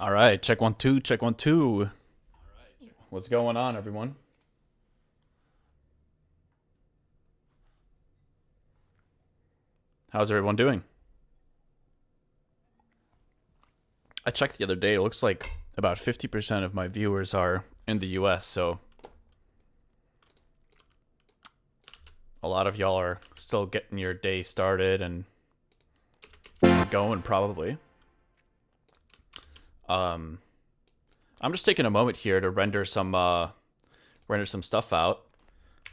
All right, check one, two, check one, two. What's going on, everyone? How's everyone doing? I checked the other day. It looks like about 50% of my viewers are in the US, so a lot of y'all are still getting your day started and going probably. Um I'm just taking a moment here to render some stuff out.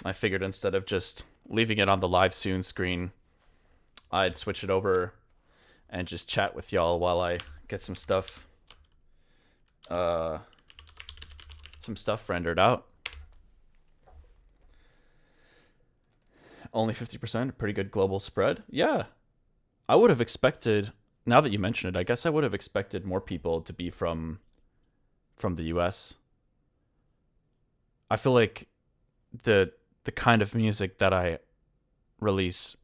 I figured instead of just leaving it on the live soon screen, I'd switch it over and just chat with y'all while I get uh some stuff rendered out. Only 50%, pretty good global spread. Yeah. I would have expected, now that you mention it, I guess I would have expected more people to be from the US. I feel like the kind of music that I release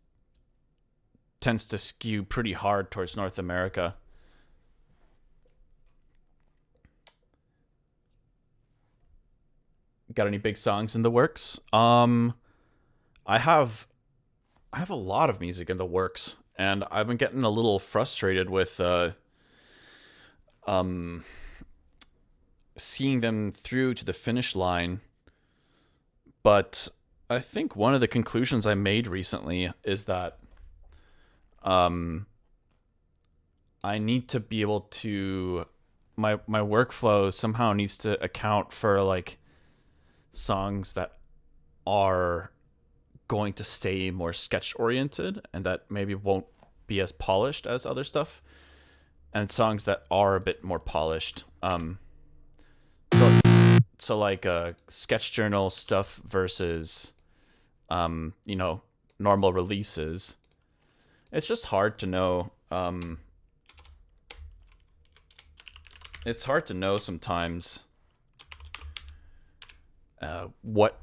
tends to skew pretty hard towards North America. Got any big songs in the works? I have I have a lot of music in the works, and I've been getting a little frustrated with um seeing them through to the finish line. But I think one of the conclusions I made recently is that um I need to be able to my workflow somehow needs to account for like songs that are going to stay more sketch oriented and that maybe won't be as polished as other stuff, and songs that are a bit more polished. So, so like sketch journal stuff versus normal releases. It's just hard to know. It's hard to know sometimes what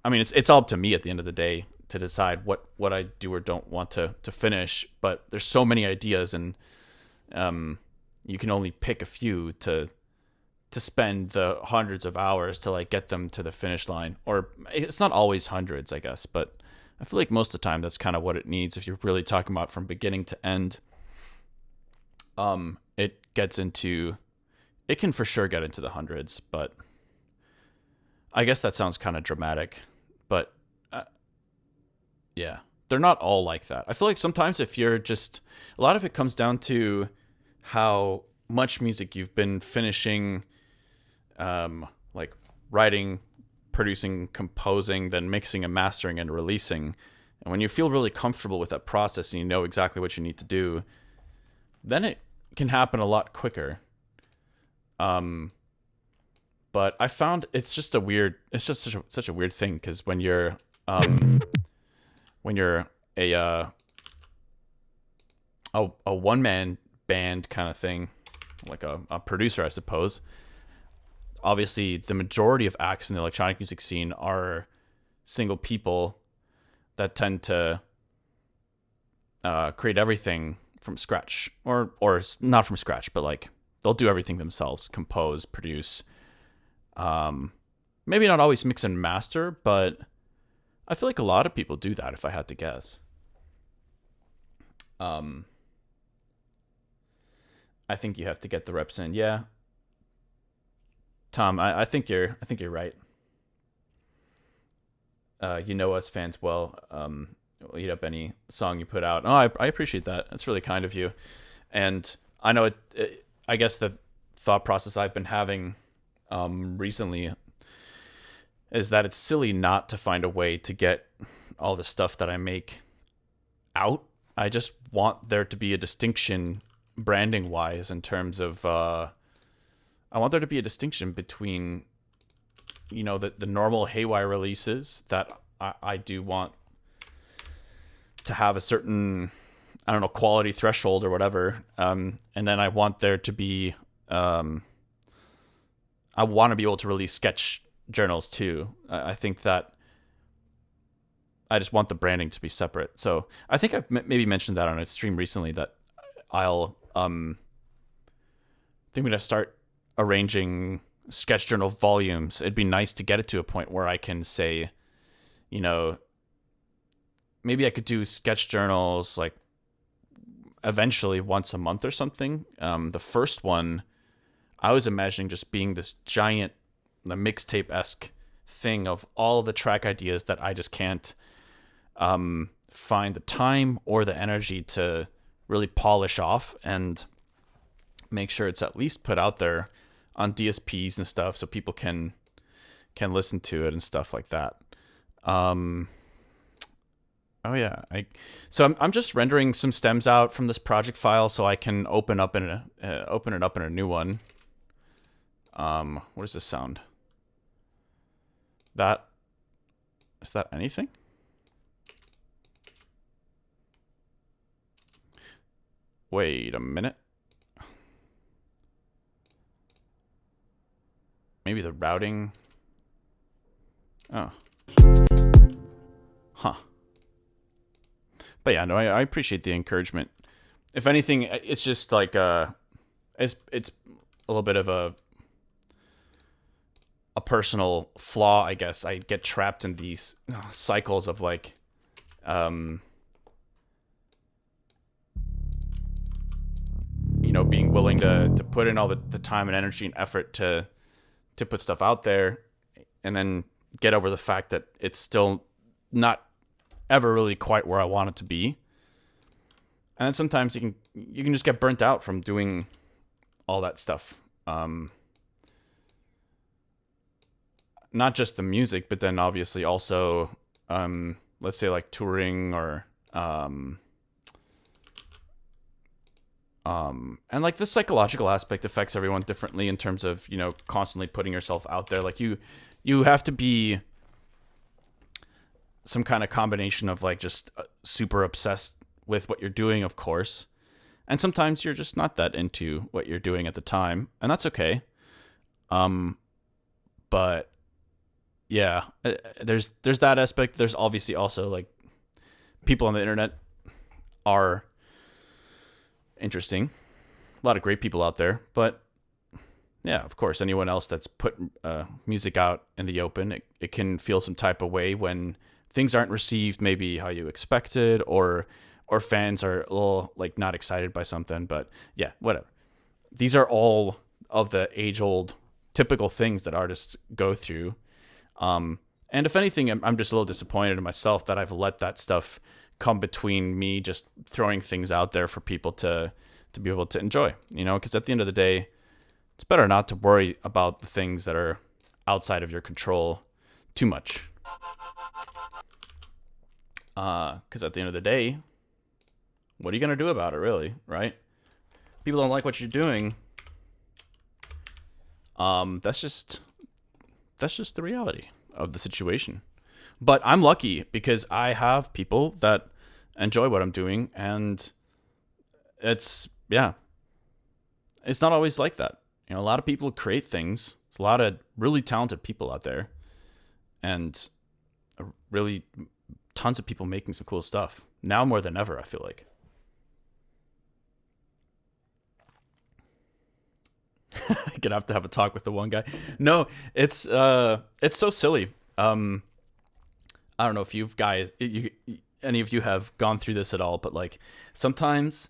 I mean, it's all up to me at the end of the day to decide what I do or don't want to finish. But there's so many ideas, and you can only pick a few to spend the hundreds of hours to like get them to the finish line. Or it's not always hundreds, I guess, but I feel like most of the time that's kind of what it needs if you're really talking about from beginning to end. It gets into it can for sure get into the hundreds, but I guess that sounds kind of dramatic, but yeah, they're not all like that. I feel like sometimes if you're just a lot of it comes down to how much music you've been finishing, like writing, producing, composing, then mixing and mastering and releasing. And when you feel really comfortable with that process and you know exactly what you need to do, then it can happen a lot quicker. But I found it's just such a weird thing because when you're a one man band kind of thing, like a producer, I suppose. Obviously, the majority of acts in the electronic music scene are single people that tend to create everything from scratch, or not from scratch, but like they'll do everything themselves, compose, produce. Maybe not always mix and master, but I feel like a lot of people do that. If I had to guess, um, I think you have to get the reps in. Yeah, Tom, I think you're right. You know us fans well. We'll eat up any song you put out. Oh, I appreciate that. That's really kind of you. And I know I guess the thought process I've been having recently is that it's silly not to find a way to get all the stuff that I make out. I just want there to be a distinction branding wise in terms of I want there to be a distinction between the normal Haywyre releases that I do want to have a certain, I don't know, quality threshold or whatever, and then I want there to be I want to be able to release sketch journals too. I think that I just want the branding to be separate. So I think I've maybe mentioned that on a stream recently that I'll I'm gonna start arranging sketch journal volumes. It'd be nice to get it to a point where I can say, you know, maybe I could do sketch journals like eventually once a month or something. The first one, I was imagining just being this giant, the mixtape-esque thing of all the track ideas that I just can't find the time or the energy to really polish off and make sure it's at least put out there on DSPs and stuff so people can listen to it and stuff like that. Oh yeah, I'm just rendering some stems out from this project file so I can open it up in a new one. What does this sound? Is that anything? Wait a minute. Maybe the routing. Oh. Huh. But yeah, no, I appreciate the encouragement. If anything, it's just like it's a little bit of a personal flaw, I guess. I get trapped in these cycles of like being willing to put in all the time and energy and effort to put stuff out there, and then get over the fact that it's still not ever really quite where I want it to be. And then sometimes you can just get burnt out from doing all that stuff. Not just the music, but then obviously also, let's say like touring or, and like the psychological aspect affects everyone differently in terms of, constantly putting yourself out there. Like you have to be some kind of combination of like just super obsessed with what you're doing, of course. And sometimes you're just not that into what you're doing at the time, and that's okay. But yeah, there's that aspect. There's obviously also like people on the internet are interesting. A lot of great people out there, but yeah, of course, anyone else that's put music out in the open, it can feel some type of way when things aren't received maybe how you expected, or fans are a little like not excited by something. But yeah, whatever. These are all of the age-old typical things that artists go through. And if anything, I'm just a little disappointed in myself that I've let that stuff come between me just throwing things out there for people to be able to enjoy, because at the end of the day, it's better not to worry about the things that are outside of your control too much. Because at the end of the day, what are you going to do about it, really, right? People don't like what you're doing. That's just the reality of the situation. But I'm lucky because I have people that enjoy what I'm doing, and it's not always like that. A lot of people create things. There's a lot of really talented people out there, and really tons of people making some cool stuff now more than ever, I feel like. Gonna have to have a talk with the one guy. No, it's so silly. I don't know if any of you have gone through this at all, but like sometimes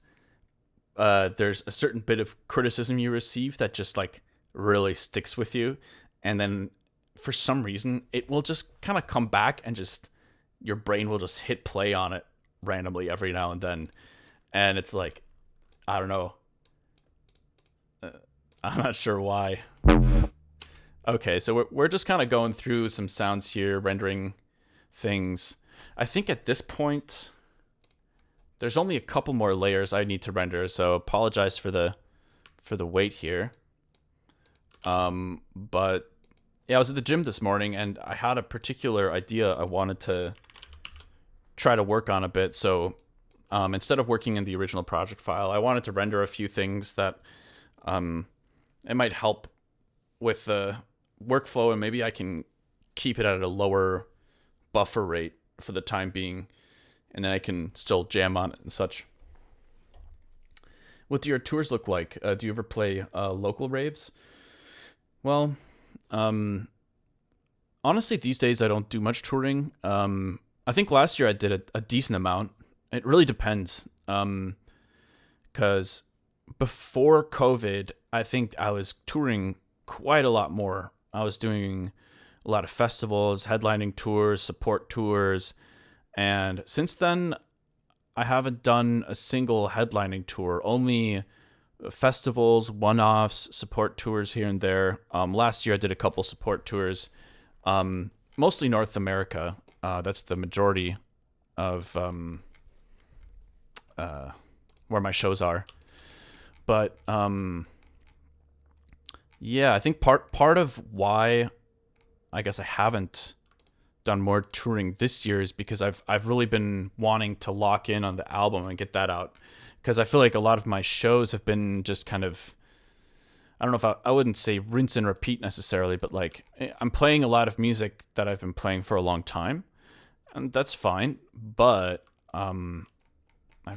there's a certain bit of criticism you receive that just like really sticks with you, and then for some reason it will just kind of come back, and just your brain will just hit play on it randomly every now and then, and it's like, I don't know. I'm not sure why. Okay, so we're just kind of going through some sounds here, rendering things. I think at this point, there's only a couple more layers I need to render, so apologize for the wait here. But yeah, I was at the gym this morning, and I had a particular idea I wanted to try to work on a bit. So instead of working in the original project file, I wanted to render a few things that it might help with the workflow, and maybe I can keep it at a lower buffer rate for the time being, and then I can still jam on it and such. What do your tours look like? Do you ever play local raves? Well, um, honestly, these days I don't do much touring. I think last year I did a decent amount. It really depends. Because before COVID, I think I was touring quite a lot more. I was doing a lot of festivals, headlining tours, support tours, and since then, I haven't done a single headlining tour. Only festivals, one-offs, support tours here and there. Last year I did a couple support tours, mostly North America. That's the majority of where my shows are. But yeah, I think part of why I guess I haven't done more touring this year is because I've really been wanting to lock in on the album and get that out, because I feel like a lot of my shows have been just kind of, I don't know if I wouldn't say rinse and repeat necessarily, but like I'm playing a lot of music that I've been playing for a long time, and that's fine. But I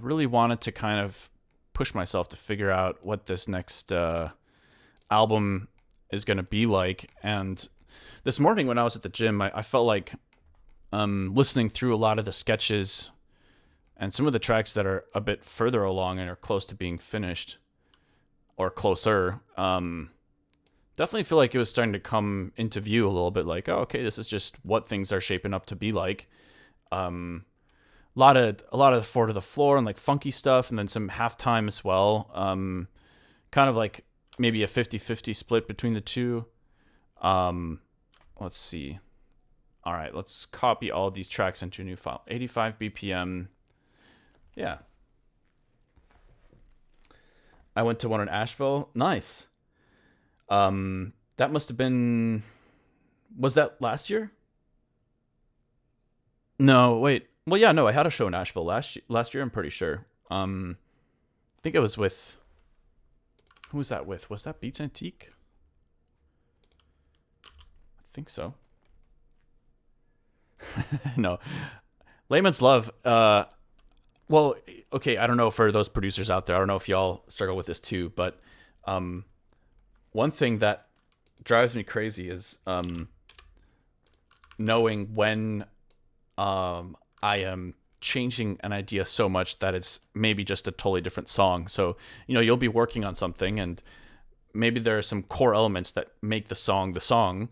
really wanted to kind of push myself to figure out what this next album is going to be like. And this morning when I was at the gym, I felt like listening through a lot of the sketches and some of the tracks that are a bit further along and are close to being finished or closer. Definitely feel like it was starting to come into view a little bit, like, oh, okay, this is just what things are shaping up to be like. A lot of the four to the floor and like funky stuff, and then some halftime as well. Kind of like maybe a 50-50 split between the two. Let's see. All right, let's copy all of these tracks into a new file. 85 BPM. Yeah. I went to one in Asheville. Nice. That must have been, was that last year? No, wait. Well, yeah, no, I had a show in Asheville last year, I'm pretty sure. I think it was with, who was that with? Was that Beats Antique? I think so. No. Layman's Love. Well, okay, I don't know for those producers out there. I don't know if y'all struggle with this too, but one thing that drives me crazy is knowing when I am changing an idea so much that it's maybe just a totally different song. So, you'll be working on something and maybe there are some core elements that make the song,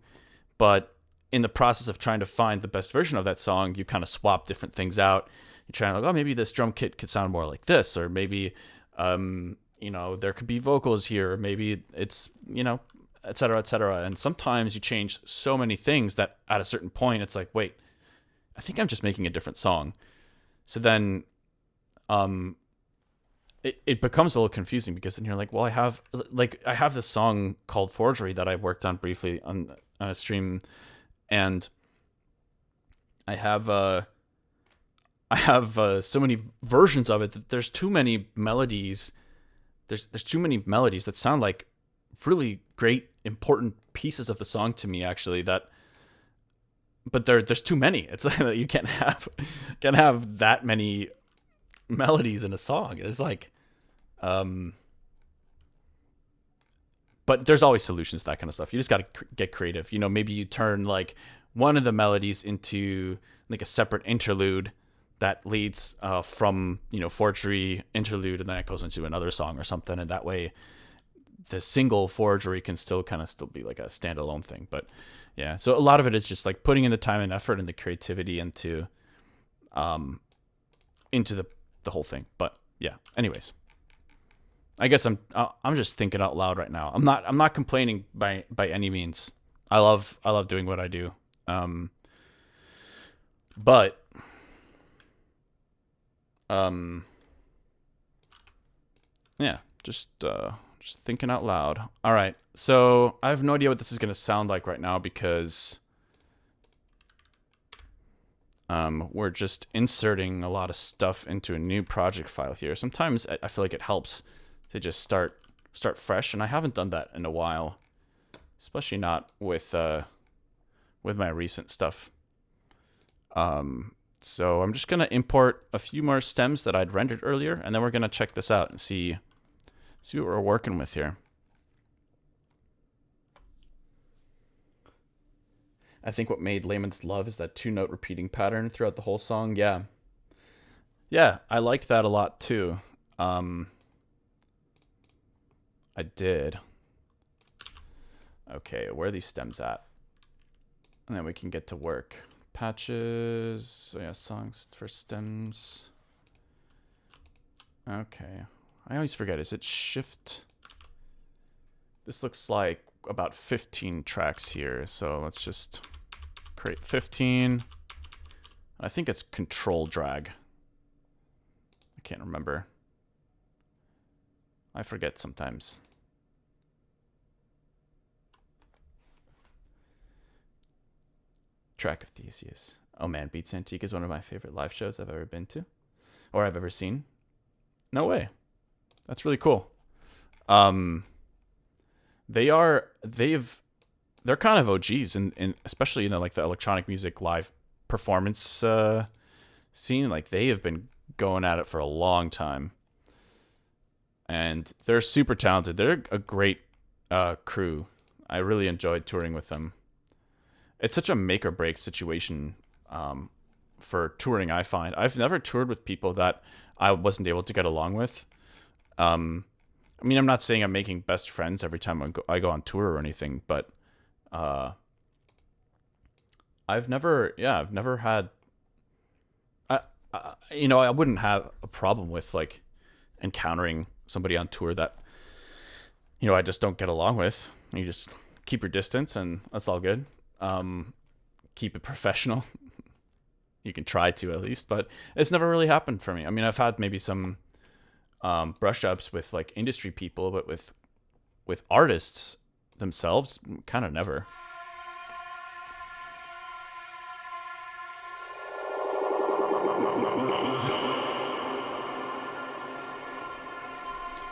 but in the process of trying to find the best version of that song, you kind of swap different things out. You're trying to like, oh, maybe this drum kit could sound more like this, or maybe, there could be vocals here, or maybe it's, et cetera, et cetera. And sometimes you change so many things that at a certain point, it's like, wait, I think I'm just making a different song. So then, it becomes a little confusing, because then you're like, well, I have this song called Forgery that I worked on briefly on a stream, and I have so many versions of it that there's too many melodies. There's too many melodies that sound like really great, important pieces of the song to me, actually. But there's too many. It's like you can't have that many melodies in a song. It's like, but there's always solutions to that kind of stuff. You just got to get creative. Maybe you turn like one of the melodies into like a separate interlude that leads from, Forgery interlude, and then it goes into another song or something. And that way the single Forgery can still be like a standalone thing. But yeah, so a lot of it is just like putting in the time and effort and the creativity into the whole thing. But yeah, anyways, I guess I'm just thinking out loud right now. I'm not complaining by any means. I love doing what I do. But yeah, just thinking out loud. All right, so I have no idea what this is gonna sound like right now, because we're just inserting a lot of stuff into a new project file here. Sometimes I feel like it helps to just start fresh, and I haven't done that in a while, especially not with my recent stuff. So I'm just gonna import a few more stems that I'd rendered earlier, and then we're gonna check this out and see See what we're working with here. I think what made Layman's Love is that 2-note repeating pattern throughout the whole song. Yeah. Yeah, I liked that a lot too. I did. Okay, where are these stems at? And then we can get to work. Patches. So yeah, songs for stems. Okay. I always forget. Is it shift? This looks like about 15 tracks here. So let's just create 15. I think it's control drag. I can't remember. I forget sometimes. Track of Theseus. Oh man, Beats Antique is one of my favorite live shows I've ever been to. Or I've ever seen. No way. That's really cool. They're kind of OGs in especially like the electronic music live performance scene. Like they have been going at it for a long time. And they're super talented. They're a great crew. I really enjoyed touring with them. It's such a make or break situation for touring, I find. I've never toured with people that I wasn't able to get along with. I mean, I'm not saying I'm making best friends every time I go on tour or anything, but I've never had. I wouldn't have a problem with like encountering somebody on tour that I just don't get along with. You just keep your distance, and that's all good. Keep it professional. You can try to at least, but it's never really happened for me. I mean, I've had maybe some brush ups with like industry people, but with artists themselves, kind of never.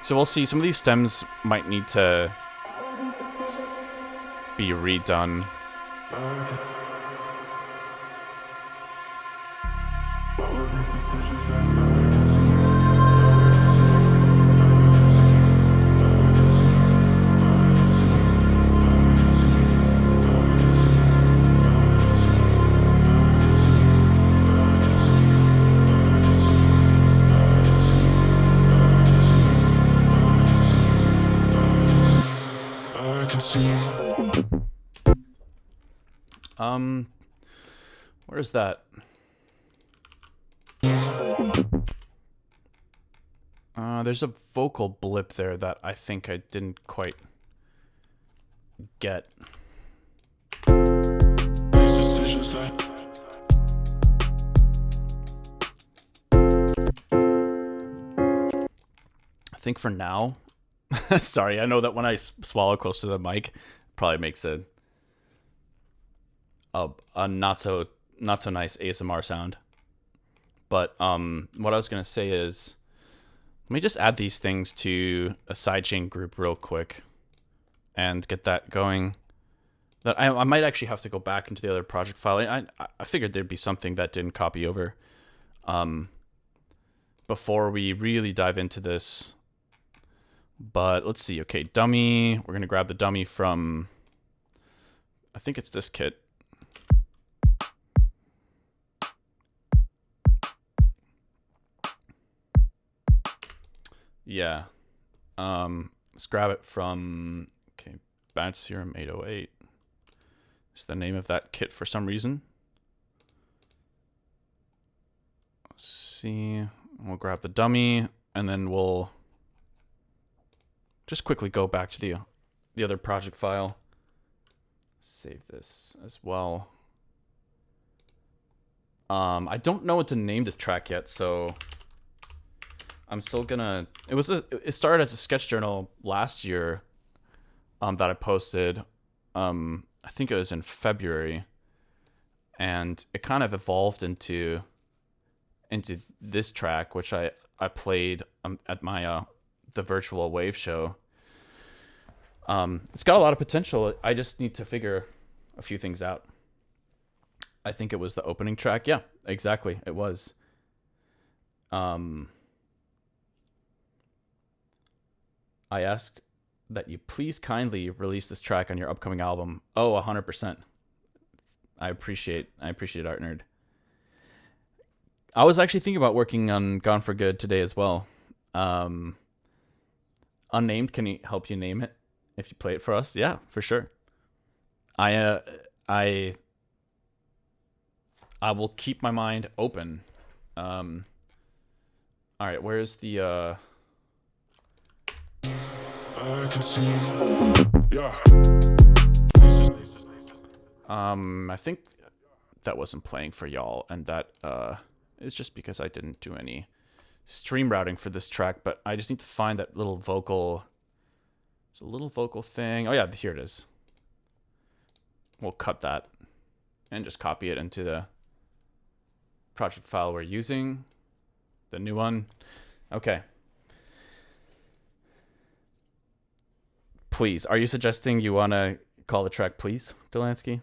So we'll see. Some of these stems might need to be redone. Where's that? There's a vocal blip there that I think I didn't quite get. I think for now, sorry, I know that when I swallow close to the mic, it probably makes a not so nice ASMR sound. But what I was gonna say is, let me just add these things to a sidechain group real quick and get that going. That I might actually have to go back into the other project file. I figured there'd be something that didn't copy over before we really dive into this. But let's see. Okay, dummy. We're going to grab the dummy from, I think it's this kit. Yeah. Let's grab it from, okay, Batch Serum 808. It's the name of that kit for some reason. Let's see. We'll grab the dummy, and then we'll just quickly go back to the other project file. Save this as well. I don't know what to name this track yet, so I'm still gonna. It started as a sketch journal last year, that I posted. I think it was in February, and it kind of evolved into this track, which I played at my the virtual wave show. It's got a lot of potential. I just need to figure a few things out. I think it was the opening track. Yeah, exactly. It was. I ask that you please kindly release this track on your upcoming album. Oh, 100%. I appreciate Art Nerd. I was actually thinking about working on Gone for Good today as well. Unnamed, can you help you name it if you play it for us? Yeah, for sure. I will keep my mind open. All right, where's the I can see. Yeah. I think that wasn't playing for y'all, and that is just because I didn't do any stream routing for this track, but I just need to find that little vocal. There's a little vocal thing. Oh yeah, here it is. We'll cut that and just copy it into the project file we're using. The new one. Okay. Please, are you suggesting you want to call the track Please, Delansky?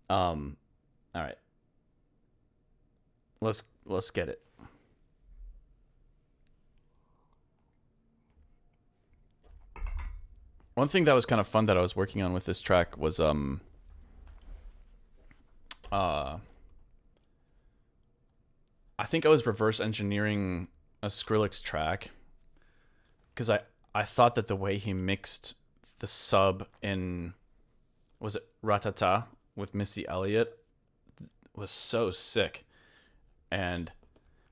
All right. Let's get it. One thing that was kind of fun that I was working on with this track was I think I was reverse engineering a Skrillex track because I thought that the way he mixed the sub in, was it Ratata with Missy Elliott, was so sick. And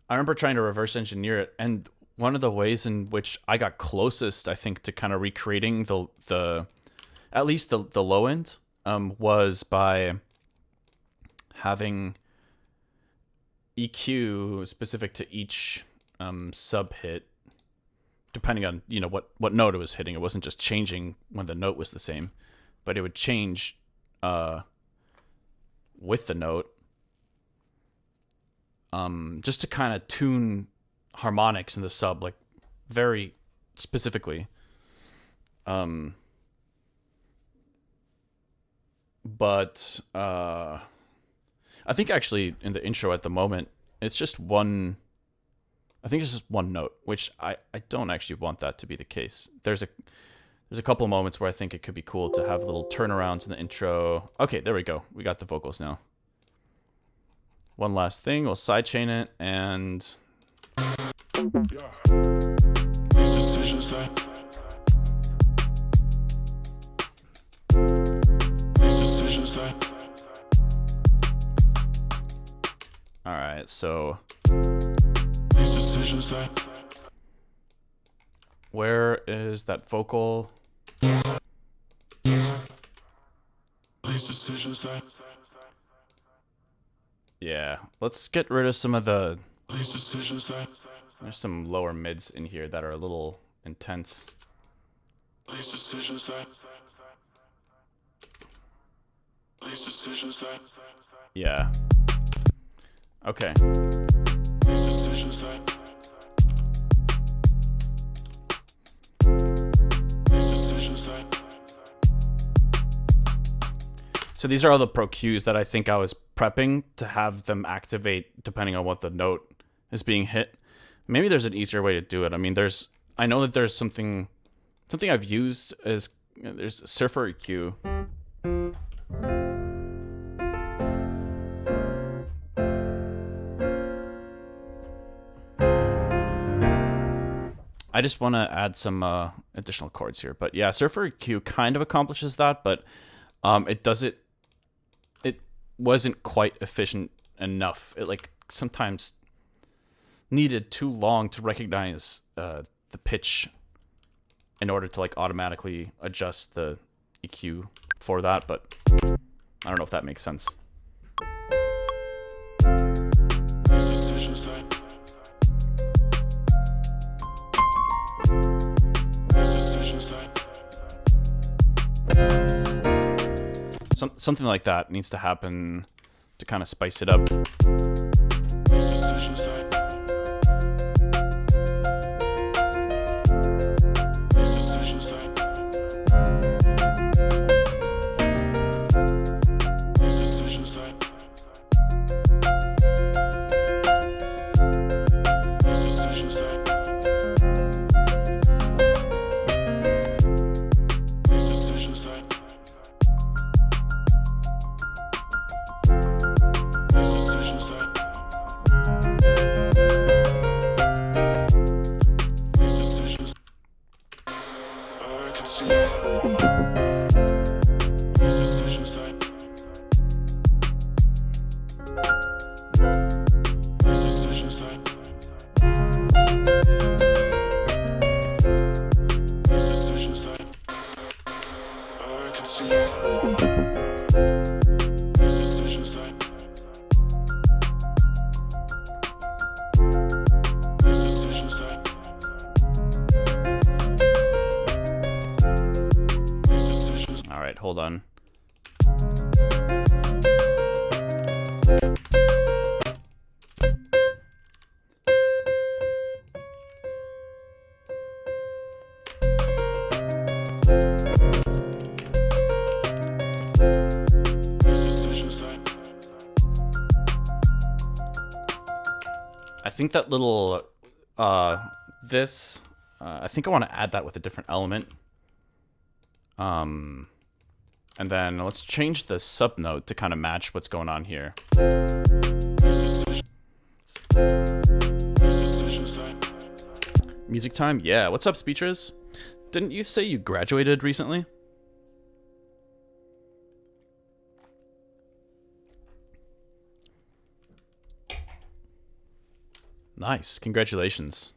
I remember trying to reverse engineer it, and one of the ways in which I got closest, I think, to kind of recreating the at least the low end was by having EQ specific to each sub hit, depending on what note it was hitting. It wasn't just changing when the note was the same, but it would change with the note, just to kind of tune harmonics in the sub, like very specifically. But I think actually in the intro at the moment, it's just one. I think it's just one note, which I don't actually want that to be the case. There's a couple moments where I think it could be cool to have little turnarounds in the intro. Okay, there we go. We got the vocals now. One last thing, we'll sidechain it and. These decisions all right, so where is that vocal? Yeah, let's get rid of some of the. There's some lower mids in here that are a little intense. Yeah. Okay. So these are all the pro cues that I think I was prepping to have them activate depending on what the note is being hit. Maybe there's an easier way to do it. I mean, I know that there's something I've used is there's Surfer EQ. I just want to add some additional chords here, but yeah, Surfer EQ kind of accomplishes that, but it wasn't quite efficient enough. It like sometimes needed too long to recognize the pitch in order to like automatically adjust the EQ for that, but I don't know if that makes sense. Something like that needs to happen to kind of spice it up. Hold on. I think that little this I think I want to add that with a different element. And then let's change the subnote to kind of match what's going on here. Music time? Yeah. What's up, Speeches? Didn't you say you graduated recently? Nice. Congratulations.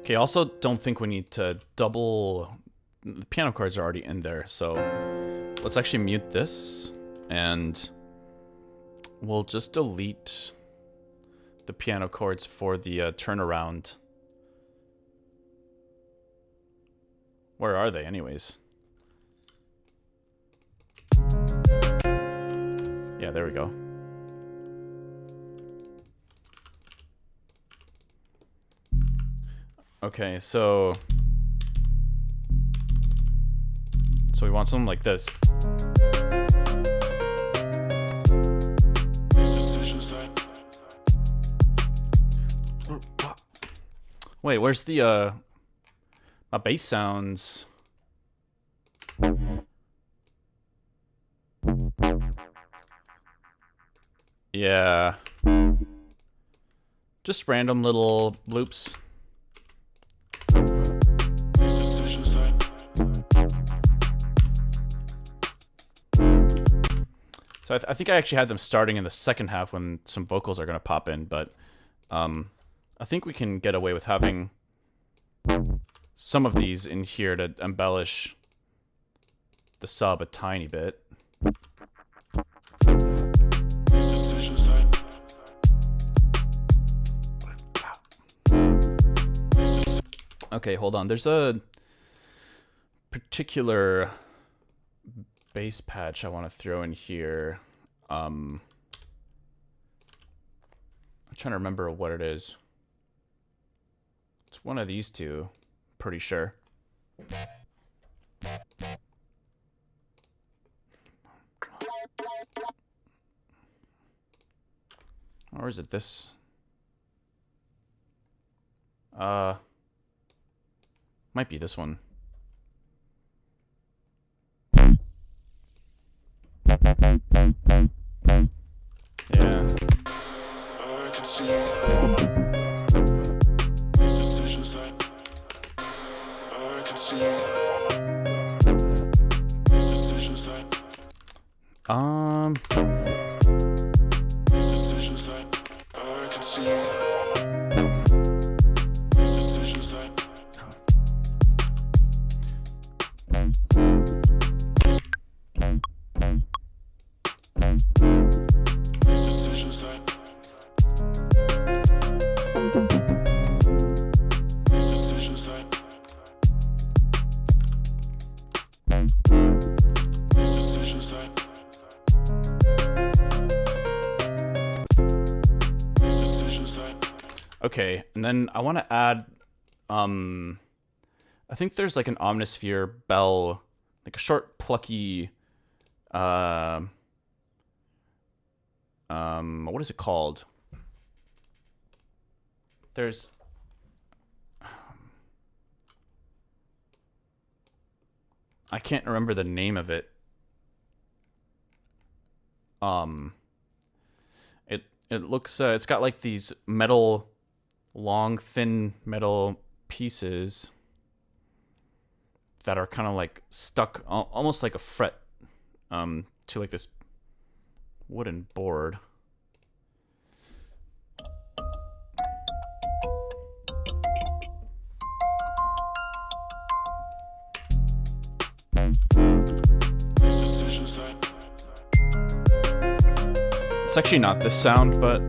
Okay, also don't think we need to double... The piano chords are already in there, so let's actually mute this, and we'll just delete the piano chords for the turnaround. Where are they, anyways? Yeah, there we go. Okay, so we want something like this. Wait, where's the my bass sounds? Yeah. Just random little loops. So I think I actually had them starting in the second half when some vocals are going to pop in, but I think we can get away with having some of these in here to embellish the sub a tiny bit. Okay, hold on. There's a particular bass patch I want to throw in here. I'm trying to remember what it is. It's one of these two, pretty sure. Or is it this? Might be this one. Yeah. Okay, and then I want to add, I think there's like an Omnisphere bell, like a short, plucky, what is it called? There's, I can't remember the name of it. It looks, it's got like these metal, long, thin metal pieces that are kind of like stuck, almost like a fret, to like this wooden board. It's actually not this sound, but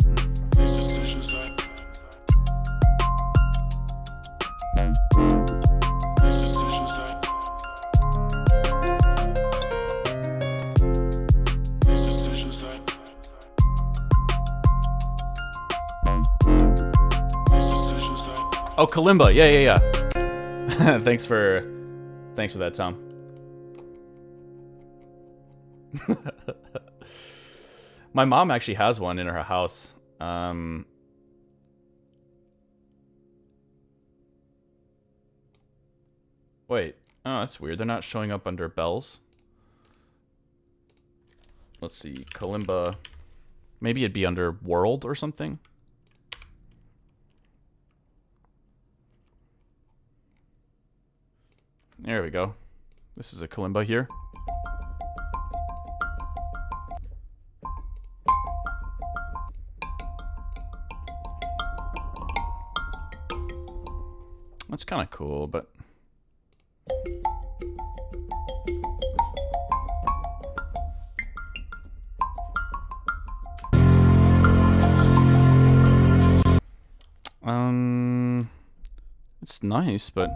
oh, kalimba. Yeah. Thanks for that, Tom. My mom actually has one in her house. Wait. Oh, that's weird. They're not showing up under bells. Let's see. Kalimba. Maybe it'd be under world or something. There we go. This is a kalimba here. That's kind of cool, but it's nice, but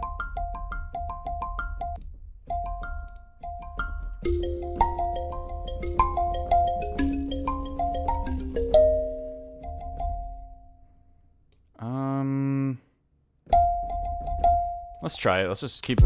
let's try it. Let's just keep.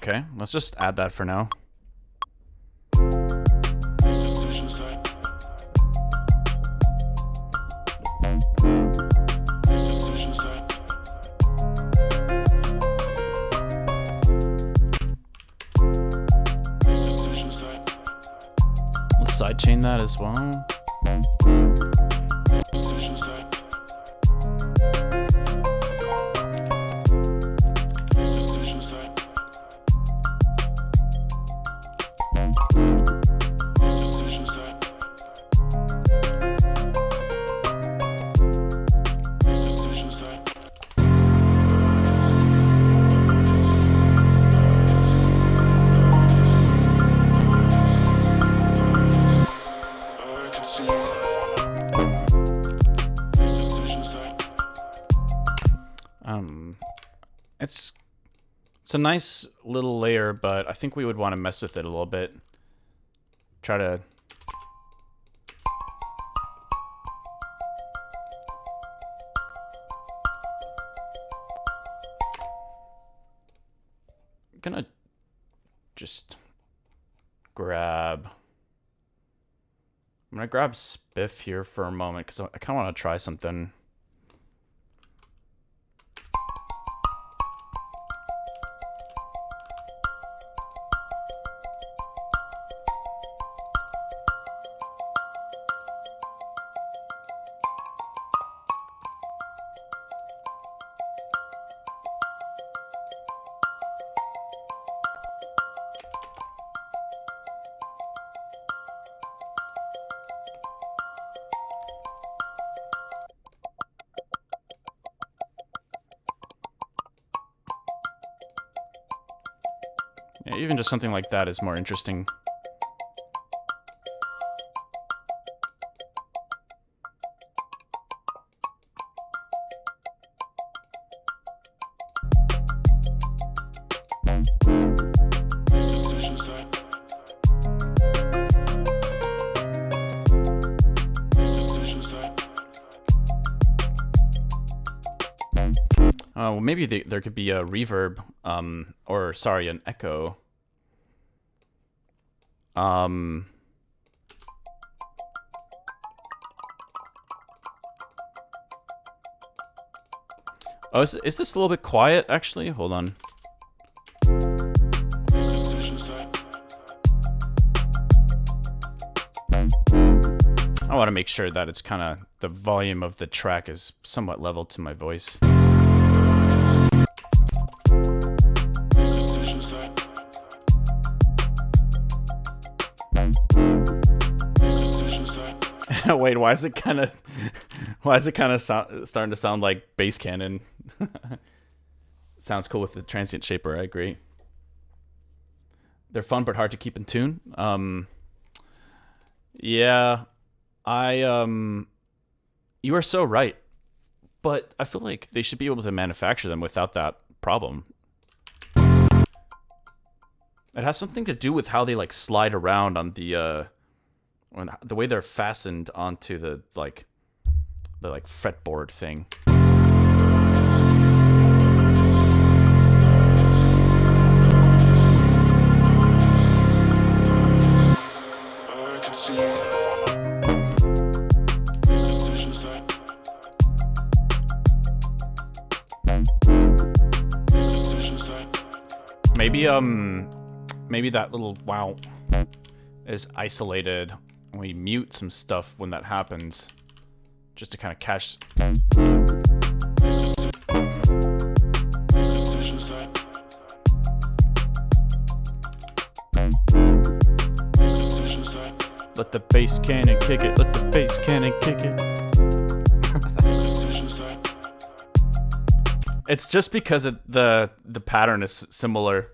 Okay, let's just add that for now. Let's sidechain that as well. It's a nice little layer, but I think we would want to mess with it a little bit. Try to... I'm gonna just grab... I'm gonna grab Spiff here for a moment, because I kind of want to try something. Yeah, even just something like that is more interesting. Well, maybe there could be a reverb, or sorry, an echo. Oh, is this a little bit quiet, actually? Hold on. I want to make sure that it's kind of, the volume of the track is somewhat level to my voice. Wait, why is it kind of starting to sound like bass cannon? Sounds cool with the transient shaper, I agree. They're fun but hard to keep in tune. Yeah, you are so right. But I feel like they should be able to manufacture them without that problem. It has something to do with how they like slide around on the way they're fastened onto the fretboard thing. Maybe that little wow is isolated. We mute some stuff when that happens, just to kind of catch. Let the bass cannon kick it. Let the bass cannon kick it. It's just because the pattern is similar.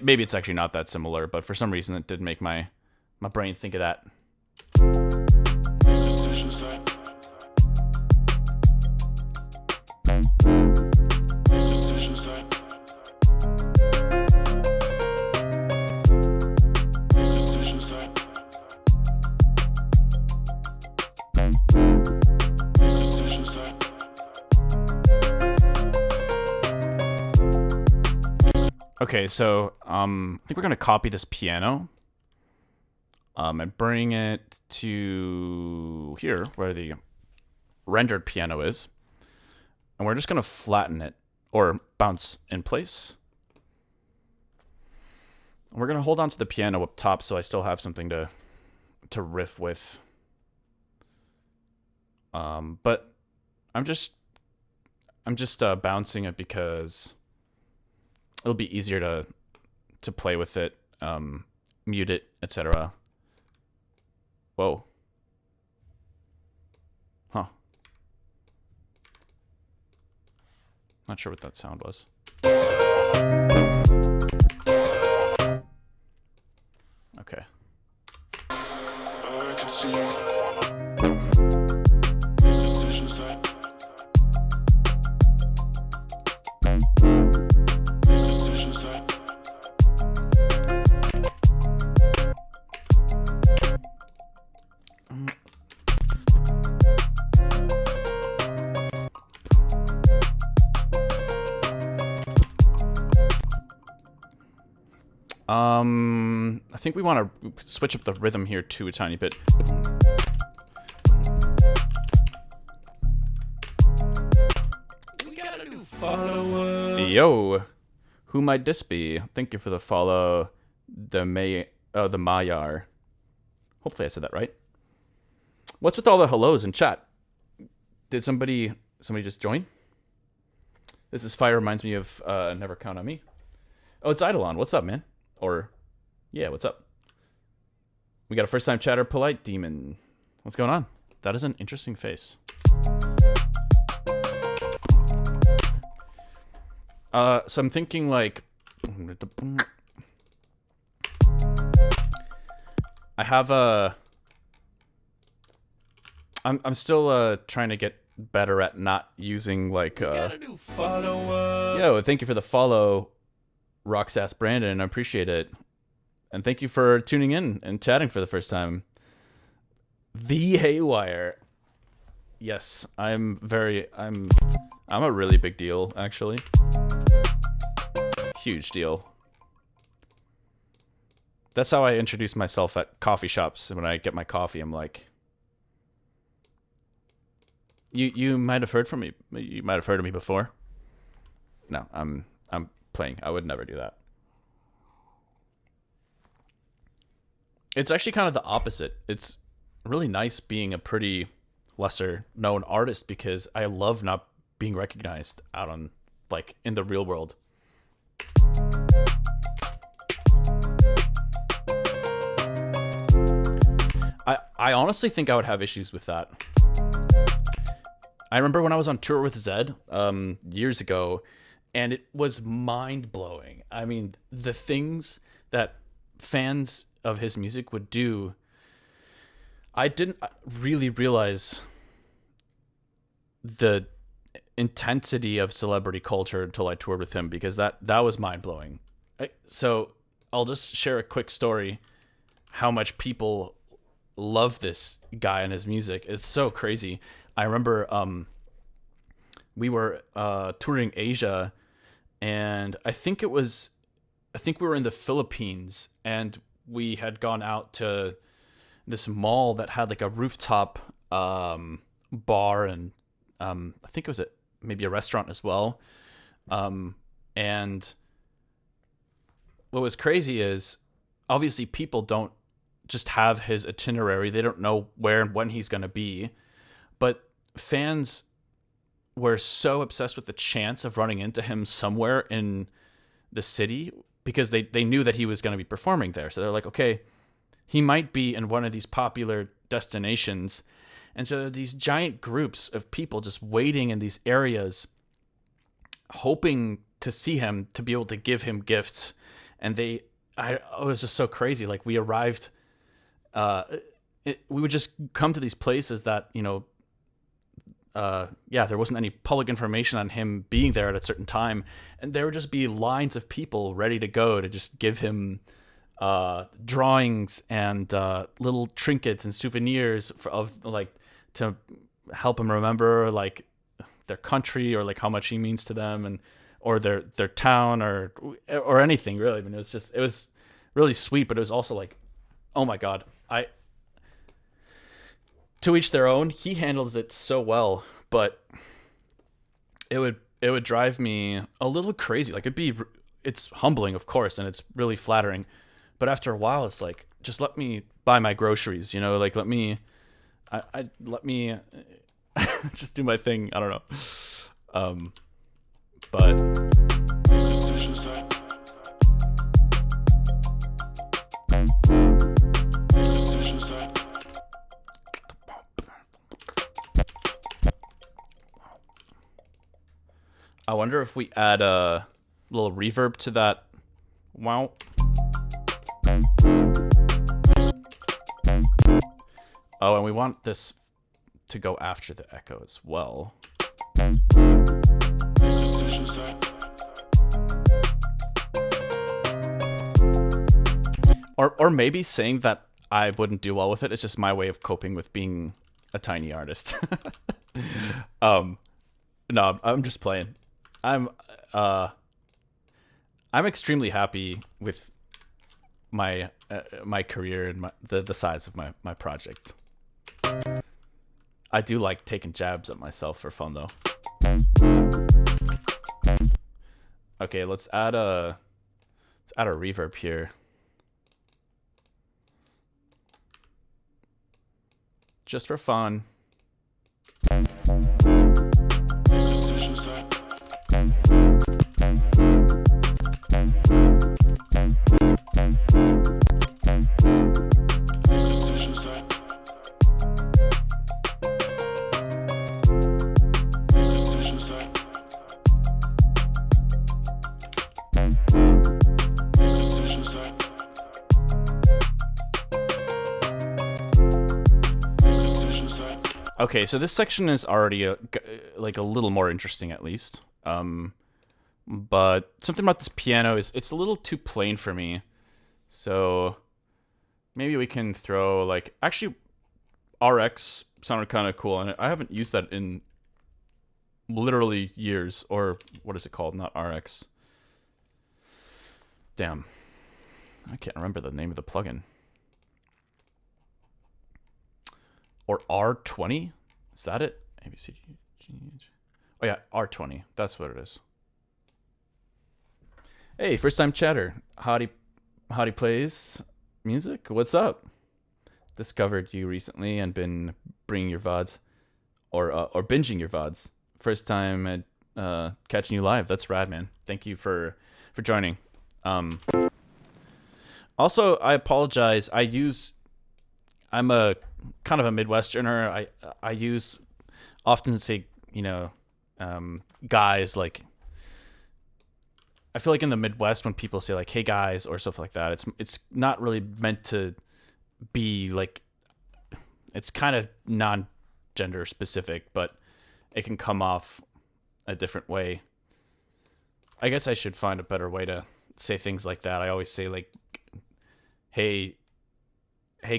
Maybe it's actually not that similar, but for some reason it did make my brain think of that. Okay, so I think we're gonna copy this piano, and bring it to here where the rendered piano is, and we're just gonna flatten it or bounce in place. And we're gonna hold on to the piano up top, so I still have something to riff with. But I'm just bouncing it because it'll be easier to play with it, mute it, etc. Whoa. Huh. Not sure what that sound was. Okay. I can see these decisions I think we want to switch up the rhythm here too a tiny bit. We got a new follower. Yo, who might this be? Thank you for the follow, the Mayar. Hopefully I said that right. What's with all the hellos in chat? Did somebody just join? This is fire reminds me of Never Count on Me. Oh, it's Eidolon. What's up, man? Or, yeah, what's up? We got a first-time chatter, Polite Demon. What's going on? That is an interesting face. So I'm thinking like, I have a. I'm still trying to get better at not using like. Got a new follower. Yo, thank you for the follow. Roxas Brandon. I appreciate it. And thank you for tuning in and chatting for the first time. The Haywyre. Yes, I'm a really big deal, actually. Huge deal. That's how I introduce myself at coffee shops. When I get my coffee, I'm like, you might have heard from me. You might have heard of me before. No, I'm playing. I would never do that. It's actually kind of the opposite. It's really nice being a pretty lesser known artist because I love not being recognized out on, like, in the real world. I honestly think I would have issues with that. I remember when I was on tour with Zed years ago, and it was mind-blowing. I mean, the things that fans of his music would do, I didn't really realize the intensity of celebrity culture until I toured with him, because that was mind-blowing. So I'll just share a quick story how much people love this guy and his music. It's so crazy. I remember we were touring Asia, and I think we were in the Philippines, and we had gone out to this mall that had like a rooftop bar, and I think it was maybe a restaurant as well. And what was crazy is obviously people don't just have his itinerary. They don't know where and when he's going to be. But fans were so obsessed with the chance of running into him somewhere in the city because they knew that he was going to be performing there. So they're like, okay, he might be in one of these popular destinations. And so there are these giant groups of people just waiting in these areas, hoping to see him, to be able to give him gifts. And it was just so crazy. Like, we arrived, we would just come to these places that, there wasn't any public information on him being there at a certain time. And there would just be lines of people ready to go to just give him drawings and little trinkets and souvenirs to help him remember like their country or like how much he means to them, and or their town or anything really. I mean, it was really sweet, but it was also like, oh my God, to each their own. He handles it so well, but it would drive me a little crazy. Like, it's humbling, of course, and it's really flattering, but after a while, it's like, just let me buy my groceries, like let me just do my thing. I don't know. But these decisions I wonder if we add a little reverb to that. Wow. Oh, and we want this to go after the echo as well. Or maybe saying that I wouldn't do well with it. It's just my way of coping with being a tiny artist. No, I'm just playing. I'm extremely happy with my career and the size of my project. I do like taking jabs at myself for fun though. Okay, let's add a reverb here. Just for fun. Okay, so this section is already a little more interesting, at least. but something about this piano is it's a little too plain for me. So maybe we can throw like actually RX sounded kind of cool, and I haven't used that in literally years. Or what is it called? Not RX. Damn, I can't remember the name of the plugin. Or R20? Is that it? ABC. Oh yeah, R20. That's what it is. Hey, first time chatter. Howdy plays music. What's up? Discovered you recently and been bringing your VODs or binging your VODs. First time at catching you live. That's rad, man. Thank you for joining. Also, I apologize. I'm a kind of a Midwesterner. I use often say, guys, like I feel like in the Midwest when people say like hey guys or stuff like that, it's not really meant to be like, it's kind of non-gender specific, but it can come off a different way. I guess I should find a better way to say things like that. I always say like hey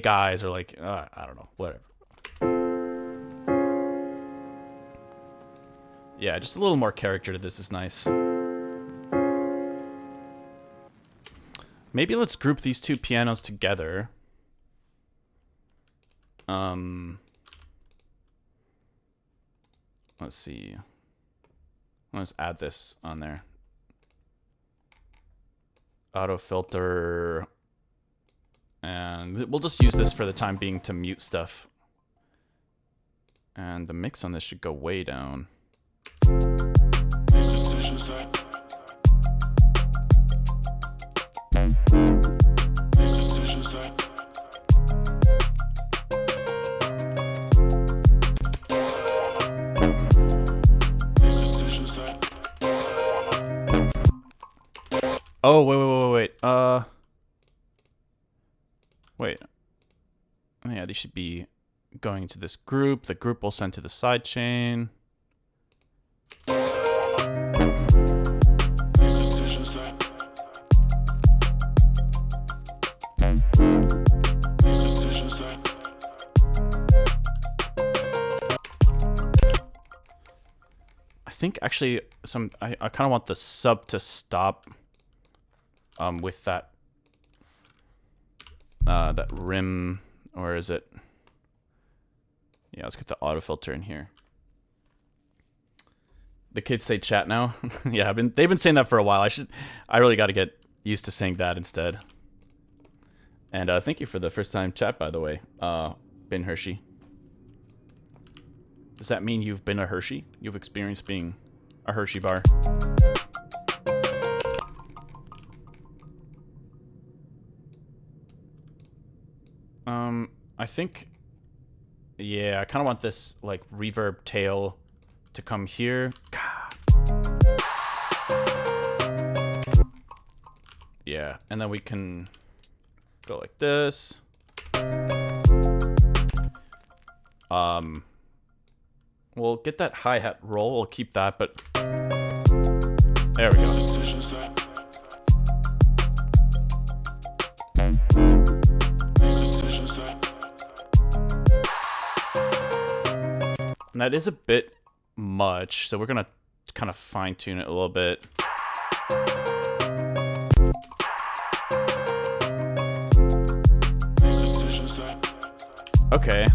guys, or like I don't know, whatever. Yeah, just a little more character to this is nice. Maybe let's group these two pianos together. Let's see. Let's add this on there. Auto filter. And we'll just use this for the time being to mute stuff. And the mix on this should go way down. Oh, wait. Wait. Oh, yeah, they should be going into this group. The group will send to the sidechain. I think actually I kind of want the sub to stop with that that rim, or is it? Yeah, let's get the auto filter in here. The kids say chat now. Yeah, they've been saying that for a while. I really got to get used to saying that instead. And thank you for the first time chat, by the way, Ben Hershey. Does that mean you've been a Hershey? You've experienced being a Hershey bar? I think, yeah, I kind of want this like reverb tail to come here. Yeah, and then we can go like this. We'll get that hi-hat roll. We'll keep that, but there we go. And that is a bit much, so we're gonna kind of fine-tune it a little bit. Okay.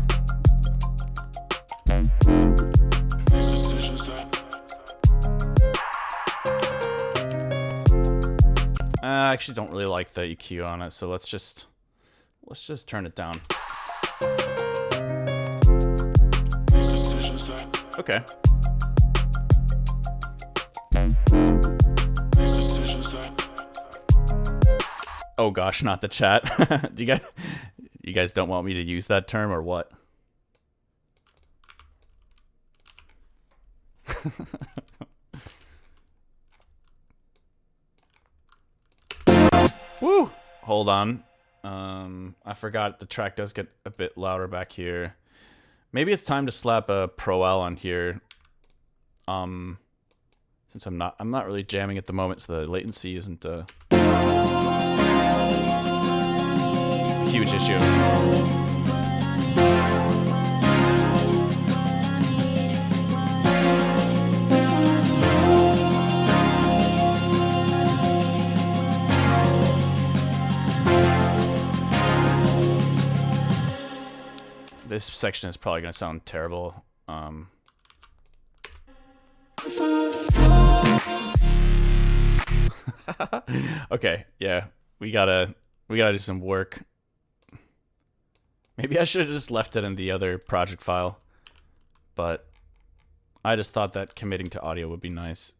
I actually don't really like the EQ on it, so let's just turn it down. Okay. Oh gosh, not the chat. Do you guys don't want me to use that term or what? Woo! Hold on. I forgot the track does get a bit louder back here. Maybe it's time to slap a Pro L on here. since I'm not really jamming at the moment, so the latency isn't a huge issue. This section is probably gonna sound terrible. Okay, yeah, we gotta do some work. Maybe I should have just left it in the other project file, but I just thought that committing to audio would be nice.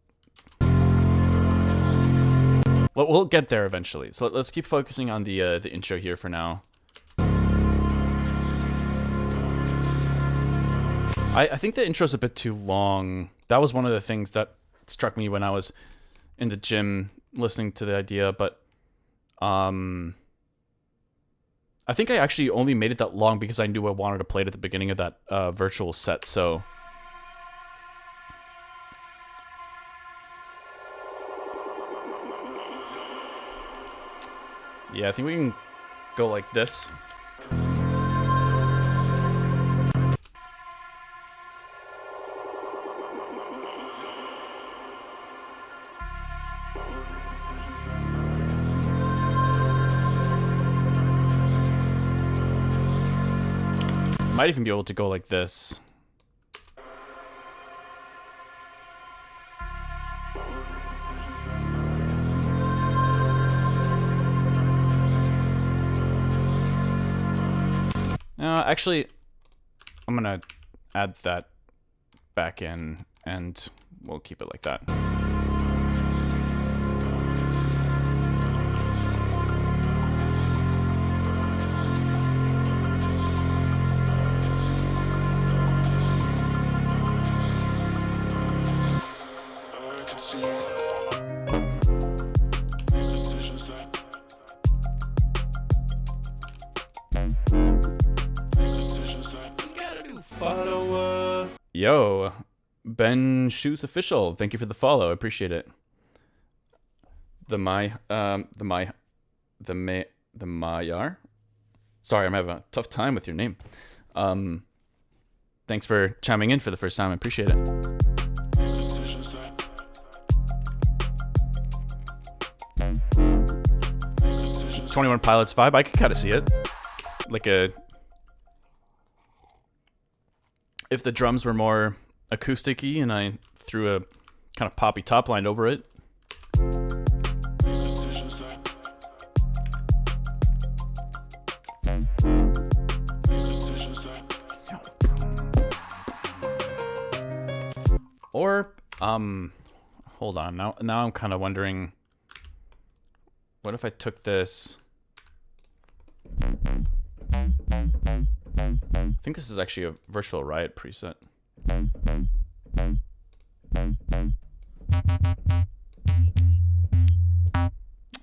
We'll get there eventually. So let's keep focusing on the intro here for now. I think the intro's a bit too long. That was one of the things that struck me when I was in the gym listening to the idea, but I think I actually only made it that long because I knew I wanted to play it at the beginning of that virtual set, so... Yeah, I think we can go like this. Might even be able to go like this. Actually, I'm gonna add that back in, and we'll keep it like that. Yo, Ben Shoes Official, thank you for the follow. I appreciate it. The Mayar. Sorry, I'm having a tough time with your name. Thanks for chiming in for the first time. I appreciate it. 21 Pilots vibe. I could kind of see it. Like a... If the drums were more acoustic-y and I threw a kind of poppy top line over it. Or, hold on. Now I'm kind of wondering, what if I took this... I think this is actually a Virtual Riot preset.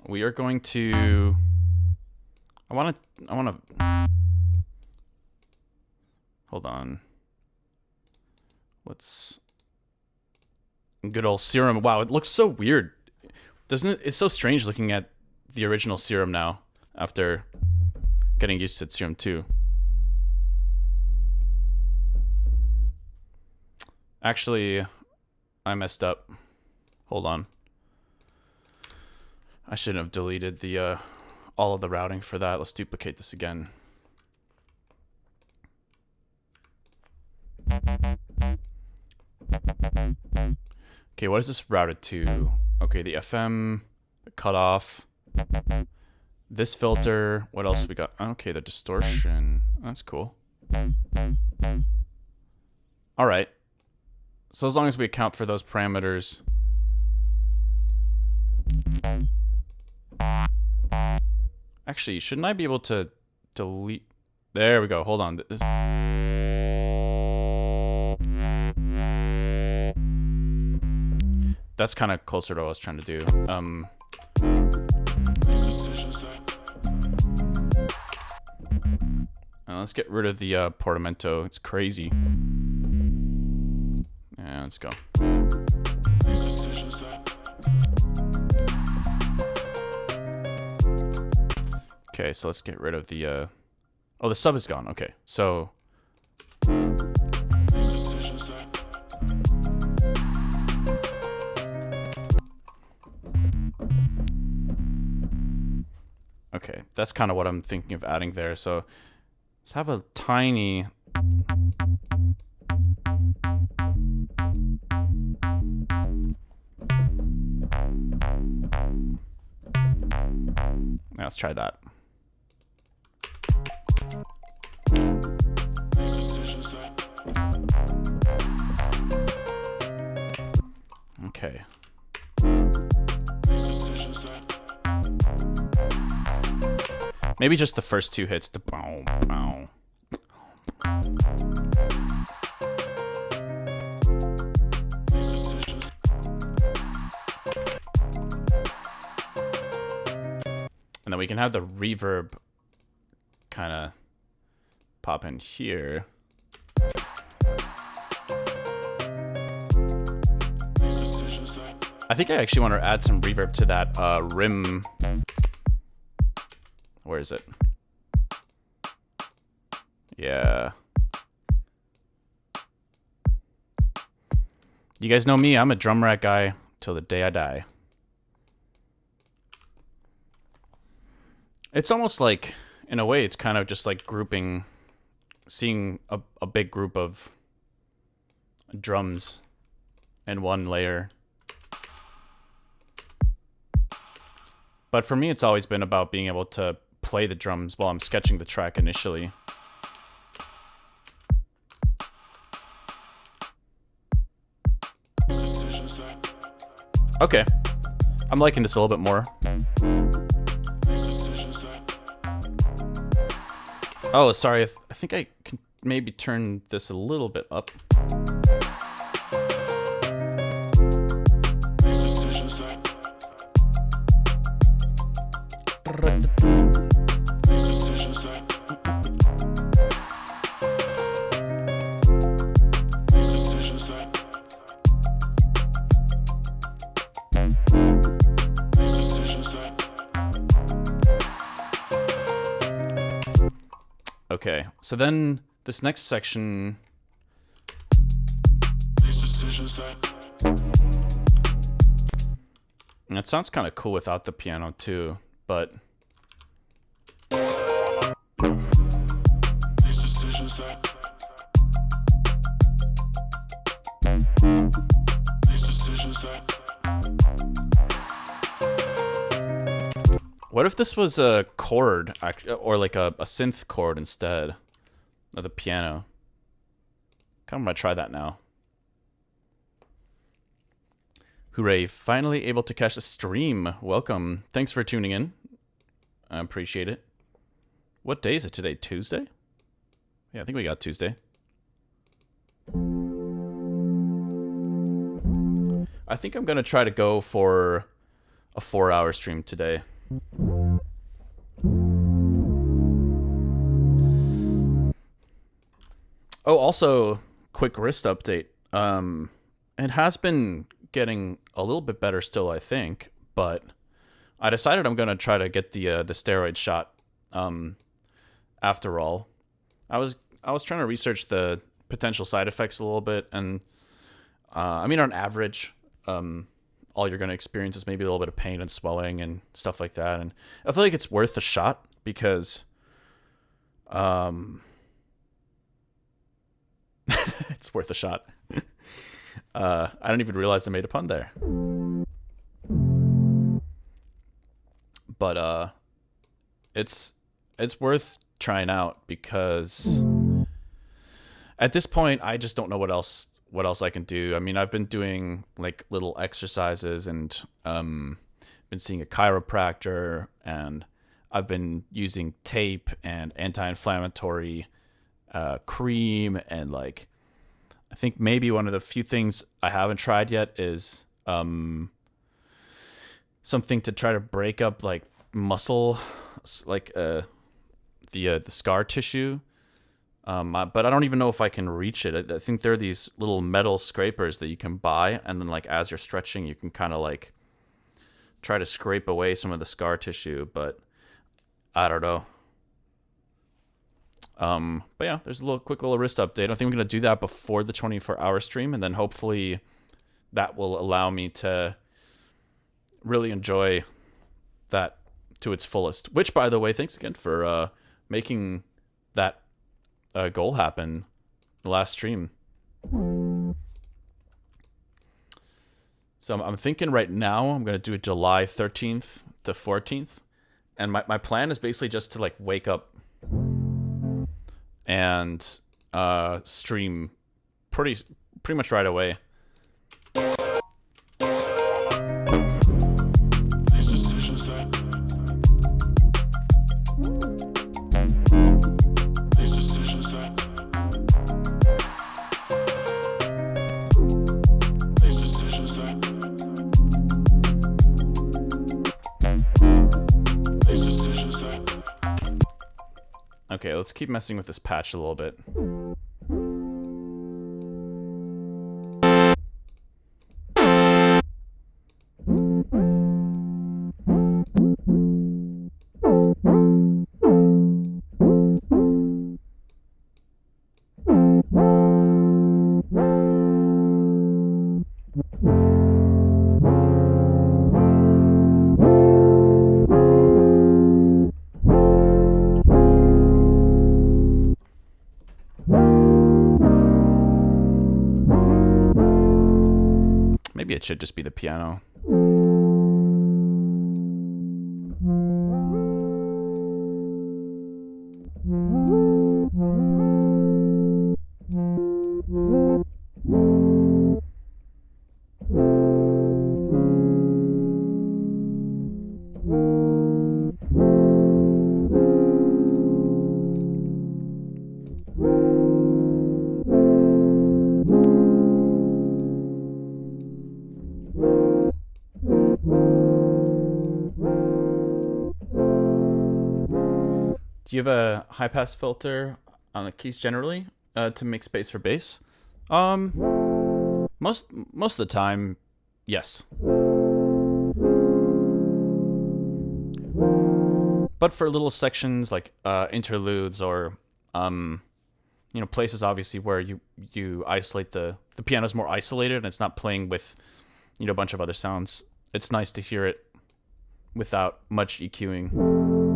We are going to... I want to... Hold on. Let's... Good old Serum. Wow, it looks so weird. Doesn't it? It's so strange looking at the original Serum now, after getting used to Serum 2. Actually, I messed up. Hold on. I shouldn't have deleted the all of the routing for that. Let's duplicate this again. Okay, what is this routed to? Okay, the FM, the cutoff, this filter. What else we got? Okay, the distortion. That's cool. All right. So as long as we account for those parameters. Actually, shouldn't I be able to delete? There we go. Hold on. That's kind of closer to what I was trying to do. Let's get rid of the portamento. It's crazy. Yeah, let's go. Okay, so let's get rid of the oh, the sub is gone. Okay, so okay, that's kind of what I'm thinking of adding there. So let's have a tiny now let's try that. Okay. Maybe just the first two hits to boom, boom. And then we can have the reverb kind of pop in here. I think I actually want to add some reverb to that rim. Where is it? Yeah. You guys know me, I'm a drum rack guy till the day I die. It's almost like, in a way, it's kind of just like grouping, seeing a big group of drums in one layer. But for me, it's always been about being able to play the drums while I'm sketching the track initially. Okay. I'm liking this a little bit more. Oh, sorry. I think I can maybe turn this a little bit up. Okay, so then this next section. And it sounds kind of cool without the piano too, but what if this was a chord, or like a synth chord instead of the piano? Kind of want to try that now. Hooray, finally able to catch a stream. Welcome. Thanks for tuning in. I appreciate it. What day is it today? Tuesday? Yeah, I think we got Tuesday. I think I'm going to try to go for a 4-hour stream today. Oh, also, quick wrist update. It has been getting a little bit better still, I think, but I decided I'm going to try to get the steroid shot. After all, I was trying to research the potential side effects a little bit, and I mean, on average, all you're going to experience is maybe a little bit of pain and swelling and stuff like that. And I feel like it's worth a shot because it's worth a shot. I don't even realize I made a pun there. But it's worth trying out because at this point I just don't know what else I can do. I mean, I've been doing like little exercises and been seeing a chiropractor, and I've been using tape and anti-inflammatory cream, and like I think maybe one of the few things I haven't tried yet is something to try to break up like muscle, like the scar tissue. But I don't even know if I can reach it. I think there are these little metal scrapers that you can buy, and then like as you're stretching, you can kind of like try to scrape away some of the scar tissue. But I don't know. But yeah, there's a quick little wrist update. I think I'm gonna do that before the 24-hour stream, and then hopefully that will allow me to really enjoy that to its fullest. Which, by the way, thanks again for making that goal happen the last stream. So I'm thinking right now I'm gonna do it July 13th to 14th, and my plan is basically just to like wake up and stream pretty much right away. Okay, let's keep messing with this patch a little bit. Maybe it should just be the piano. Do you have a high pass filter on the keys generally to make space for bass? Most of the time, yes. But for little sections like interludes or places obviously where you isolate the piano's more isolated and it's not playing with a bunch of other sounds, it's nice to hear it without much EQing.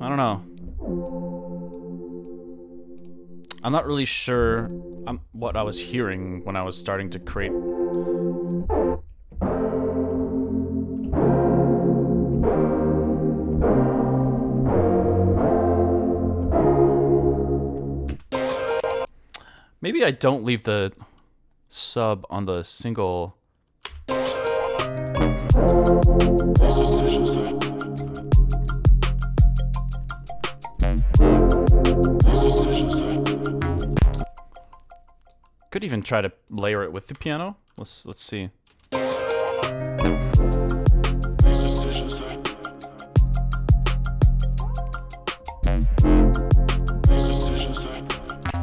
I don't know. I'm not really sure what I was hearing when I was starting to create. Maybe I don't leave the sub on the single. Could even try to layer it with the piano. Let's see.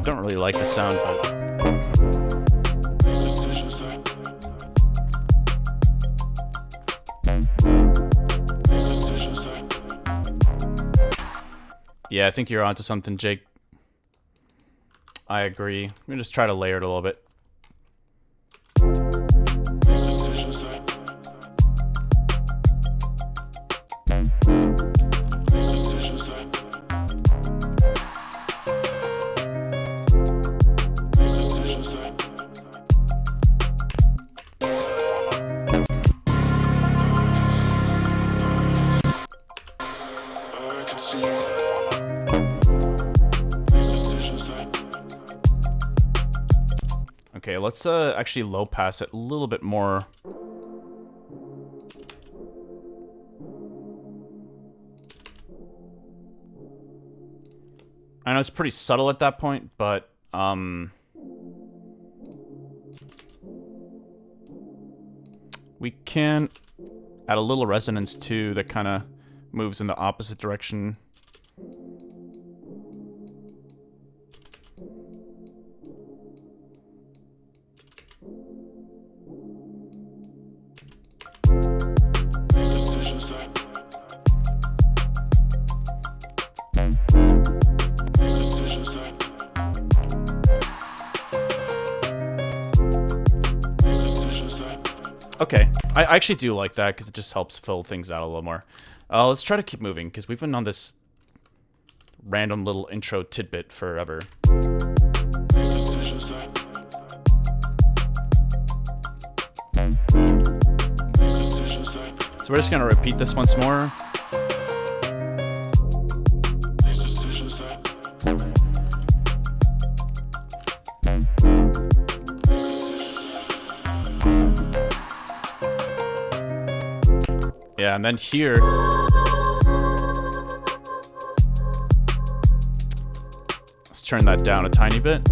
Don't really like the sound, but yeah, I think you're onto something, Jake. I agree. I'm gonna just try to layer it a little bit. Okay, let's actually low pass it a little bit more. I know it's pretty subtle at that point, but we can add a little resonance too that kind of moves in the opposite direction. Okay, I actually do like that because it just helps fill things out a little more. Let's try to keep moving because we've been on this random little intro tidbit forever. So we're just gonna repeat this once more. Yeah, and then here, let's turn that down a tiny bit.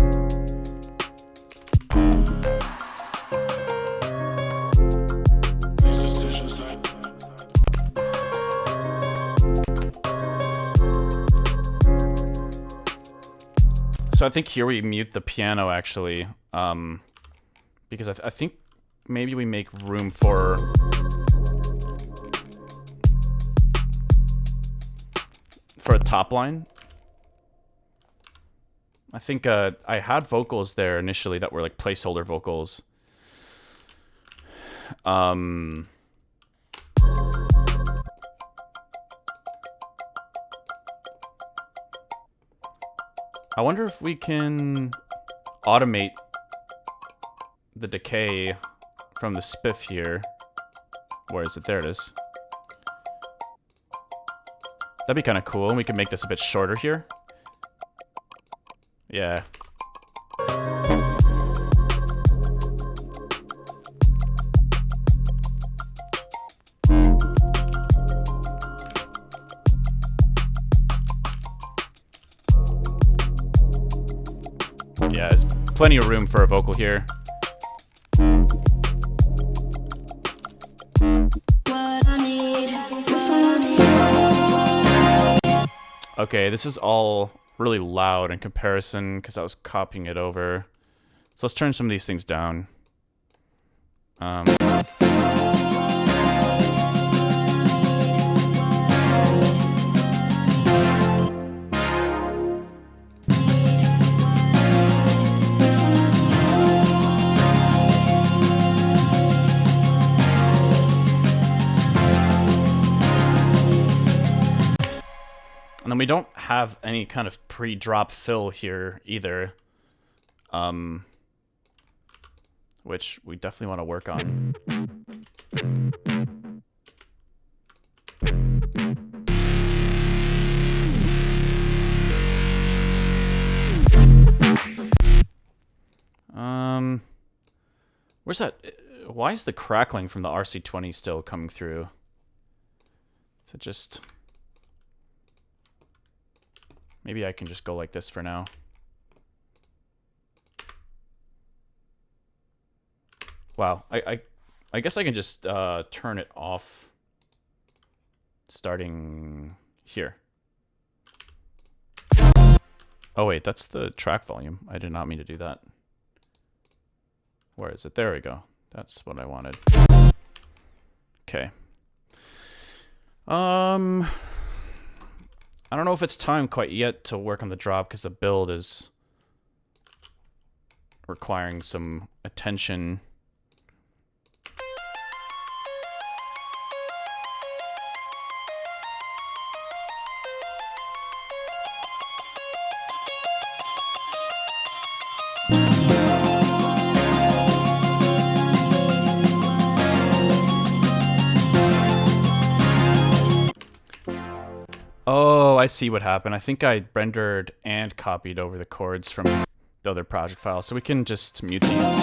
So I think here we mute the piano actually, because I think maybe we make room for a top line. I think I had vocals there initially that were like placeholder vocals. I wonder if we can automate the decay from the spiff here. Where is it? There it is. That'd be kind of cool, and we can make this a bit shorter here. Yeah. Yeah, there's plenty of room for a vocal here. Okay, this is all really loud in comparison because I was copying it over. So let's turn some of these things down. And then we don't have any kind of pre-drop fill here either, which we definitely want to work on. Where's that? Why is the crackling from the RC20 still coming through? Is it just... Maybe I can just go like this for now. Wow, I guess I can just turn it off starting here. Oh wait, that's the track volume. I did not mean to do that. Where is it? There we go. That's what I wanted. Okay. I don't know if it's time quite yet to work on the drop because the build is requiring some attention. Oh, I see what happened. I think I rendered and copied over the chords from the other project file, so we can just mute these.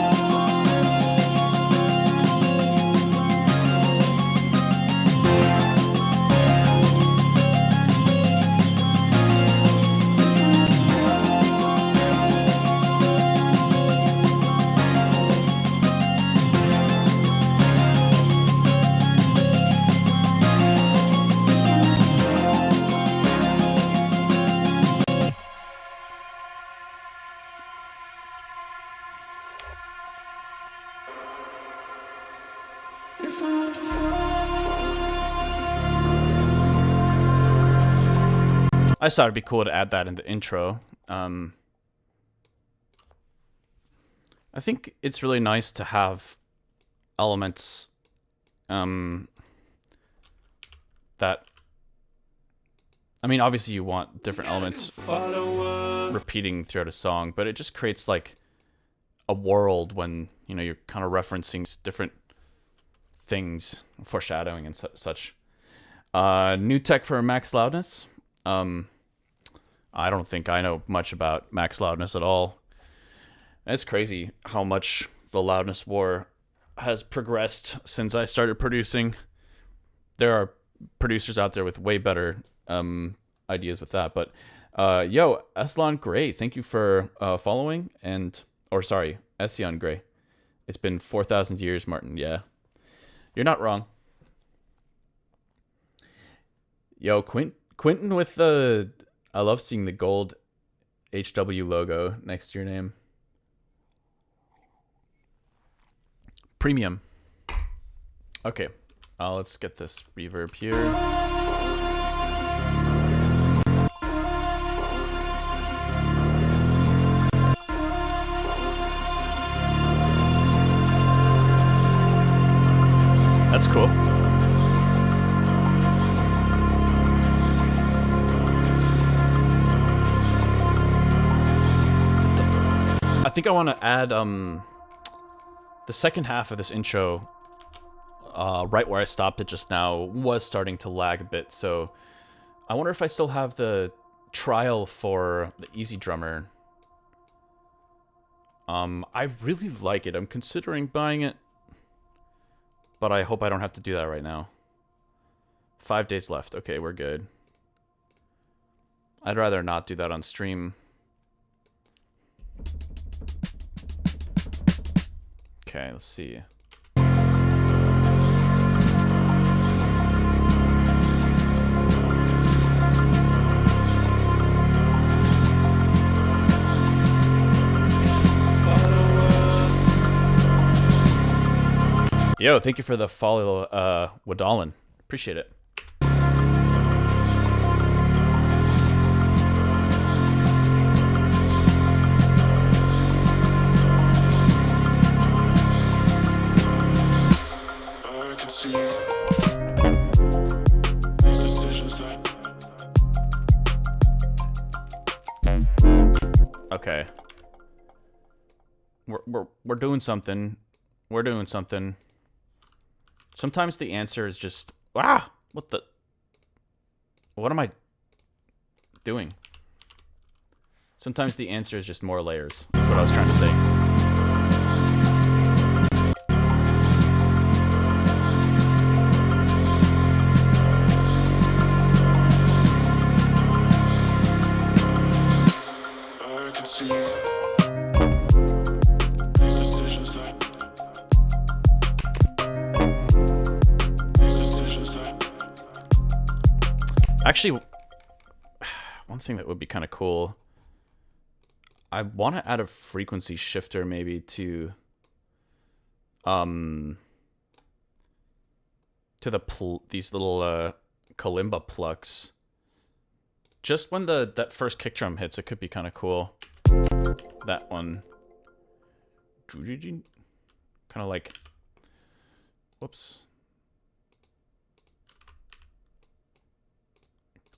I just thought it'd be cool to add that in the intro. I think it's really nice to have elements that, I mean, obviously you want different elements repeating throughout a song, but it just creates like a world when, you know, you're kind of referencing different things, foreshadowing and such. New tech for max loudness. I don't think I know much about max loudness at all. It's crazy how much the loudness war has progressed since I started producing. There are producers out there with way better ideas with that. But yo, Eslon Gray, thank you for following. Ession Gray. It's been 4,000 years, Martin. Yeah, you're not wrong. Yo, Quentin with the... I love seeing the gold HW logo next to your name. Premium. Okay, let's get this reverb here. That's cool. I think I want to add the second half of this intro, right where I stopped it just now, was starting to lag a bit. So I wonder if I still have the trial for the Easy Drummer. I really like it. I'm considering buying it, but I hope I don't have to do that right now. 5 days left. Okay, we're good. I'd rather not do that on stream. Okay, let's see. Yo, thank you for the follow, Wadalin. Appreciate it. Okay. We're doing something. We're doing something. Sometimes the answer is just what am I doing? Sometimes the answer is just more layers. That's what I was trying to say. Actually, one thing that would be kind of cool, I want to add a frequency shifter maybe to these little kalimba plucks. Just when that first kick drum hits, it could be kind of cool. That one, kind of like, whoops.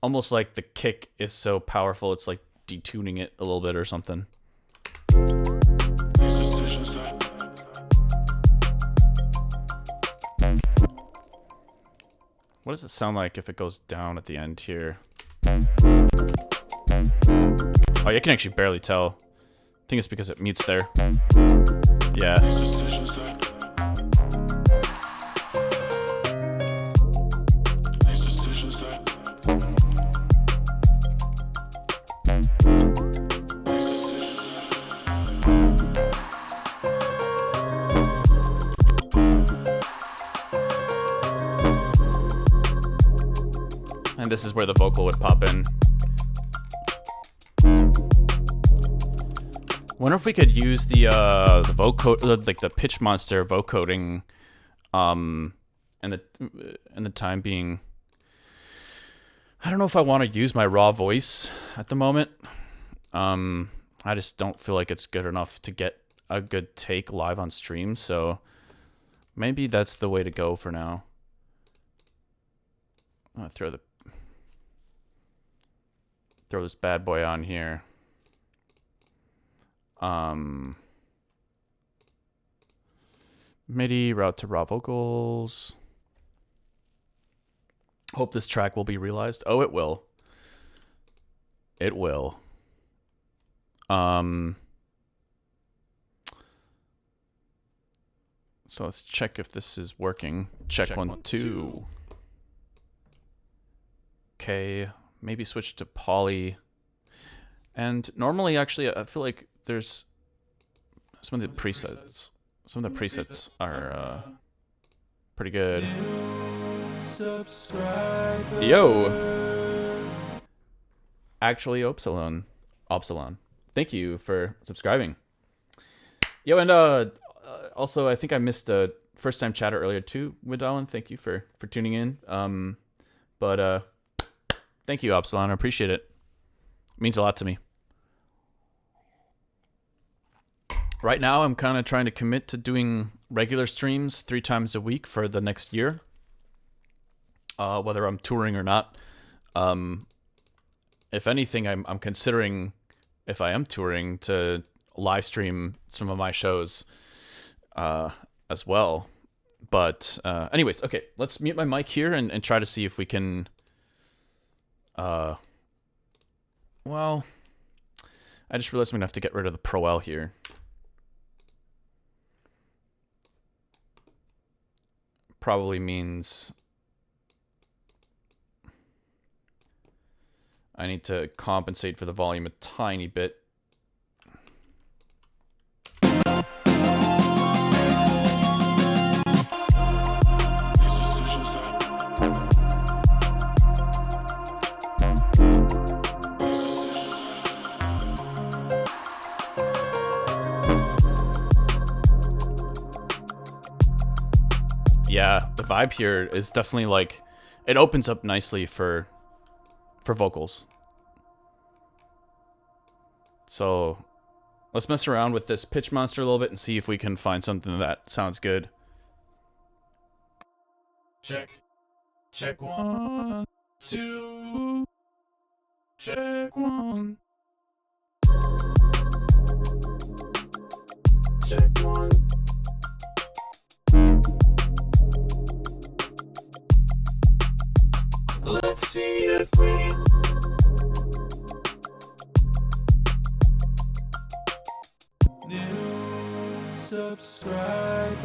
Almost like the kick is so powerful, it's like detuning it a little bit or something. What does it sound like if it goes down at the end here? Oh, you can actually barely tell. think it's because it mutes there. Yeah. And this is where the vocal would pop in. Wonder if we could use the vocoder, like the pitch monster vocoding, and the time being. I don't know if I want to use my raw voice at the moment. I just don't feel like it's good enough to get a good take live on stream, so maybe that's the way to go for now. I'll throw this bad boy on here. MIDI route to raw vocals. Hope this track will be realized. Oh, it will. It will. So let's check if this is working. Check 1, 2. Okay, maybe switch to poly. And normally, actually, I feel like there's some of the presets. Some of the presets are pretty good. Yo! Actually, Opsilon. Thank you for subscribing. Yo, and also, I think I missed a first-time chatter earlier too, Widalin. Thank you for tuning in. But thank you, Opsilon. I appreciate it. It means a lot to me. Right now, I'm kind of trying to commit to doing regular streams 3 times a week for the next year. Whether I'm touring or not. If anything, I'm considering, if I am touring, to live stream some of my shows as well. But anyways, okay, let's mute my mic here and try to see if we can... well, I just realized I'm going to have to get rid of the Pro L here. Probably means I need to compensate for the volume a tiny bit. Yeah, the vibe here is definitely like, it opens up nicely for vocals. So let's mess around with this pitch monster a little bit and see if we can find something that sounds good. Check 1, 2. Check 1. Check 1. Let's see if we... New subscriber.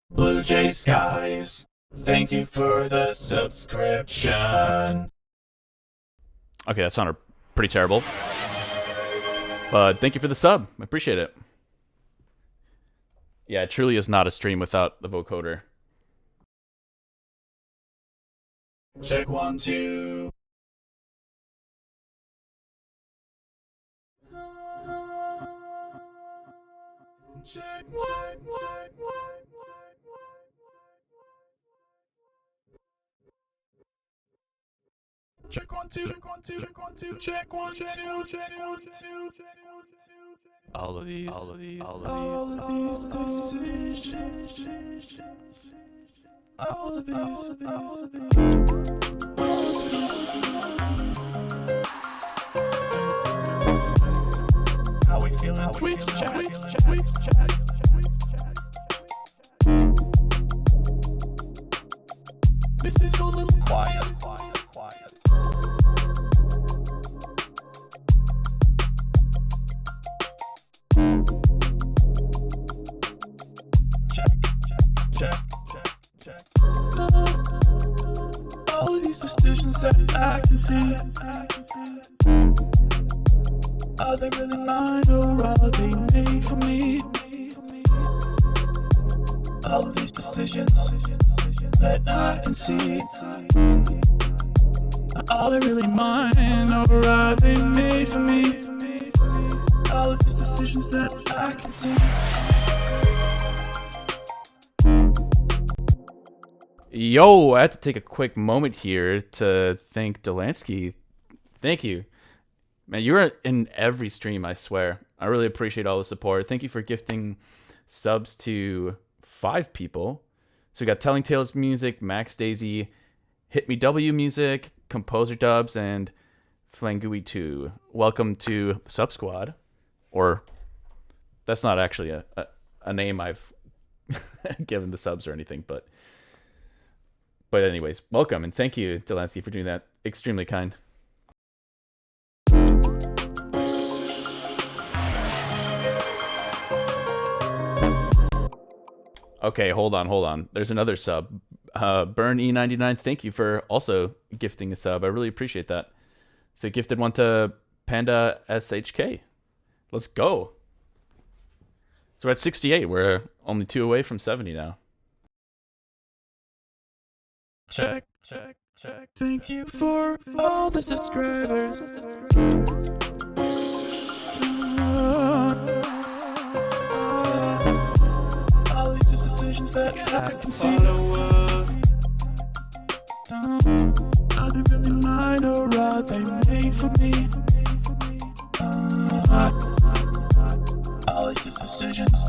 Blue Jay Skies, thank you for the subscription. Okay, that sounded pretty terrible. But thank you for the sub. I appreciate it. Yeah, it truly is not a stream without the vocoder. Check 1, 2. Check 1. Check 1, 2. Check 1, 2. Check 1, 2. Check 1, 2. Check 1, 2. All of these decisions. All of these. How we feeling? Twitch chat. This is a little quiet. that I can see. Are they really mine or are they made for me? All of these decisions that I can see, are they really mine or are they made for me? All of these decisions that I can see. Yo, I had to take a quick moment here to thank Delansky. Thank you. Man, you're in every stream, I swear. I really appreciate all the support. Thank you for gifting subs to 5 people. So we got Telling Tales Music, Max Daisy, Hit Me W Music, Composer Dubs, and Flangui 2. Welcome to the Sub Squad. Or, that's not actually a name I've given the subs or anything, but anyways, welcome, and thank you, Delansky, for doing that. Extremely kind. Okay, hold on. There's another sub. Burn E99, thank you for also gifting a sub. I really appreciate that. So gifted one to Panda SHK. Let's go. So we're at 68. We're only 2 away from 70 now. Check. Thank you for all the subscribers. All these decisions that I can see. Are they really mine or are they made for me? All these decisions.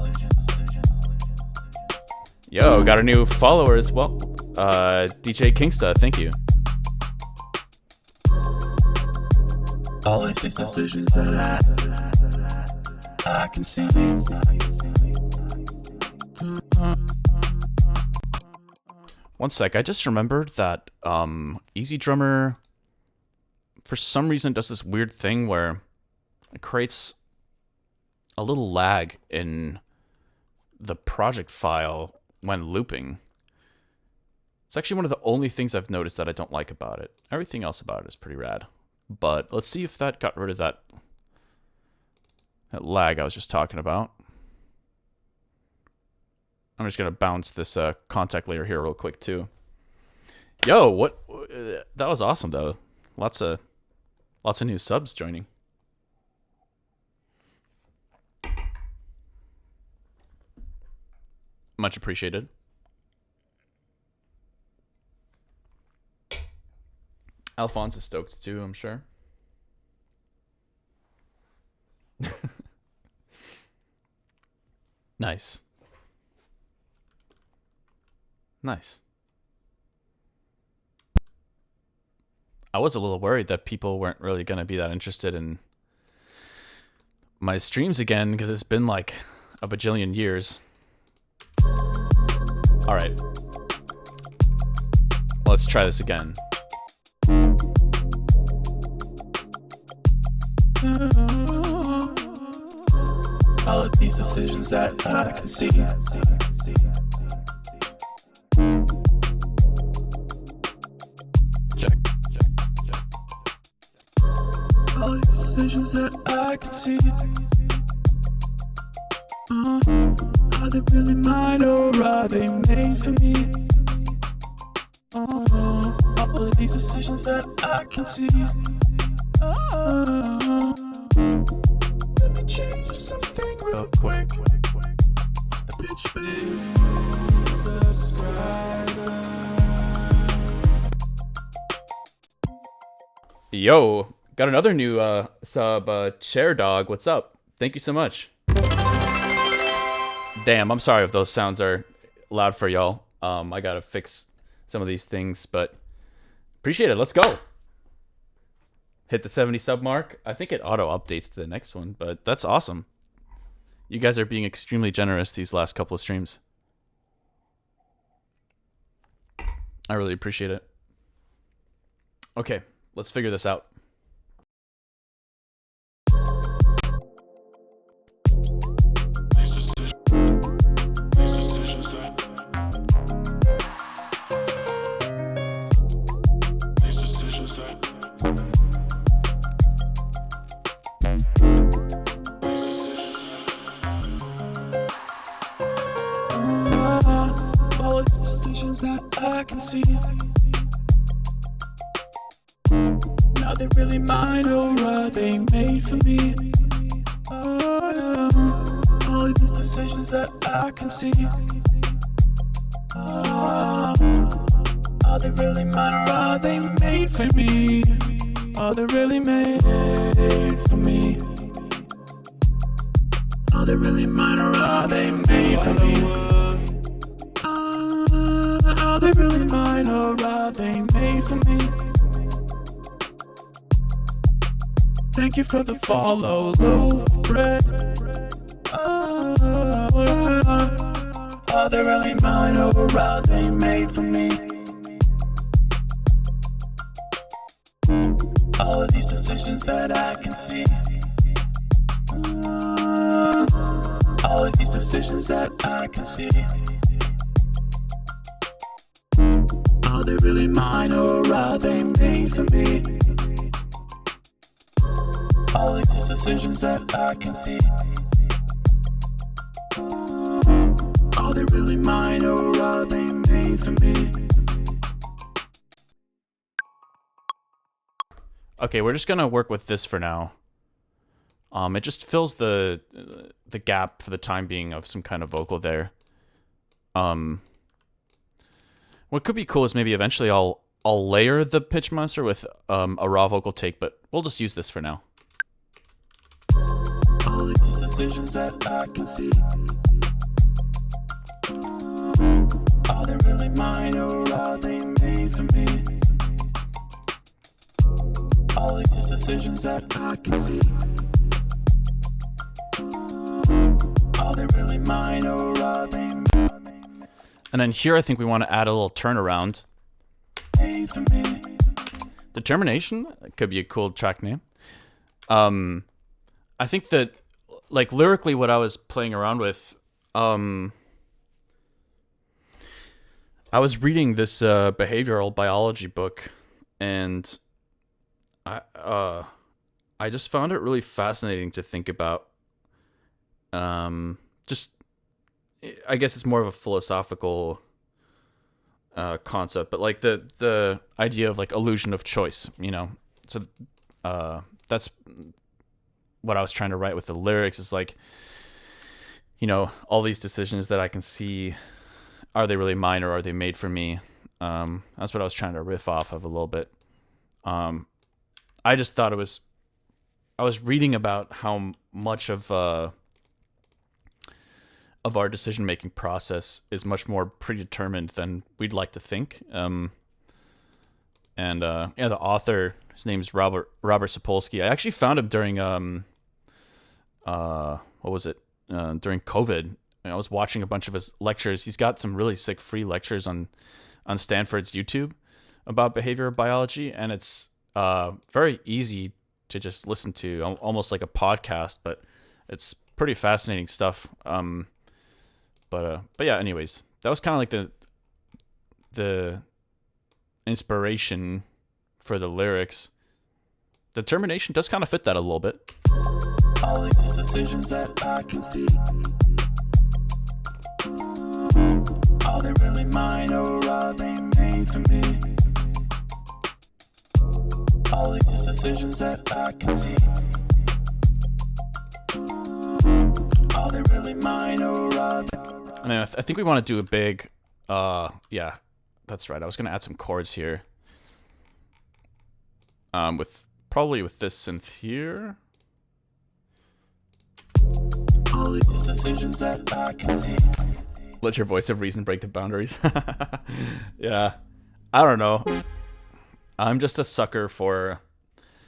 Yo, got a new follower as well. DJ Kingsta, thank you. All these decisions that I can see. One sec, I just remembered that Easy Drummer for some reason does this weird thing where it creates a little lag in the project file when looping. It's actually one of the only things I've noticed that I don't like about it. Everything else about it is pretty rad. But let's see if that got rid of that lag I was just talking about. I'm just going to bounce this contact layer here real quick too. Yo, what? That was awesome though. Lots of new subs joining. Much appreciated. Alphonse is stoked too, I'm sure. Nice. I was a little worried that people weren't really going to be that interested in my streams again because it's been like a bajillion years. All right. Let's try this again. All of these decisions that I can see. Check. All these decisions that I can see. Are they really mine or are they made for me? All of these decisions that I can see. Let me change something real quick. The pitch base. Yo, got another new sub, Chair Dog. What's up? Thank you so much. Damn, I'm sorry if those sounds are loud for y'all. I gotta fix some of these things, but appreciate it. Let's go. Hit the 70 sub mark. I think it auto updates to the next one, but that's awesome. You guys are being extremely generous these last couple of streams. I really appreciate it. Okay, let's figure this out. I can see. Are they really mine or are they made for me? All of these decisions that I can see. Are they really mine or are they made for me? Are they really made for me? Are they really mine or are they made for me? Are they really mine or are they made for me? Thank you for the follow, loaf bread. Are they really mine or are they made for me? All of these decisions that I can see. All of these decisions that I can see. Are they really mine or are they made for me? All of these decisions that I can see. Are they really mine or are they made for me? Okay, we're just gonna work with this for now. It just fills the gap for the time being of some kind of vocal there. What could be cool is maybe eventually I'll layer the pitch monster with a raw vocal take, but we'll just use this for now. All of these decisions that I can see. Are they really mine or are they made for me? All of these decisions that I can see. Are they really mine or are they made? And then here I think we want to add a little turnaround. Made for me. Determination could be a cool track name. I think that, like, lyrically what I was playing around with, I was reading this behavioral biology book, and I just found it really fascinating to think about. Just, I guess it's more of a philosophical concept, but like the idea of like illusion of choice, you know. So that's what I was trying to write with the lyrics, is like, you know, all these decisions that I can see, are they really mine or are they made for me? That's what I was trying to riff off of a little bit. I just thought I was reading about how much of our decision-making process is much more predetermined than we'd like to think. Yeah, the author, his name is Robert Sapolsky. I actually found him during what was it? During COVID. I was watching a bunch of his lectures. He's got some really sick free lectures on Stanford's YouTube about behavioral biology, and it's very easy to just listen to, almost like a podcast, but it's pretty fascinating stuff. But yeah, anyways, that was kind of like the inspiration for the lyrics. Determination does kind of fit that a little bit. All of these decisions that I can see. Are they really mine or are they made for me? All of these decisions that I can see. Are they really mine or are they? And then I think we want to do a big, yeah, that's right. I was going to add some chords here. Probably with this synth here. All of these decisions that I can see. Let your voice of reason break the boundaries. Yeah, I don't know. I'm just a sucker for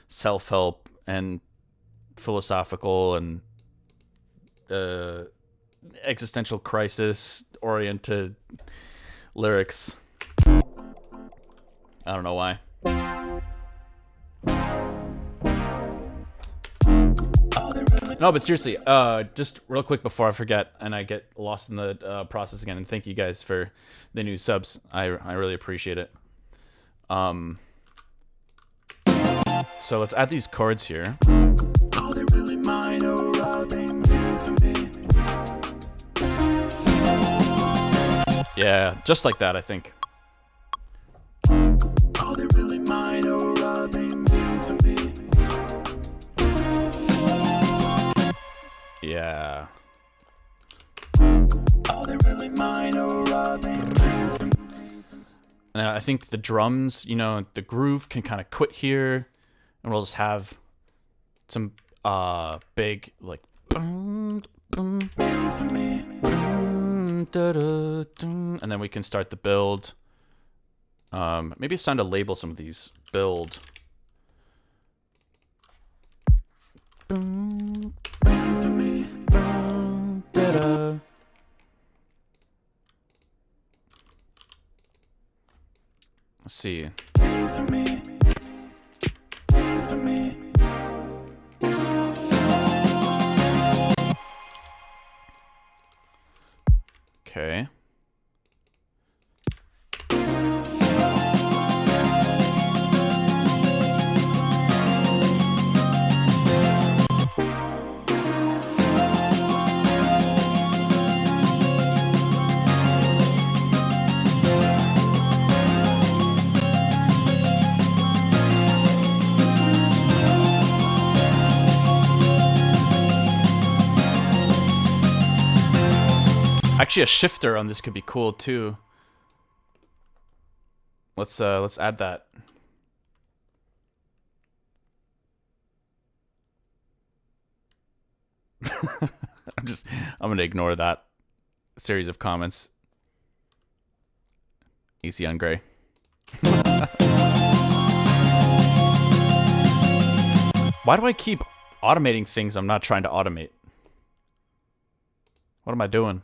self-help and philosophical and existential crisis oriented lyrics. I don't know why. No, but seriously, just real quick before I forget and I get lost in the process again, and thank you guys for the new subs. I really appreciate it. So let's add these chords here. Are they really mine or are they made for me? Yeah, just like that, I think. Yeah. Are they really mine or are they mine for me? And then I think the drums, you know, the groove can kind of quit here, and we'll just have some big like boom, boom, For me. boom, da, da, dun, and then we can start the build. Maybe it's time to label some of these. Build. Boom, For me. boom, da, da. Let's see. For me. For me. Okay. Actually, a shifter on this could be cool too. Let's add that. I'm gonna ignore that series of comments. Easy on Gray. Why do I keep automating things I'm not trying to automate? What am I doing?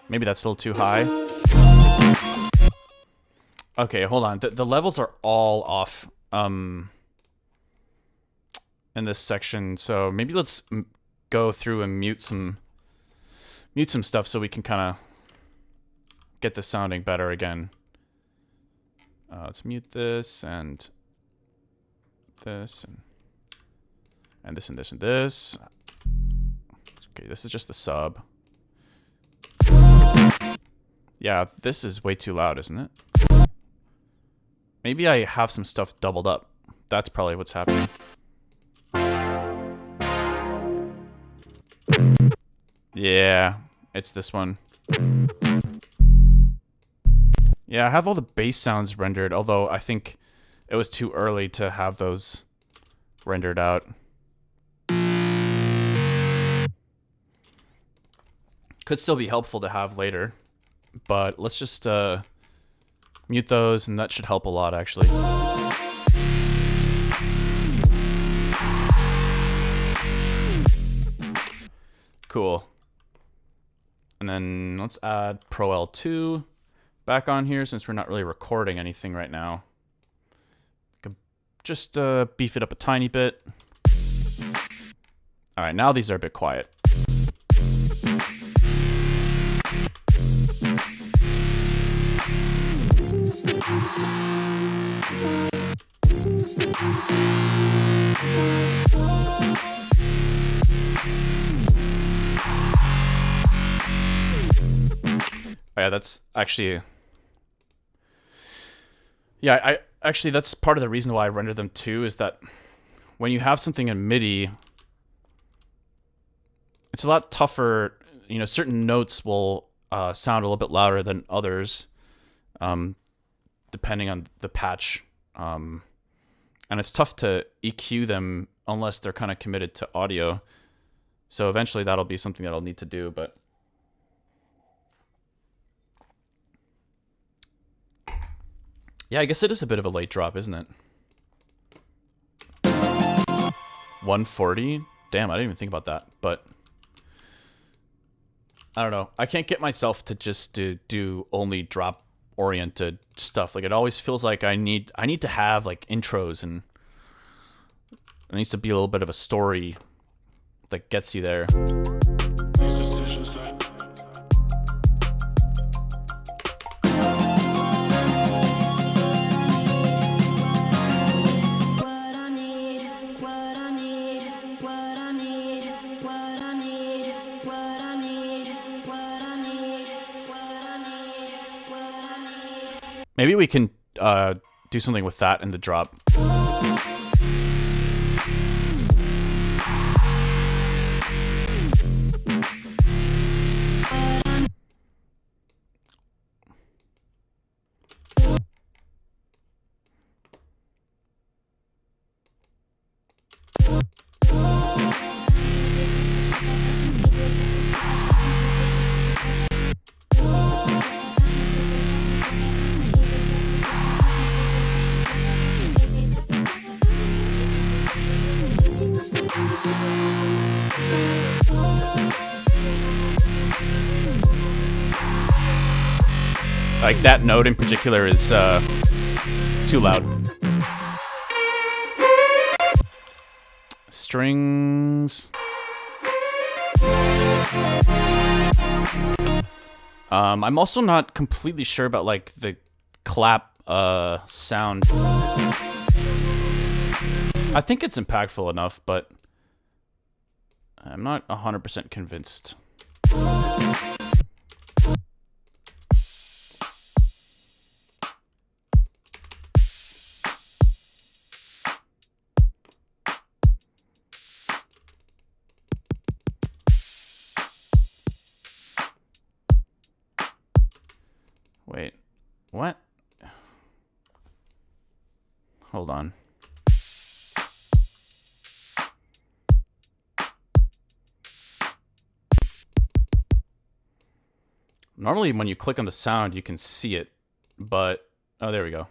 Maybe that's a little too high. Okay, hold on. The levels are all off in this section, so maybe let's go through and mute some stuff so we can kind of get this sounding better again. Let's mute this and this and this and this and this. Okay, this is just the sub. Yeah, this is way too loud, isn't it? Maybe I have some stuff doubled up. That's probably what's happening. Yeah, it's this one. Yeah, I have all the bass sounds rendered, although I think it was too early to have those rendered out. Could still be helpful to have later, but let's just mute those, and that should help a lot, actually. Cool. And then let's add Pro L2 back on here, since we're not really recording anything right now. Just beef it up a tiny bit. All right, now these are a bit quiet. Oh, yeah, that's actually... Yeah, I actually, that's part of the reason why I render them too, is that when you have something in MIDI, it's a lot tougher. You know, certain notes will sound a little bit louder than others, depending on the patch. And it's tough to EQ them unless they're kind of committed to audio. So eventually that'll be something that I'll need to do, but... Yeah, I guess it is a bit of a late drop, isn't it? 140? Damn, I didn't even think about that, but... I don't know. I can't get myself to just do only drop-oriented stuff. Like, it always feels like I need to have, like, intros, and... It needs to be a little bit of a story that gets you there. These decisions that Maybe we can do something with that in the drop. Like that note in particular is too loud. Strings. I'm also not completely sure about like the clap sound. I think it's impactful enough, but I'm not 100% convinced. Wait, what? Hold on. Normally when you click on the sound, you can see it, but... Oh, there we go.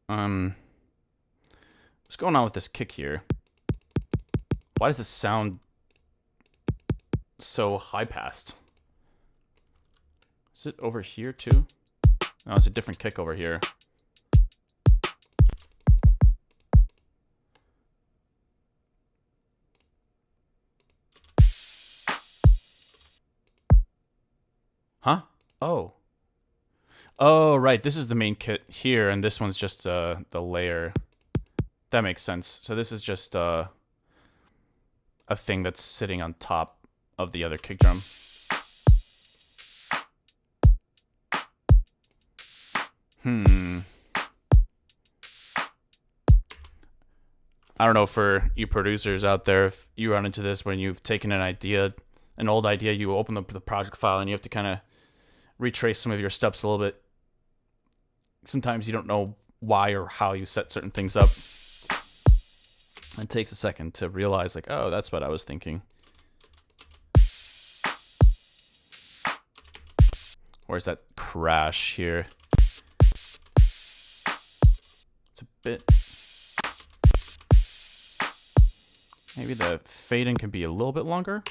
What's going on with this kick here? Why does this sound so high-passed? Is it over here, too? No, it's a different kick over here. Huh? Oh. Oh, right. This is the main kit here, and this one's just the layer. That makes sense. So this is just a thing that's sitting on top of the other kick drum. I don't know, for you producers out there, if you run into this when you've taken an old idea, you open up the project file and you have to kind of retrace some of your steps a little bit. Sometimes you don't know why or how you set certain things up. It takes a second to realize, like, oh, that's what I was thinking. Where's that crash here? It's a bit... Maybe the fade-in can be a little bit longer.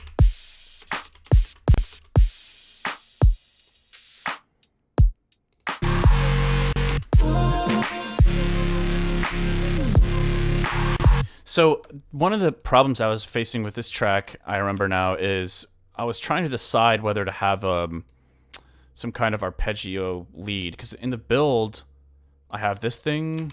So one of the problems I was facing with this track, I remember now, is I was trying to decide whether to have some kind of arpeggio lead, because in the build, I have this thing.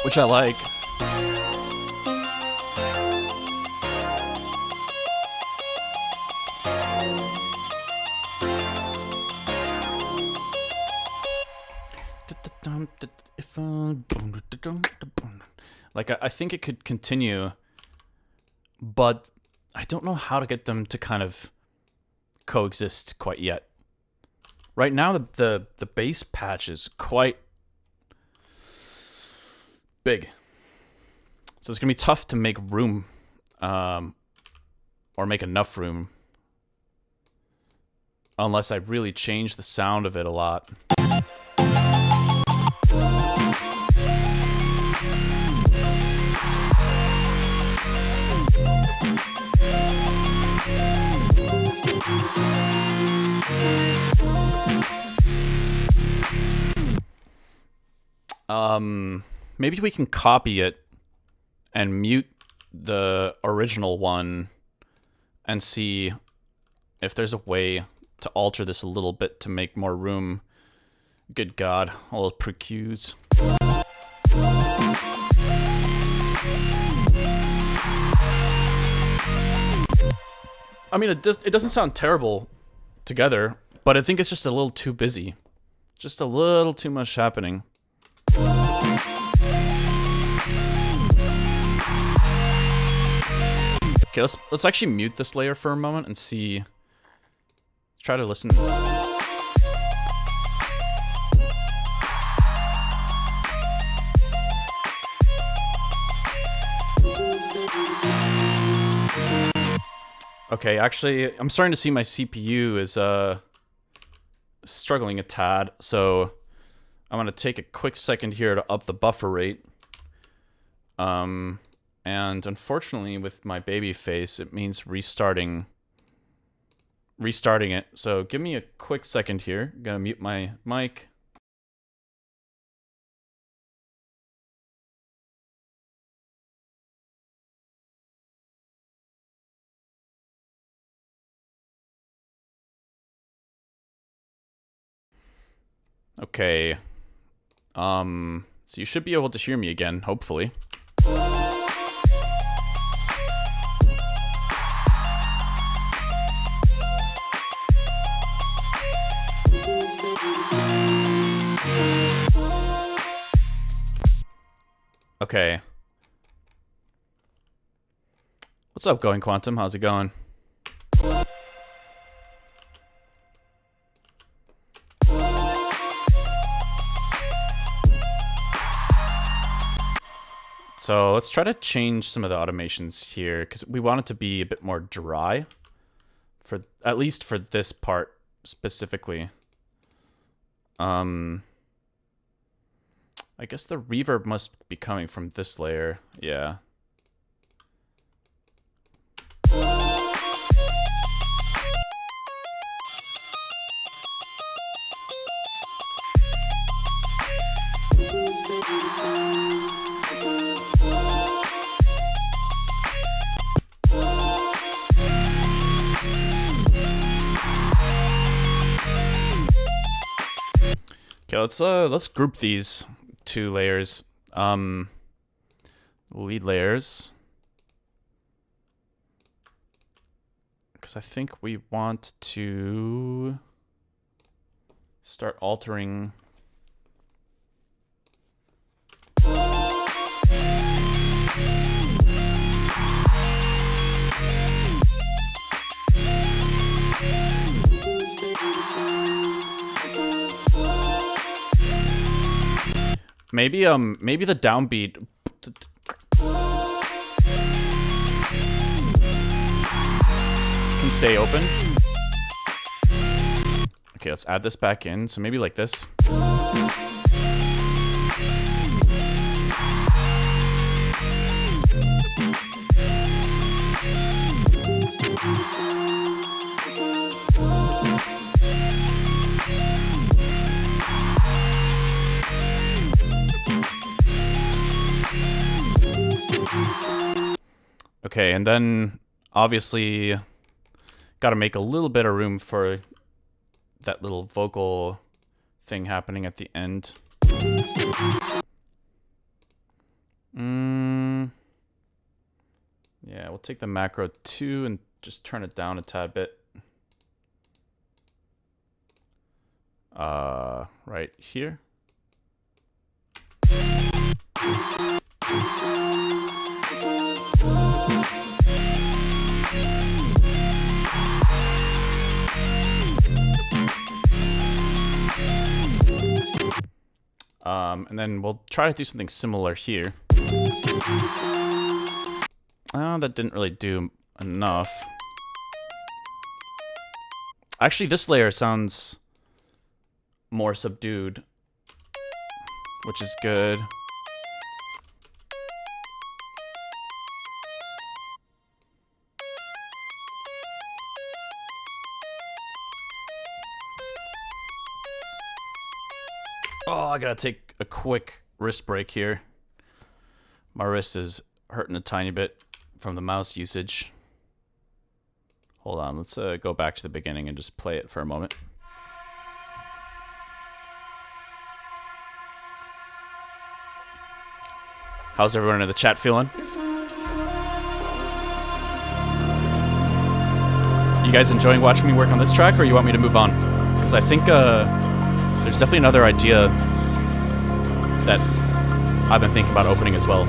Which I like. Like, I think it could continue, but I don't know how to get them to kind of coexist quite yet. Right now, the bass patch is quite big, so it's gonna be tough to make room, or make enough room, unless I really change the sound of it a lot. Maybe we can copy it and mute the original one and see if there's a way to alter this a little bit to make more room. Good God, all those pre-cues. I mean, it doesn't sound terrible together, but I think it's just a little too busy. Just a little too much happening. Okay, let's actually mute this layer for a moment and see. Let's try to listen. Okay, actually, I'm starting to see my CPU is struggling a tad, so I'm gonna take a quick second here to up the buffer rate. And unfortunately, with my baby face, it means restarting it. So give me a quick second here. I'm gonna mute my mic. Okay. So you should be able to hear me again, hopefully. Okay. What's up, Going Quantum? How's it going? So let's try to change some of the automations here, because we want it to be a bit more dry, for at least for this part specifically. I guess the reverb must be coming from this layer. Yeah. Okay, let's group these two layers. Lead layers. Because I think we want to start altering. Maybe the downbeat can stay open. Okay, let's add this back in. So maybe like this. Okay, and then obviously got to make a little bit of room for that little vocal thing happening at the end. Yeah, we'll take the macro 2 and just turn it down a tad bit. Right here. And then we'll try to do something similar here. That didn't really do enough. Actually, this layer sounds more subdued, which is good. Oh, I gotta take a quick wrist break here. My wrist is hurting a tiny bit from the mouse usage. Hold on, let's go back to the beginning and just play it for a moment. How's everyone in the chat feeling? You guys enjoying watching me work on this track, or you want me to move on? Because I think there's definitely another idea that I've been thinking about opening as well.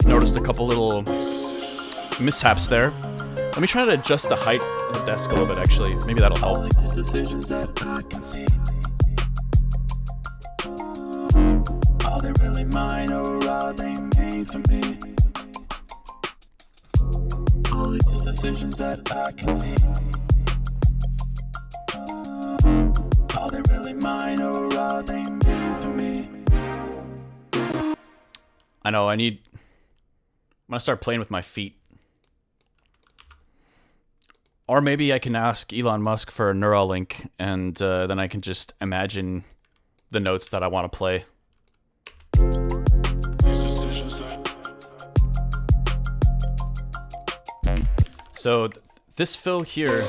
Noticed a couple little mishaps there. Let me try to adjust the height of the desk a little bit, actually. Maybe that'll help. All these decisions that I can see, are they really mine or are they made for me? All these decisions that I can see, are they really mine or are they made for me? I know, I'm gonna start playing with my feet. Or maybe I can ask Elon Musk for a Neuralink, and then I can just imagine the notes that I want to play. So this fill here,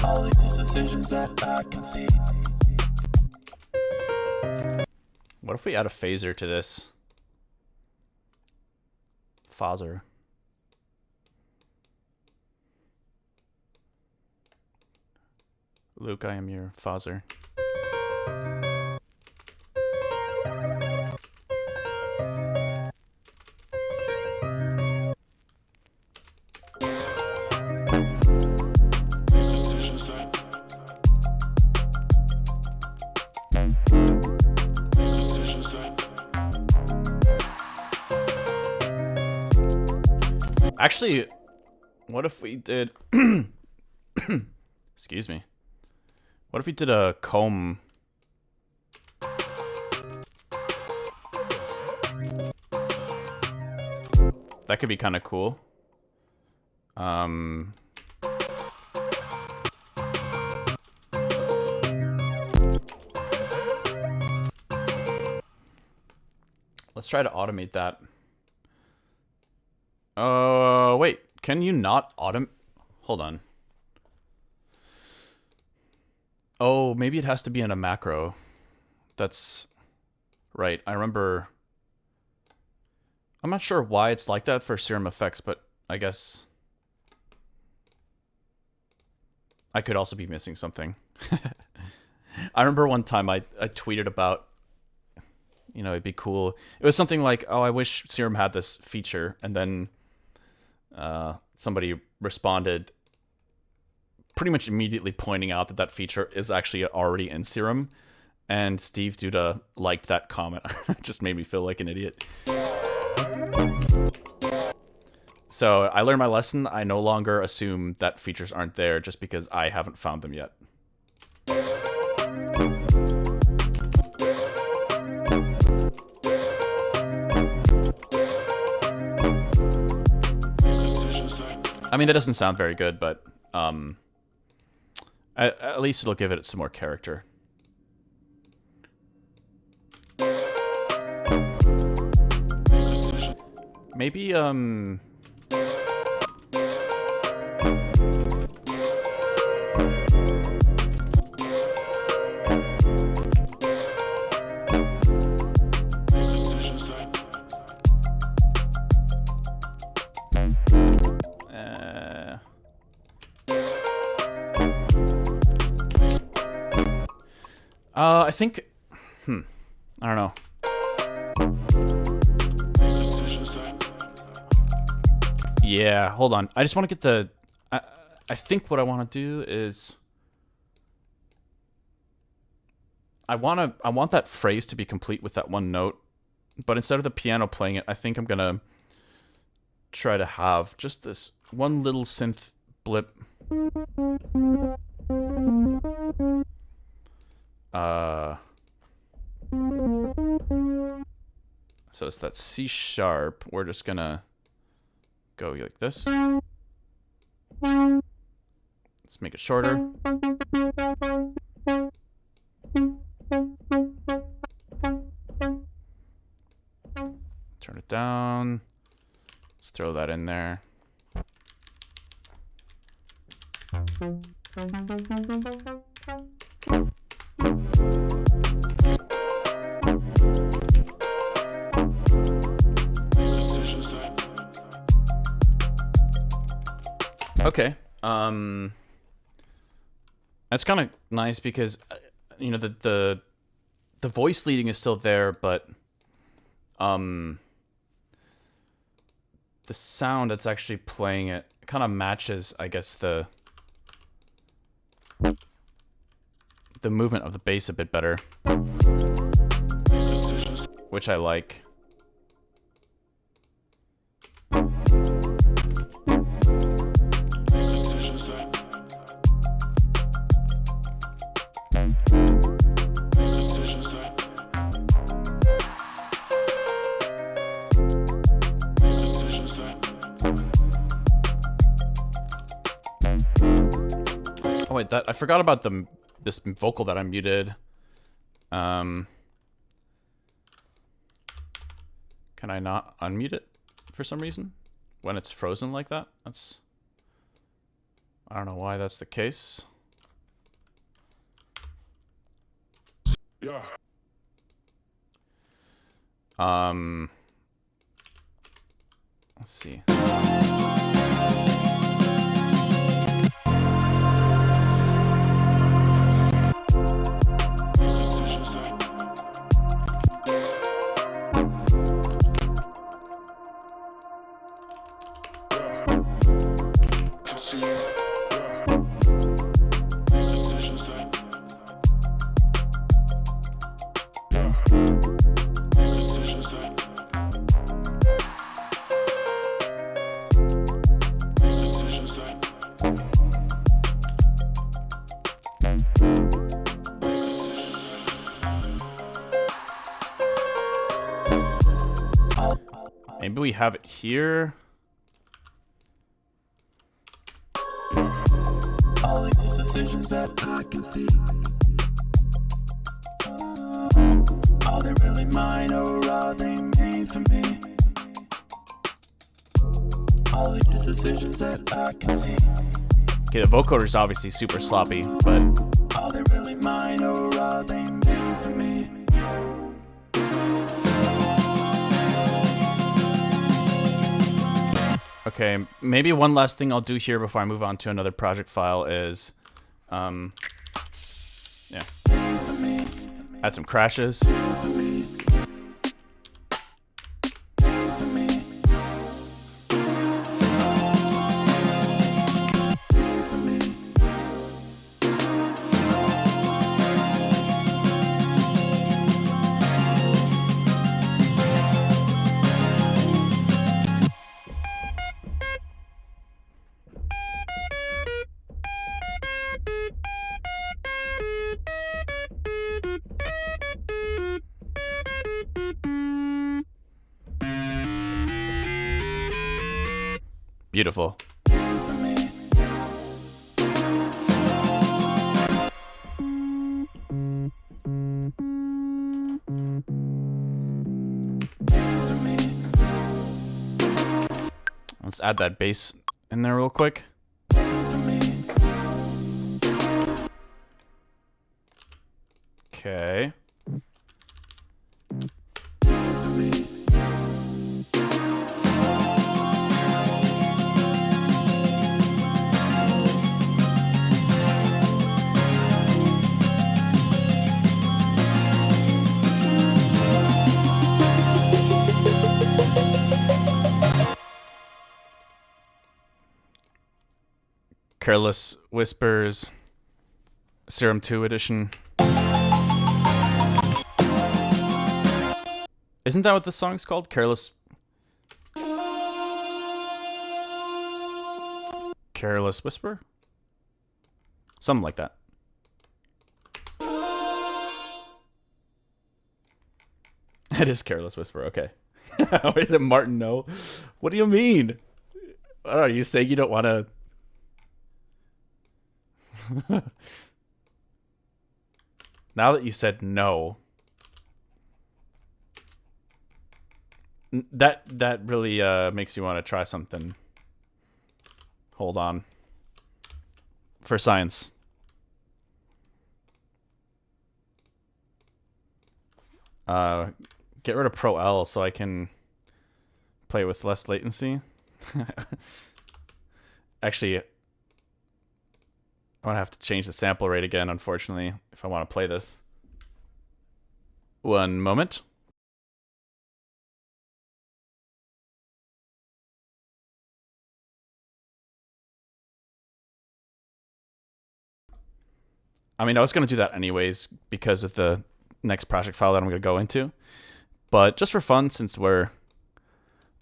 All these decisions that I can see. what if we add a phaser to this? Phaser. Luke, I am your phaser. Actually, what if we did... Excuse me. What if we did a comb? That could be kind of cool. Let's try to automate that. Wait. Can you not automate? Hold on. Oh, maybe it has to be in a macro. That's right. I remember. I'm not sure why it's like that for Serum Effects, but I guess I could also be missing something. I remember one time I tweeted about, you know, it'd be cool. It was something like, oh, I wish Serum had this feature. And then somebody responded pretty much immediately pointing out that that feature is actually already in Serum. And Steve Duda liked that comment. It just made me feel like an idiot. So I learned my lesson. I no longer assume that features aren't there just because I haven't found them yet. I mean, that doesn't sound very good, but at least it'll give it some more character. Maybe, I think, I don't know. Yeah, hold on. I just want to get the, I think what I want to do is, I want that phrase to be complete with that one note but instead of the piano playing it, I think I'm gonna try to have just this one little synth blip. So it's that C sharp. We're just gonna go like this. Let's make it shorter. Turn it down. Let's throw that in there. Okay. That's kind of nice because you know the voice leading is still there, but the sound that's actually playing it kind of matches, I guess, the movement of the bass a bit better, which I like. Oh wait, I forgot about this vocal that I muted. Can I not unmute it for some reason when it's frozen like that? I don't know why that's the case. Yeah. Let's see. Maybe we have it here. All these decisions that I can see, are they really mine or are they made for me? All these decisions that I can see. Okay, the vocoder is obviously super sloppy, but are they really mine or are they made for me? okay, maybe one last thing I'll do here before I move on to another project file is, yeah, add some crashes. Beautiful. Let's add that bass in there real quick. Okay. Careless Whispers, Serum 2 edition. Isn't that what the song's called? Careless Whisper? Something like that. It is Careless Whisper, okay. Wait, is it Martin No? What do you mean? Are you saying you don't want to... Now that you said no... That really makes you want to try something. Hold on. For science. Get rid of Pro L so I can play with less latency. Actually, I'm gonna have to change the sample rate again, unfortunately, if I want to play this. One moment. I mean, I was going to do that anyways because of the next project file that I'm going to go into. But just for fun, since I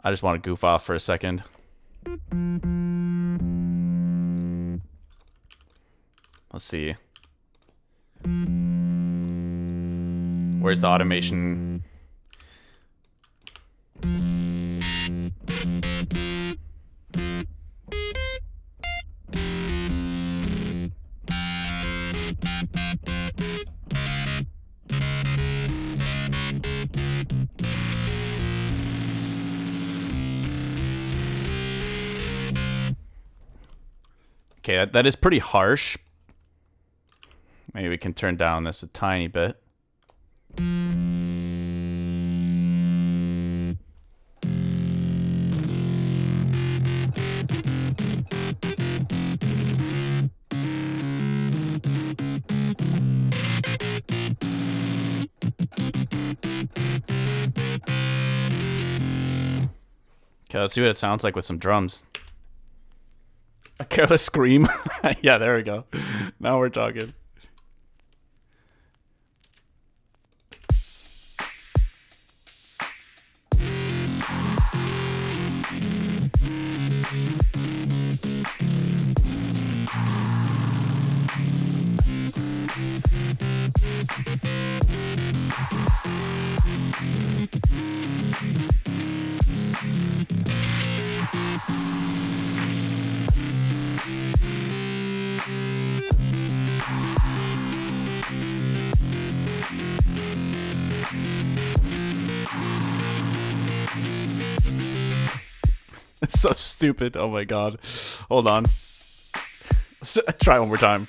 just want to goof off for a second. Let's see. Where's the automation? Okay, that is pretty harsh. Maybe we can turn down this a tiny bit. Okay, let's see what it sounds like with some drums. A careless scream. Yeah, there we go. Now we're talking. It's so stupid. Oh my god. Hold on. Let's try one more time.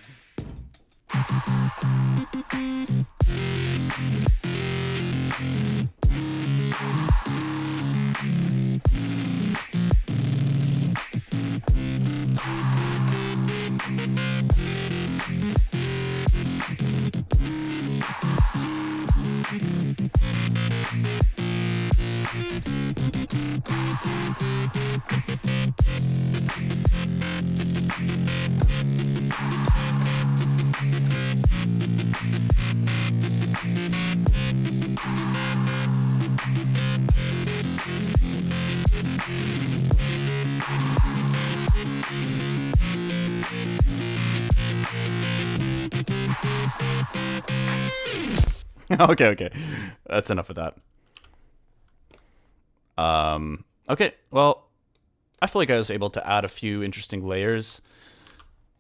Okay. That's enough of that. Okay, well, I feel like I was able to add a few interesting layers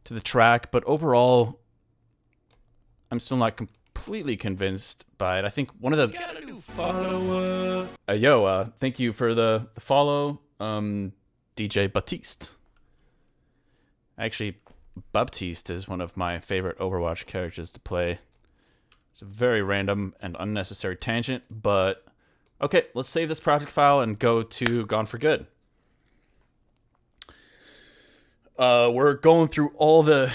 to the track, but overall, I'm still not completely convinced by it. I think one of the... thank you for the follow, DJ Baptiste. Actually, Baptiste is one of my favorite Overwatch characters to play. It's a very random and unnecessary tangent, but okay, let's save this project file and go to Gone for Good. We're going through all the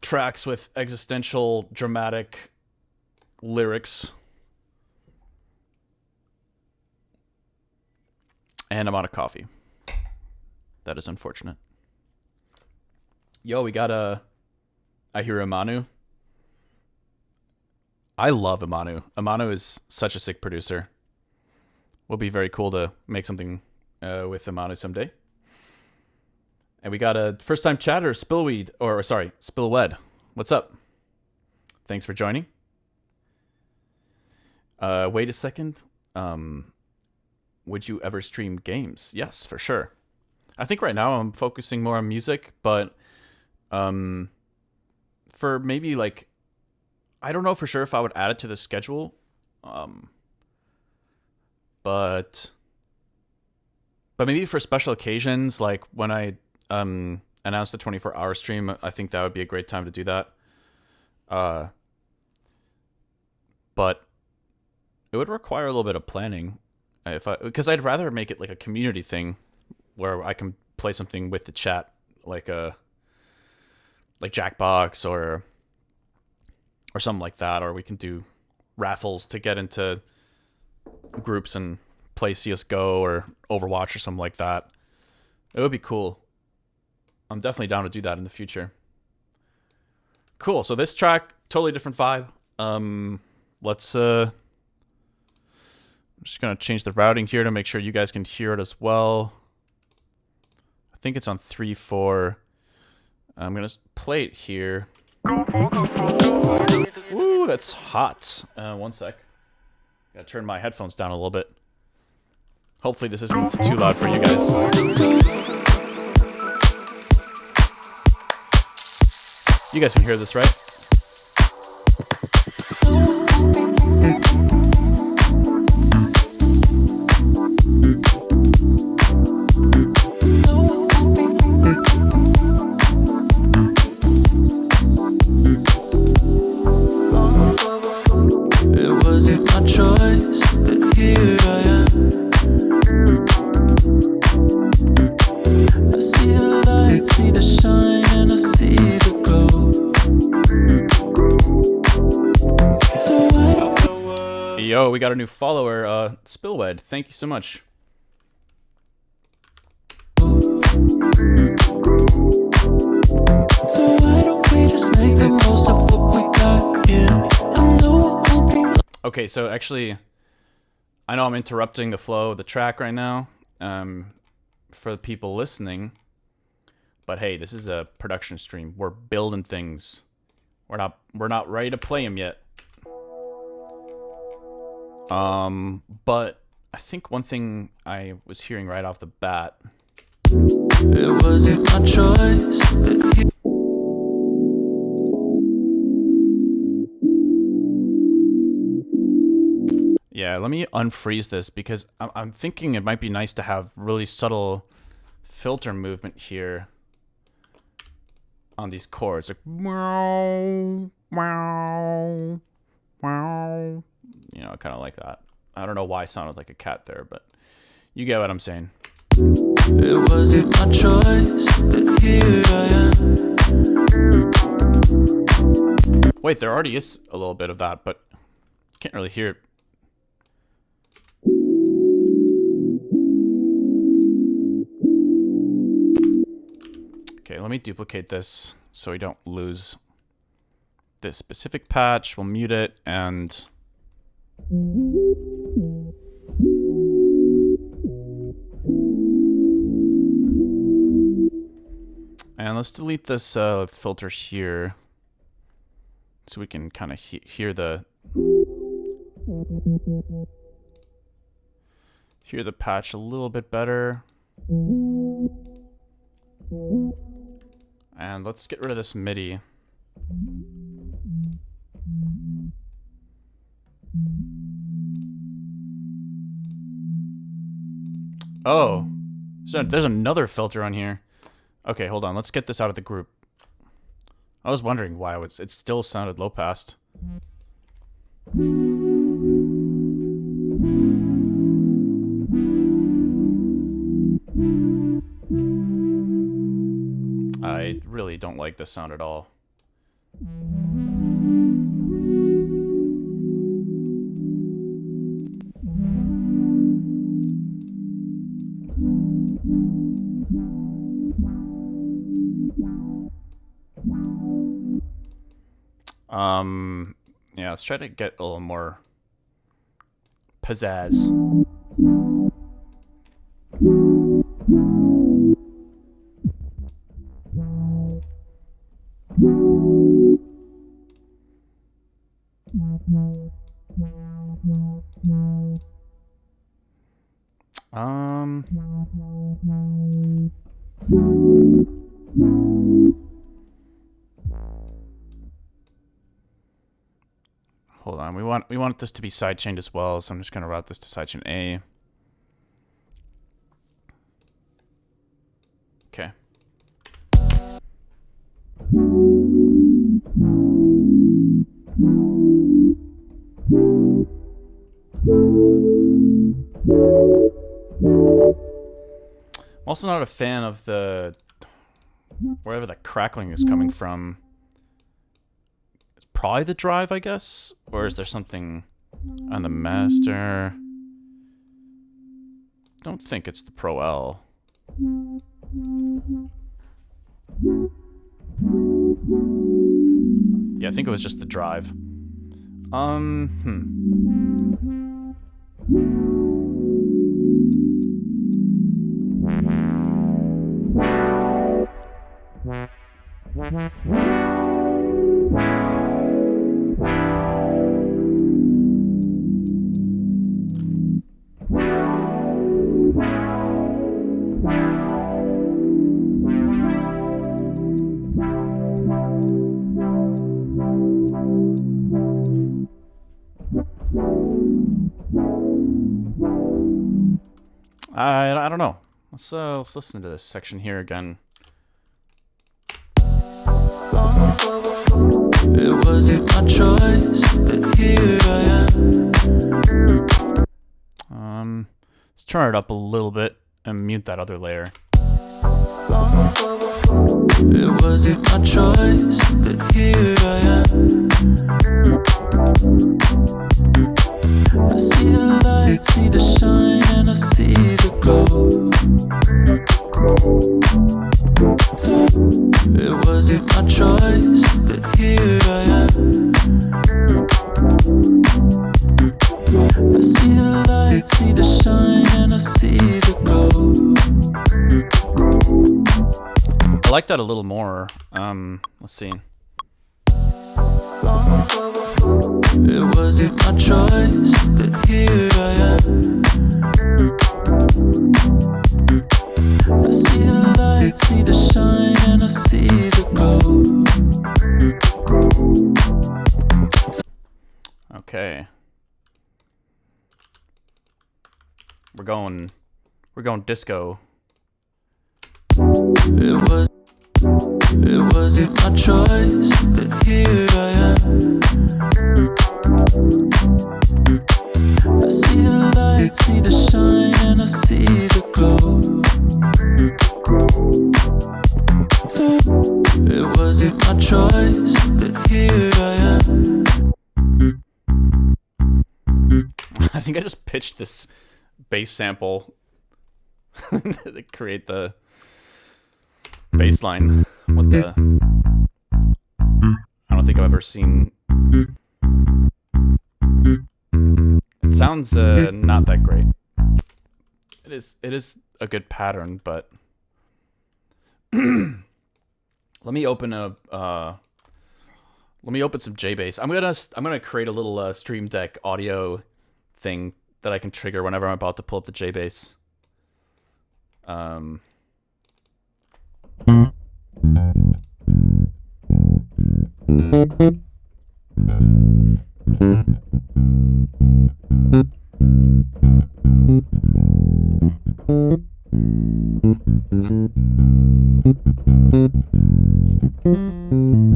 tracks with existential, dramatic lyrics. And I'm out of coffee. That is unfortunate. Yo, we got Haywyre Manu. I love Amanu. Amanu is such a sick producer. will be very cool to make something with Amano someday. And we got a first-time chatter, Spillwed. What's up? Thanks for joining. Wait a second. Would you ever stream games? Yes, for sure. I think right now I'm focusing more on music, but for maybe like, I don't know for sure if I would add it to the schedule. But maybe for special occasions, like when I announced the 24-hour stream, I think that would be a great time to do that. But it would require a little bit of planning, because I'd rather make it like a community thing where I can play something with the chat, like Jackbox or something like that, or we can do raffles to get into groups and play CS:GO or Overwatch or something like that. It would be cool. I'm definitely down to do that in the future. Cool. So this track, totally different vibe. Let's I'm just gonna change the routing here to make sure you guys can hear it as well. I think it's on 3/4. I'm gonna play it here. Ooh, that's hot. One sec. Gotta turn my headphones down a little bit. Hopefully this isn't too loud for you guys. You guys can hear this, right? It wasn't my choice, but here I am. I see the light, see the shine, and I see the glow. So I don't. Yo, we got a new follower, Spillwed. Thank you so much. So why don't we just make the most of what we got here? I know it won't be. Okay, so actually, I know I'm interrupting the flow of the track right now, for the people listening. But hey, this is a production stream. We're building things. We're not ready to play them yet. But I think one thing I was hearing right off the bat. It wasn't my choice, but here. Yeah, let me unfreeze this because I'm thinking it might be nice to have really subtle filter movement here on these chords. Like, meow, meow, meow. You know, kind of like that. I don't know why I sounded like a cat there, but you get what I'm saying. It wasn't my choice, but here I am. Wait, there already is a little bit of that, but you can't really hear it. Okay, let me duplicate this so we don't lose this specific patch. We'll mute it and... And let's delete this filter here so we can kind of hear the patch a little bit better. And let's get rid of this MIDI. Oh, so there's another filter on here. Okay, hold on. Let's get this out of the group. I was wondering why it still sounded low passed. I really don't like this sound at all. Yeah, let's try to get a little more pizzazz. Um, hold on. We want this to be sidechained as well, so I'm just gonna route this to sidechain A. Okay. I'm also not a fan of the wherever the crackling is coming from. It's probably the drive, I guess, or is there something on the master? Don't think it's the Pro L. Yeah, I think it was just the drive. I don't know. Let's listen to this section here again. It wasn't my choice, but here I am. Let's turn it up a little bit and mute that other layer. It wasn't my choice, but here I am. I see the light, see the shine, and I see the gold. So it wasn't my choice, but here I am. I see the light, see the shine, and I see the gold. I like that a little more. Let's see. It wasn't my choice, but here I am. I see the light, see the shine, and I see the gold. Okay. We're going disco. It wasn't my choice, but here I am. I see the light, see the shine, and I see the gold. So it wasn't my choice, but here I am. I think I just pitched this bass sample to create the bass line. What the? I don't think I've ever seen. It sounds not that great. It is a good pattern, but let me open some JBass. I'm gonna create a little Stream Deck audio thing that I can trigger whenever I'm about to pull up the JBass.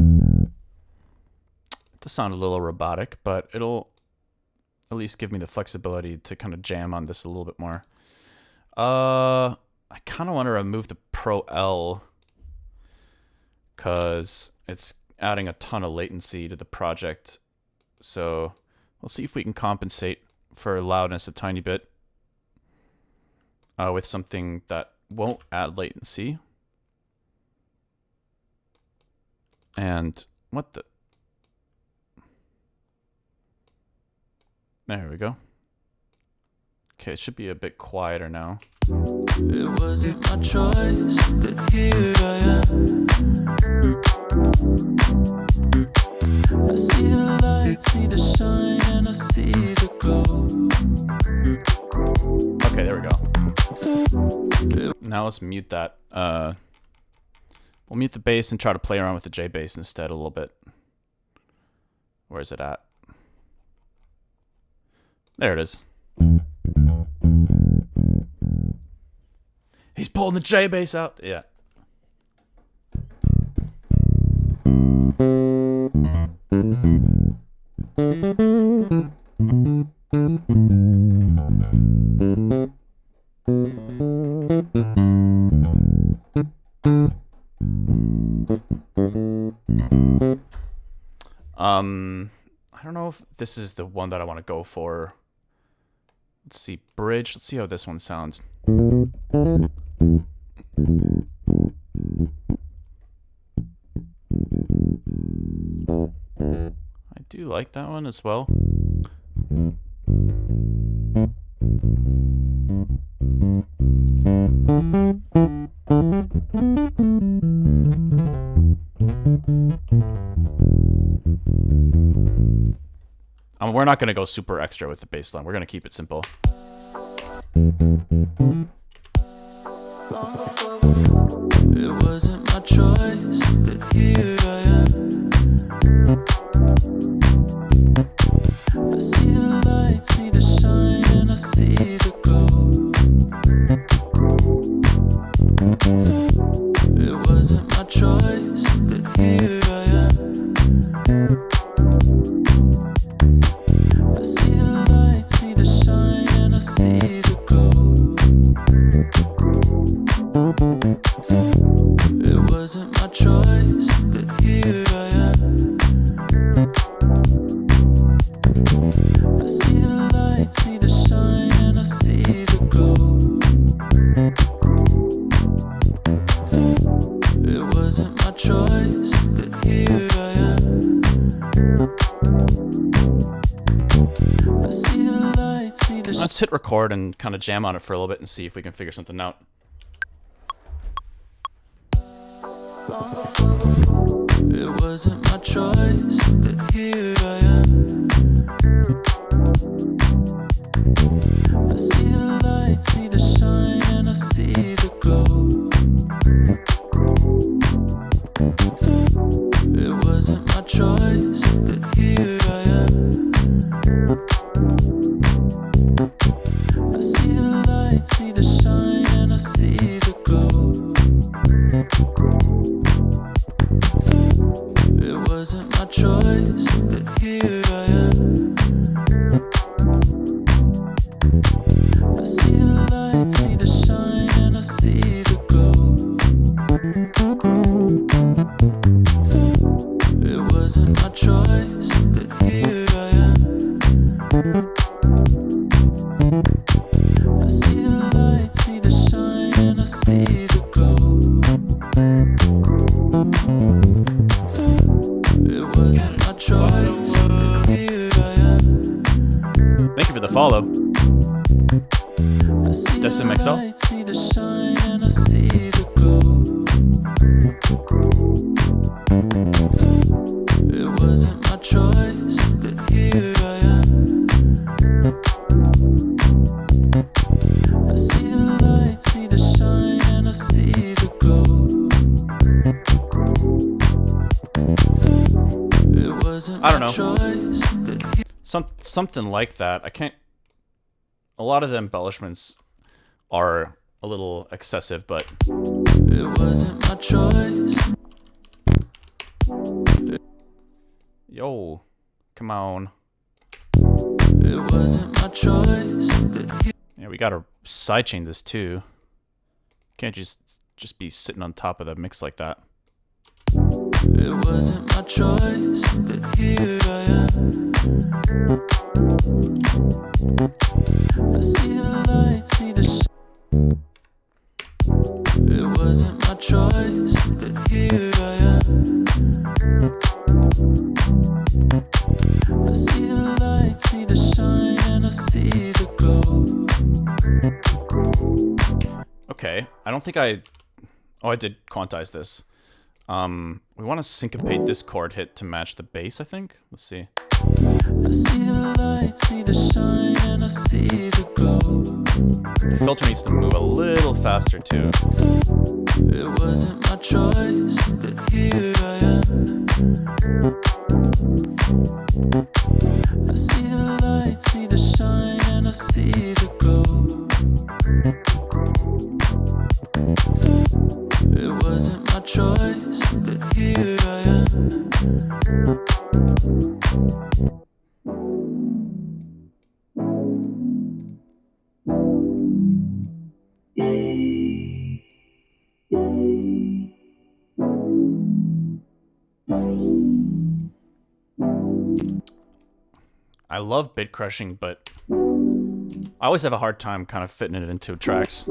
It does sound a little robotic, but it'll at least give me the flexibility to kind of jam on this a little bit more. I kind of want to remove the Pro L because it's adding a ton of latency to the project. So we'll see if we can compensate for loudness a tiny bit with something that won't add latency. And what the? There we go. Okay, it should be a bit quieter now. It wasn't my choice, but here I am. I see the light, see the shine, and I see the gold. Okay, there we go. now let's mute that. We'll mute the bass and try to play around with the J bass instead a little bit. Where is it at? There it is. He's pulling the J bass out. Yeah. I don't know if this is the one that I want to go for. Let's see, bridge. Let's see how this one sounds. I do like that one as well. We're not going to go super extra with the bass line. We're going to keep it simple. It wasn't my choice, but here I am. I see the light, see the shine, and I see the gold. It wasn't my choice, but here I am. I see the light, see the shine, and I see the gold. It wasn't my choice, but here I am. I see the light, see the shine, and I see the gold. It wasn't my choice, but here I am. I see the light, see the Let's hit record and kind of jam on it for a little bit and see if we can figure something out. It wasn't my choice, but here I am. I see the light, see the shine, and I see the gold. It wasn't my choice, but here I am. I see the light, see the shine, and I see the gold. It wasn't my choice, but here I am. I see the light, see the shine, and I see the gold. It wasn't my choice, but here I am. I see the light, see the shine, and I see the gold. It wasn't my choice, but here I am. Thank you for the follow. I see the SMXL. light, see the shine, and I see the gold. It wasn't my choice, but here I am. I see the light, see the shine, and I see the gold. It wasn't I don't my know. choice, but here Something like that. I can't. A lot of the embellishments are a little excessive, but it wasn't my choice. yo, come on. It wasn't my choice, but here Yeah, we gotta sidechain this too. Can't just be sitting on top of the mix like that. it wasn't my choice, but here I am. I see the light, see the it wasn't my choice, but here I am. I see the light, see the shine, and I see the gold. Okay, I don't think I... Oh, I did quantize this. We want to syncopate this chord hit to match the bass, I think. Let's see. I see the light, see the shine, and I see the glow. The filter needs to move a little faster too. So it wasn't my choice, but here I am. I see the light, see the shine, and I see the glow. So it wasn't my choice, but here I am. I love bit crushing, but I always have a hard time kind of fitting it into tracks.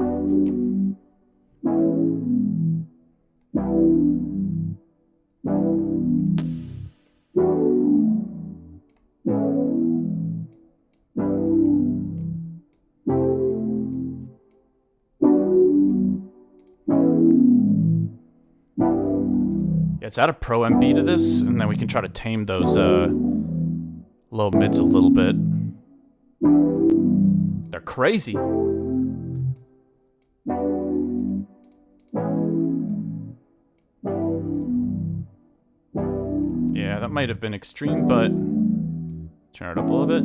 Yeah, it's add a pro MB to this, and then we can try to tame those low mids a little bit. They're crazy. Yeah, that might have been extreme, but turn it up a little bit.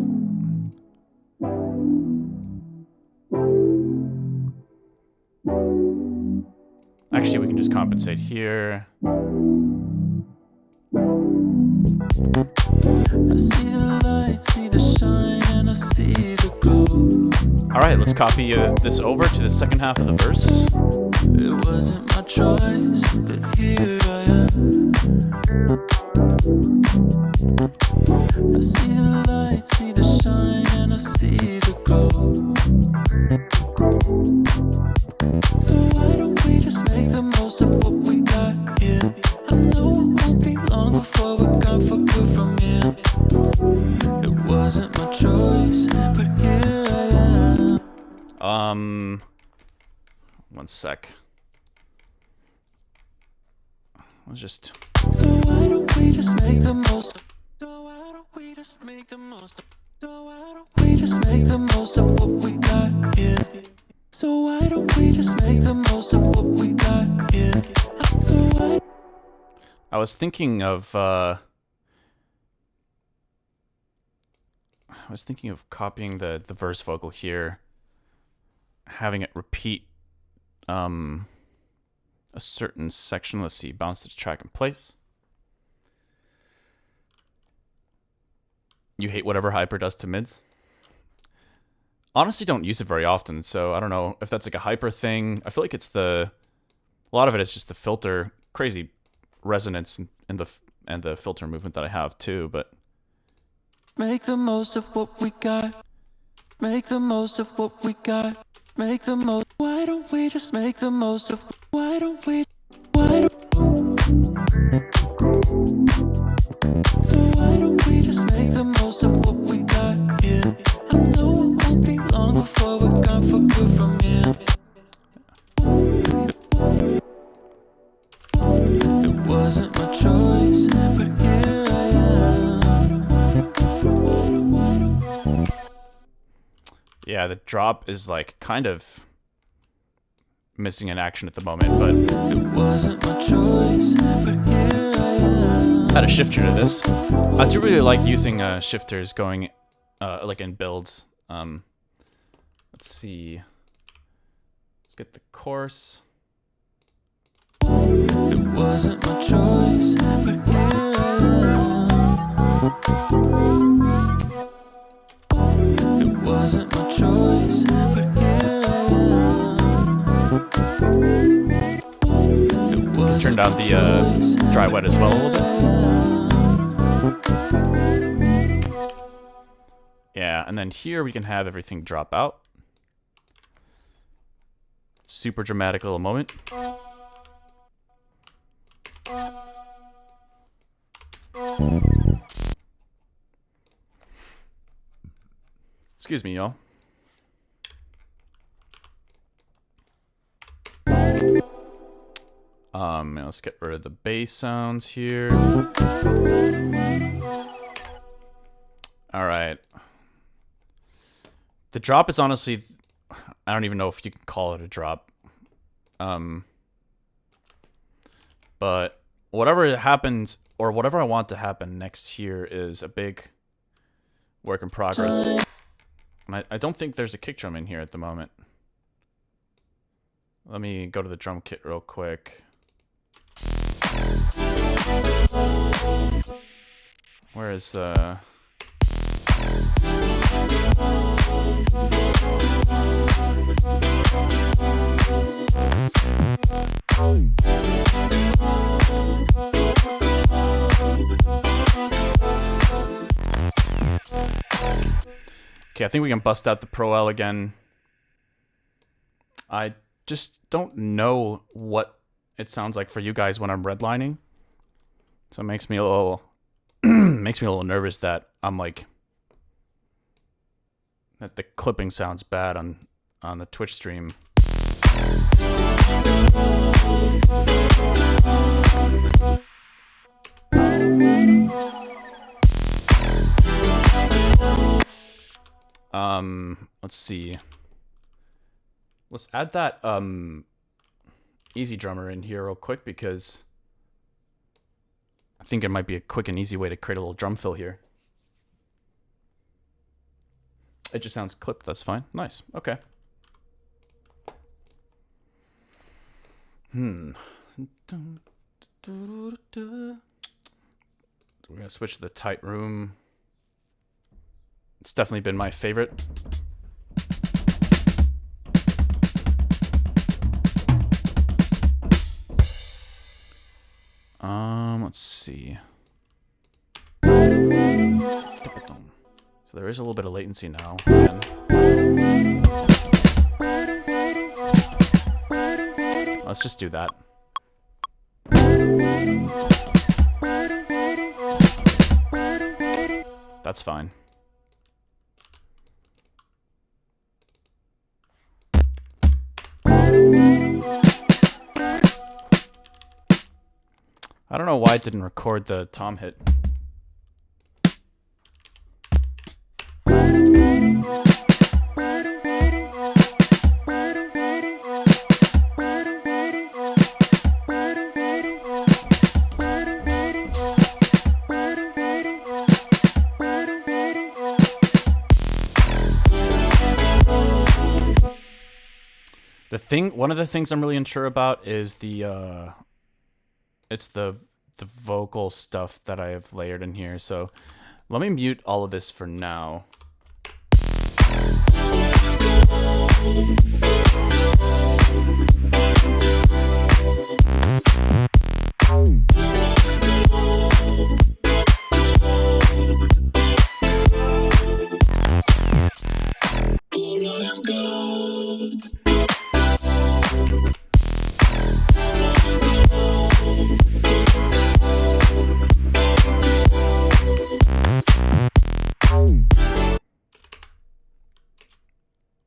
Actually, we can just compensate here. I see the light, see the shine, and I see the glow. All right, let's copy this over to the second half of the verse. It wasn't my choice, but here I am. I see the light, see the shine, and I see the glow. So why don't we just make the most of what we got here? I know it won't be long before we're gone for good from here. It wasn't my choice, but here I am. One sec. Let's just. So why don't we just make the most of? So why don't we just make the most of? So why don't we just make the most of what we got here? So why don't we just make the most of what we got here? So why? I was thinking of. I was thinking of copying the verse vocal here, having it repeat a certain section. Let's see, bounce the track in place. You hate whatever hyper does to mids? Honestly, don't use it very often, so I don't know if that's like a hyper thing. I feel like it's a lot of it is just the filter, crazy resonance and the filter movement that I have too, but Make the most of what we got. Make the most of what we got. Make the most. Why don't we just make the most of? Why don't we? Why don't? So why don't we just make the most of what we got here? I know it won't be long before we're gone for good from here. It wasn't my choice, but here I am. yeah, the drop is like kind of missing in action at the moment, but It wasn't my choice, but here I am. add a shifter to this. I do really like using shifters going like in builds. Let's see. Let's get the chorus. It wasn't my choice, but here I am. It wasn't my choice, but here I am. Turn down the dry wet as well a little bit. Yeah, and then here we can have everything drop out. Super dramatic little moment. Excuse me, y'all. Let's get rid of the bass sounds here. All right. The drop is honestly, I don't even know if you can call it a drop. But whatever happens, or whatever I want to happen next here, is a big work in progress. And I don't think there's a kick drum in here at the moment. Let me go to the drum kit real quick. Where is the... Okay, I think we can bust out the Pro L again. I just don't know what it sounds like for you guys when I'm redlining. So it makes me a little makes me a little nervous that I'm like that the clipping sounds bad on the Twitch stream. Let's see. Let's add that easy drummer in here real quick, because I think it might be a quick and easy way to create a little drum fill here. It just sounds clipped, that's fine. Nice. Okay. We're gonna switch to the tight room. It's definitely been my favorite. Let's see. So there is a little bit of latency now. Let's just do that. That's fine. I don't know why it didn't record the tom hit. One of the things I'm really unsure about is the vocal stuff that I have layered in here. So let me mute all of this for now.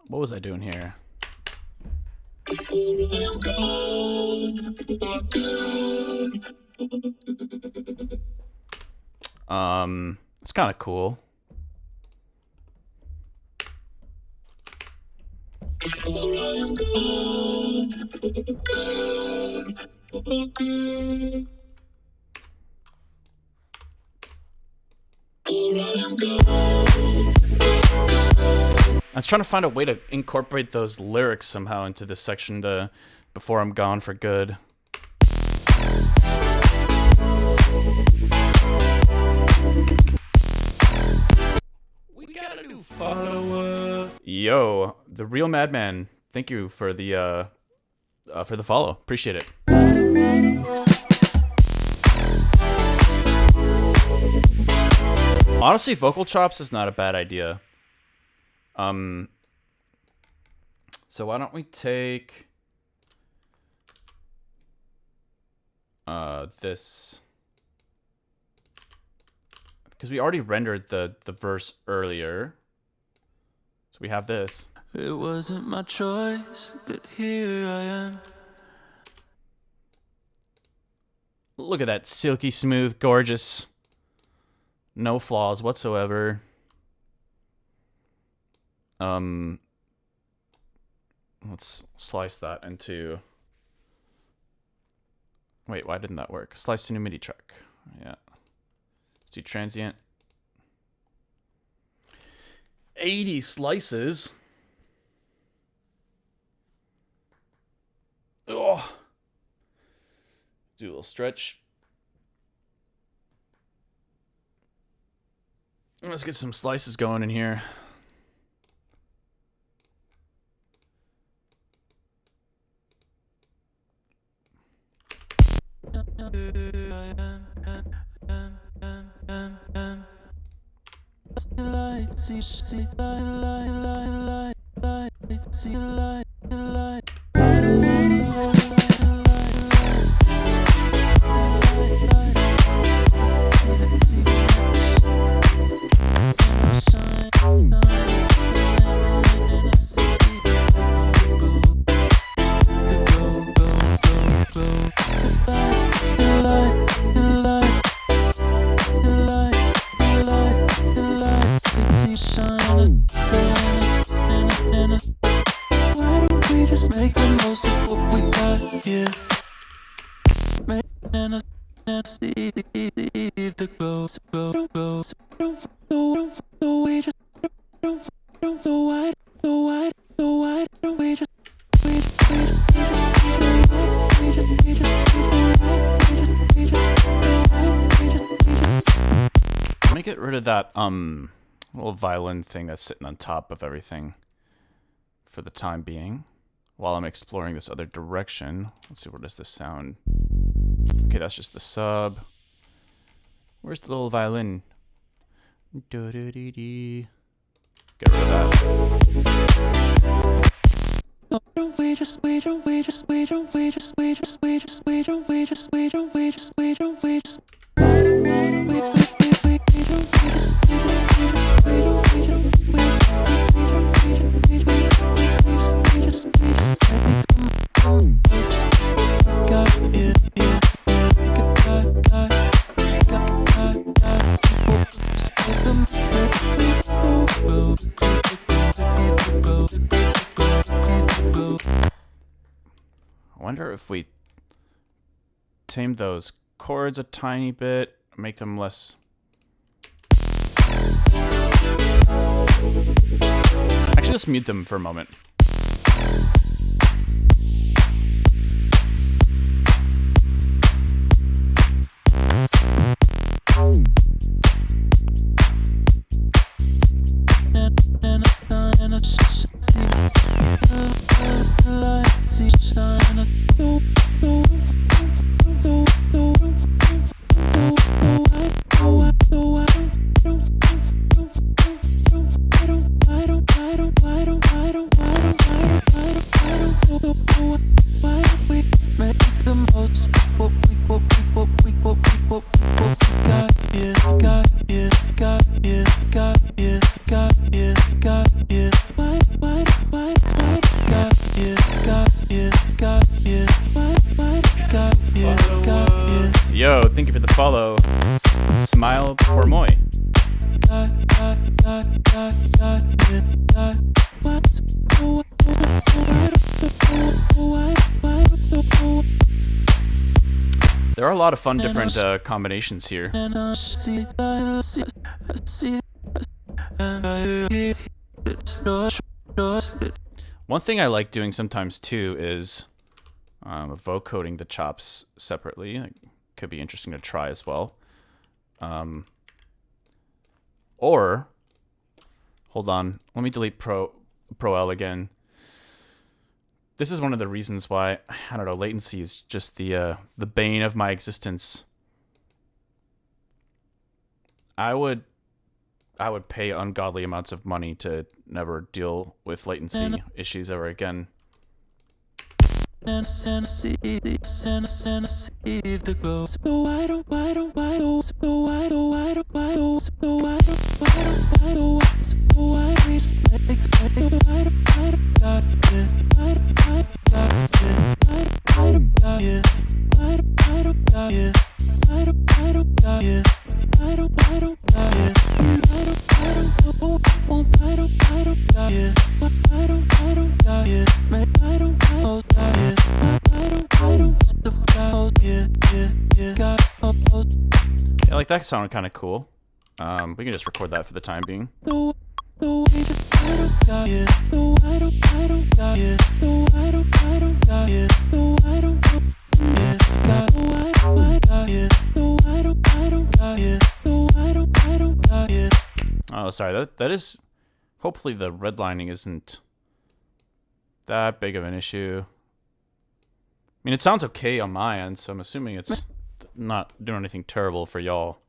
What was I doing here? It's kind of cool. I was trying to find a way to incorporate those lyrics somehow into this section before I'm gone for good. We got a new follower. Yo, the real madman. Thank you for the follow. Appreciate it. Honestly, vocal chops is not a bad idea. So why don't we take this, because we already rendered the verse earlier. So we have this. It wasn't my choice, but here I am. Look at that silky smooth, gorgeous, no flaws whatsoever. Let's slice that into. Wait, why didn't that work? Slice to new MIDI track. Yeah. Let's do transient. 80 slices. Oh. Do a little stretch. Let's get some slices going in here. Let me get rid of that little violin thing that's sitting on top of everything for the time being while I'm exploring this other direction. Let's see, where does this sound? Okay, that's just the sub. Where's the little violin? Get rid of that. I wonder if we tame those chords a tiny bit, make them less. Actually, let's mute them for a moment. Yo, thank you for the follow. Smile pour moi. There are a lot of fun different combinations here. One thing I like doing sometimes too is vocoding the chops separately. It could be interesting to try as well. Or, hold on, let me delete Pro L again. This is one of the reasons why, I don't know, latency is just the bane of my existence. I would pay ungodly amounts of money to never deal with latency issues ever again. that sounded kind of cool. We can just record that for the time being. Oh, sorry. That is. Hopefully, the redlining isn't that big of an issue. I mean, it sounds okay on my end, so I'm assuming it's not doing anything terrible for y'all.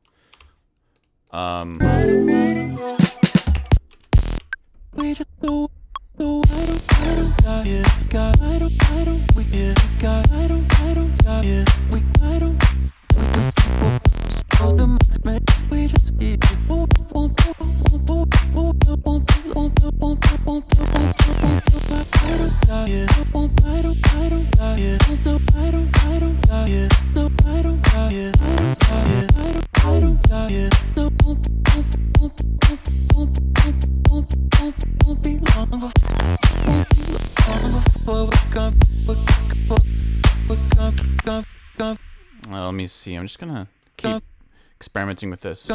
Well, let me see. I'm just gonna keep experimenting with this.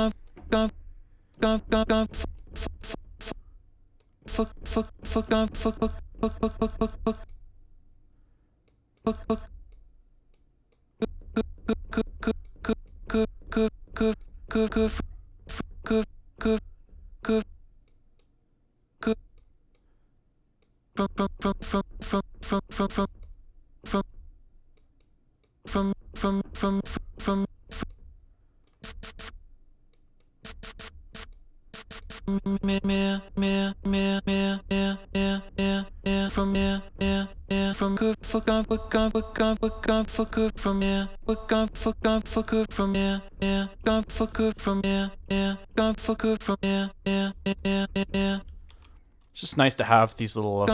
It's just nice to have these little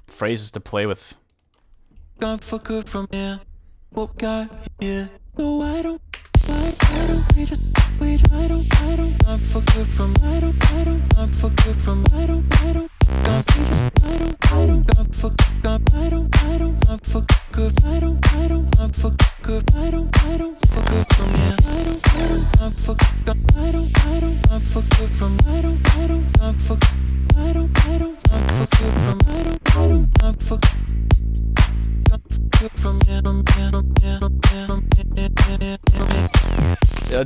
phrases to play with.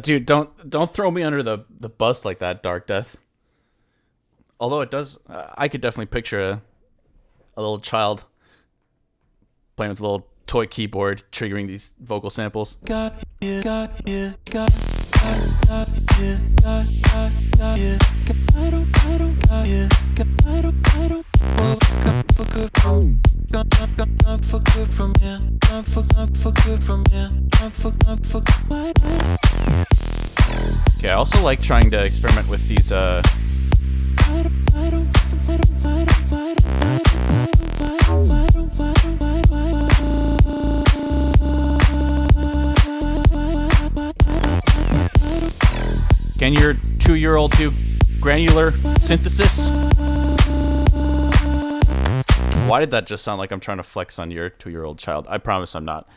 Dude, don't throw me under the bus like that, Dark Death. Although it does, I could definitely picture a little child playing with a little toy keyboard, triggering these vocal samples. Okay, I also like trying to experiment with these Can your 2-year-old do granular synthesis? Why did that just sound like I'm trying to flex on your 2-year-old child? I promise I'm not.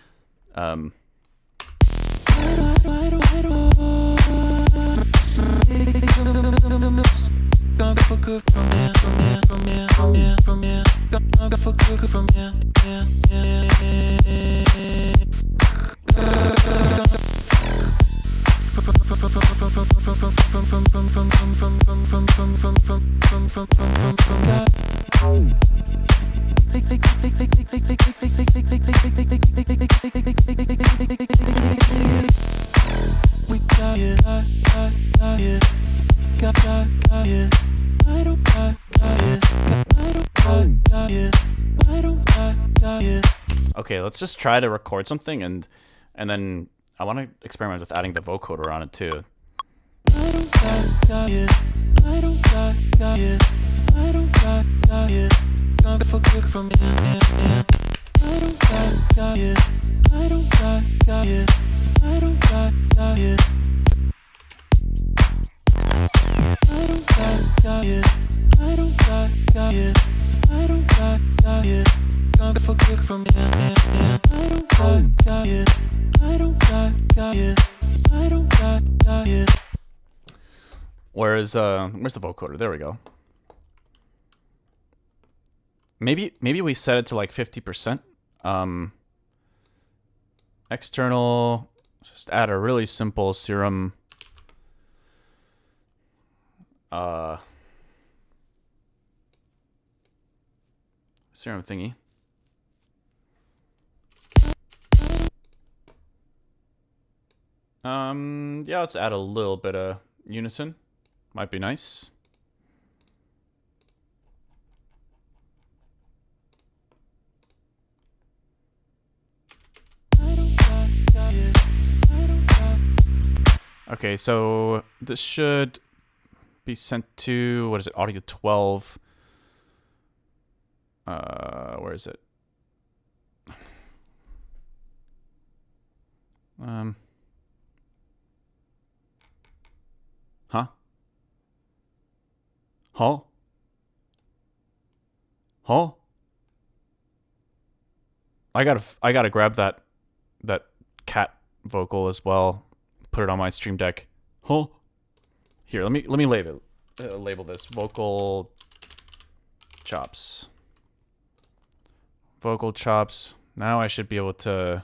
Okay, let's just try to record something and then I want to experiment with adding the vocoder on it too. I don't got it. Where's the vocoder? There we go. Maybe we set it to like 50%. External, just add a really simple serum serum thingy. Yeah, let's add a little bit of unison. Might be nice. Okay, so this should be sent to, what is it, audio 12. Where is it? Huh? Huh? Huh? I gotta grab that cat vocal as well. Put it on my stream deck. Huh? Here, let me label this vocal chops. Vocal chops. Now I should be able to.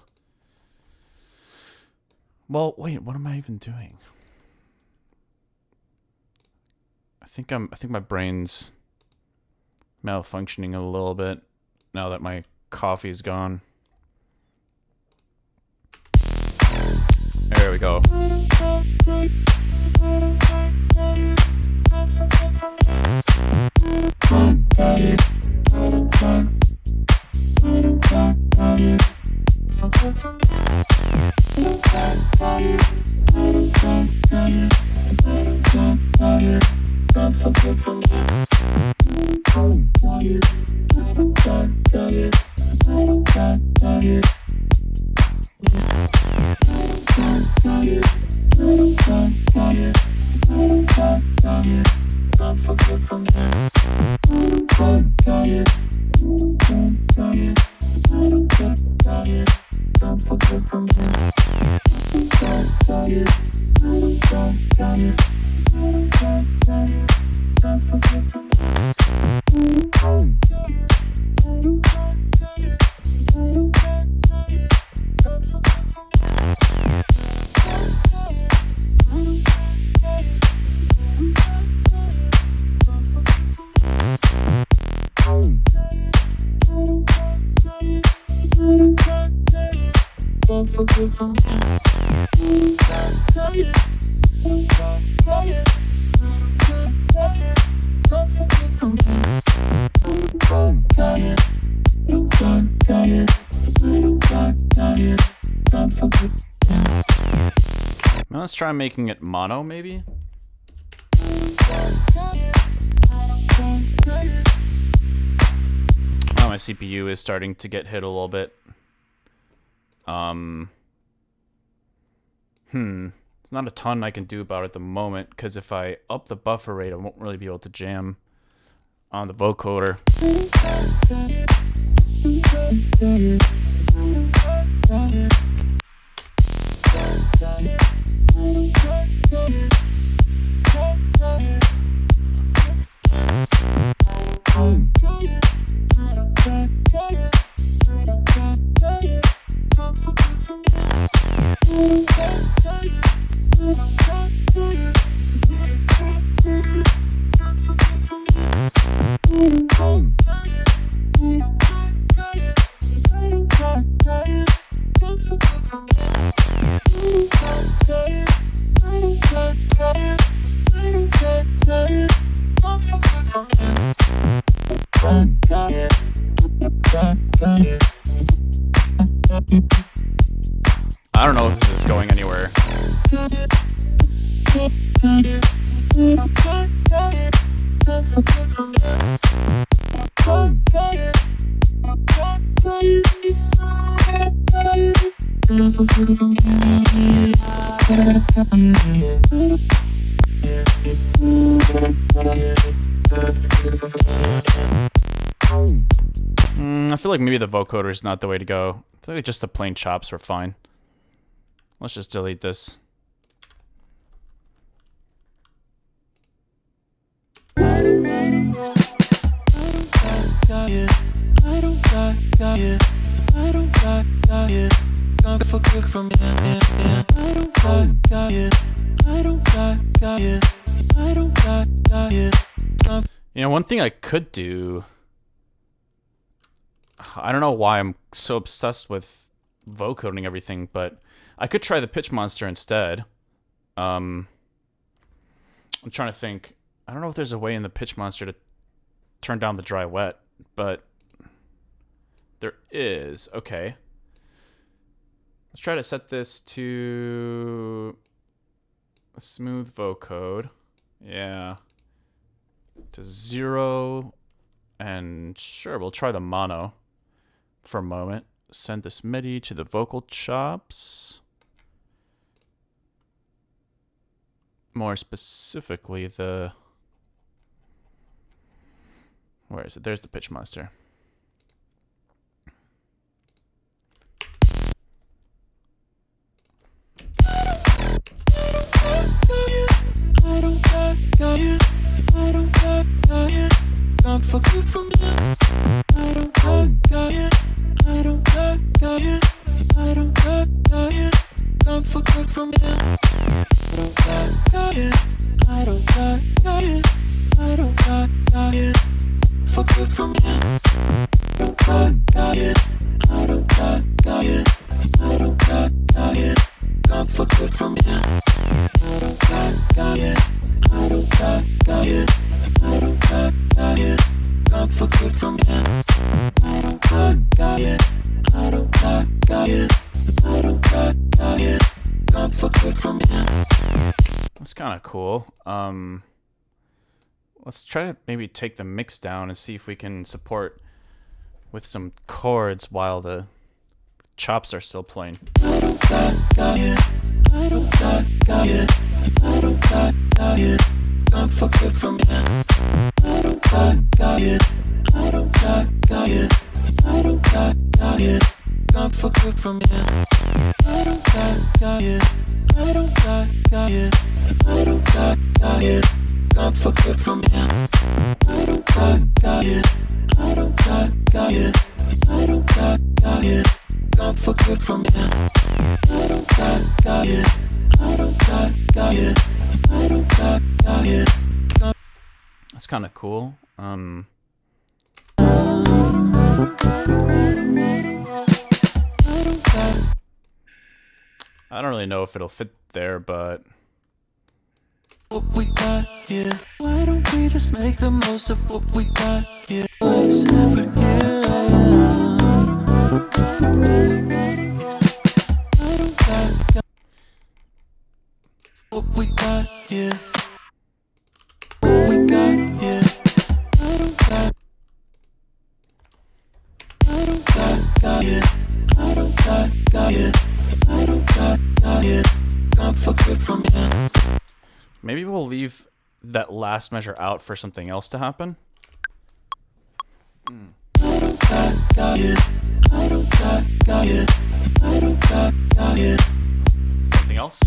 Well, wait. What am I even doing? I think my brain's malfunctioning a little bit now that my coffee's gone. There we go. Now let's try making it mono, maybe. Oh, my CPU is starting to get hit a little bit. It's not a ton I can do about it at the moment, because if I up the buffer rate, I won't really be able to jam on the vocoder. I don't know if this is going anywhere. I feel like maybe the vocoder is not the way to go. I think just the plain chops are fine. Let's just delete this. You know, one thing I could do, I don't know why I'm so obsessed with vocoding everything, but I could try the pitch monster instead. I'm trying to think. I don't know if there's a way in the pitch monster to turn down the dry wet, but there is. Okay. Let's try to set this to a smooth vocode. Yeah. To 0. And sure, we'll try the mono for a moment. Send this MIDI to the vocal chops. More specifically, the... Where is it? There's the pitch monster. That's kind of cool. Let's try to maybe take the mix down and see if we can support with some chords while the chops are still playing. That's kind of cool. I don't really know if it'll fit there, but what we got here. Why don't we just make the most of what we got here? But here I am. What we got here. What we got here. I don't got here. I don't got here. I don't got here. Can't forget from here. Maybe we'll leave that last measure out for something else to happen. Something else?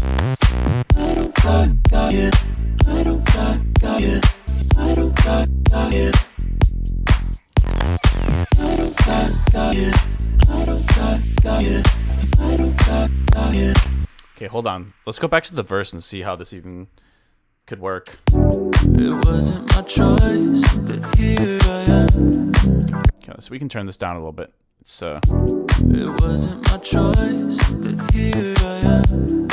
Okay, hold on. Let's go back to the verse and see how this even could work. It wasn't my choice, but here I am. Okay, so we can turn this down a little bit. It's It wasn't my choice, but here I am.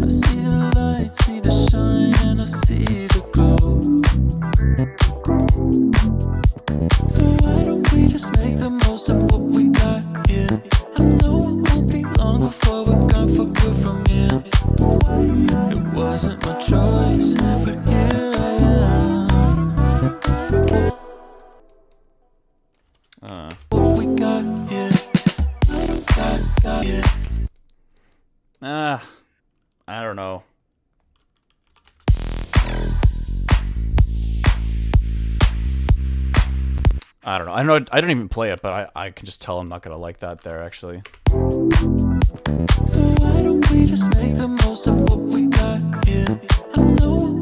I see the light, see the shine, and I see the glow. So why don't we just make the most of what we got here? I know it won't be long before we're gone for good from here. It wasn't my choice, but here I am. What we got here? Got here. I don't know. I don't know. I don't even play it, but I can just tell I'm not gonna like that there actually. So why don't we just make the most of what we got here? I know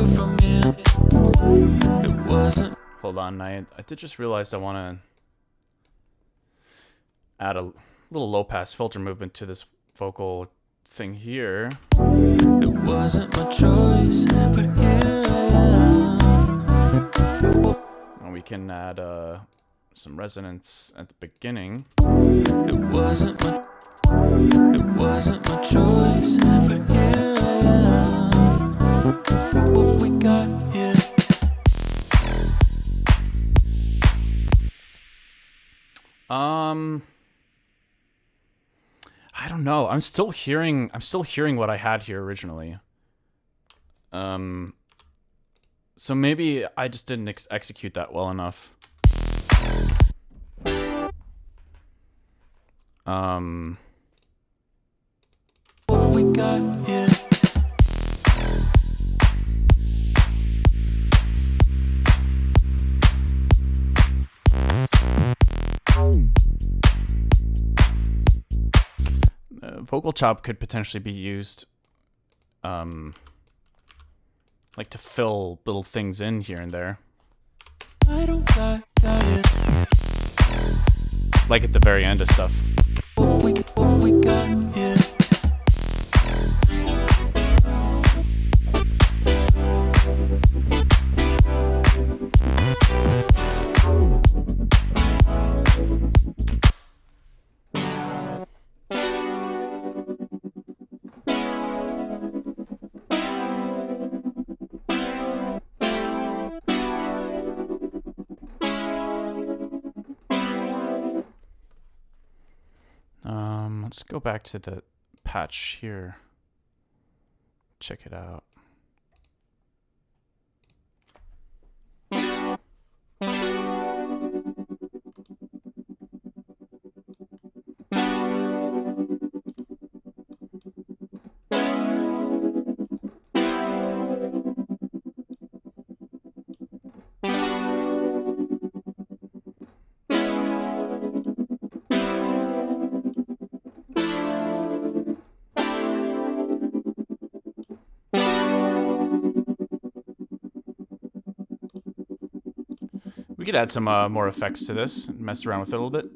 good from here. It wasn't. Hold on, I did just realize I want to add a little low pass filter movement to this vocal thing here. It wasn't my choice, but here I am. And we can add some resonance at the beginning. It wasn't my choice, but here I am. What we got here. I don't know. I'm still hearing what I had here originally. So maybe I just didn't execute that well enough. What we got here. Vocal chop could potentially be used, like to fill little things in here and there. I don't got it. Like at the very end of stuff. What we got here. Let's go back to the patch here. Check it out. We could add some more effects to this and mess around with it a little bit.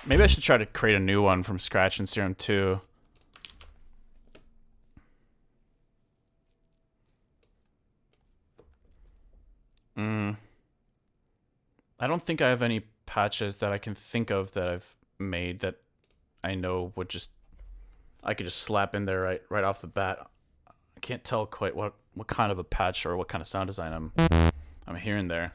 Maybe I should try to create a new one from scratch in Serum 2. I don't think I have any patches that I can think of that I've made that I know would just... I could just slap in there right off the bat. I can't tell quite what kind of a patch or what kind of sound design I'm hearing there.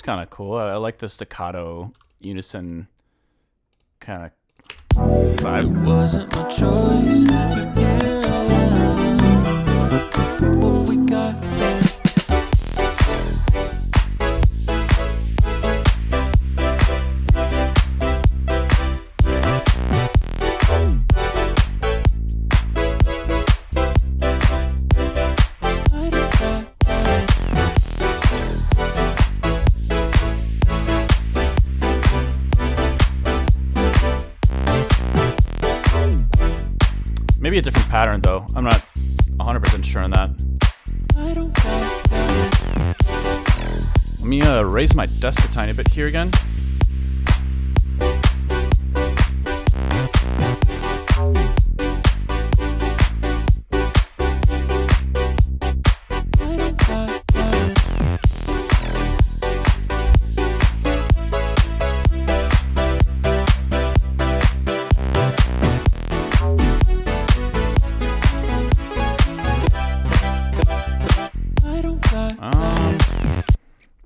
kind of cool. I like the staccato unison kind of vibe. It wasn't my choice, but here I am. What we got here. Maybe a different pattern though. I'm not 100% sure on that. Let me raise my desk a tiny bit here again.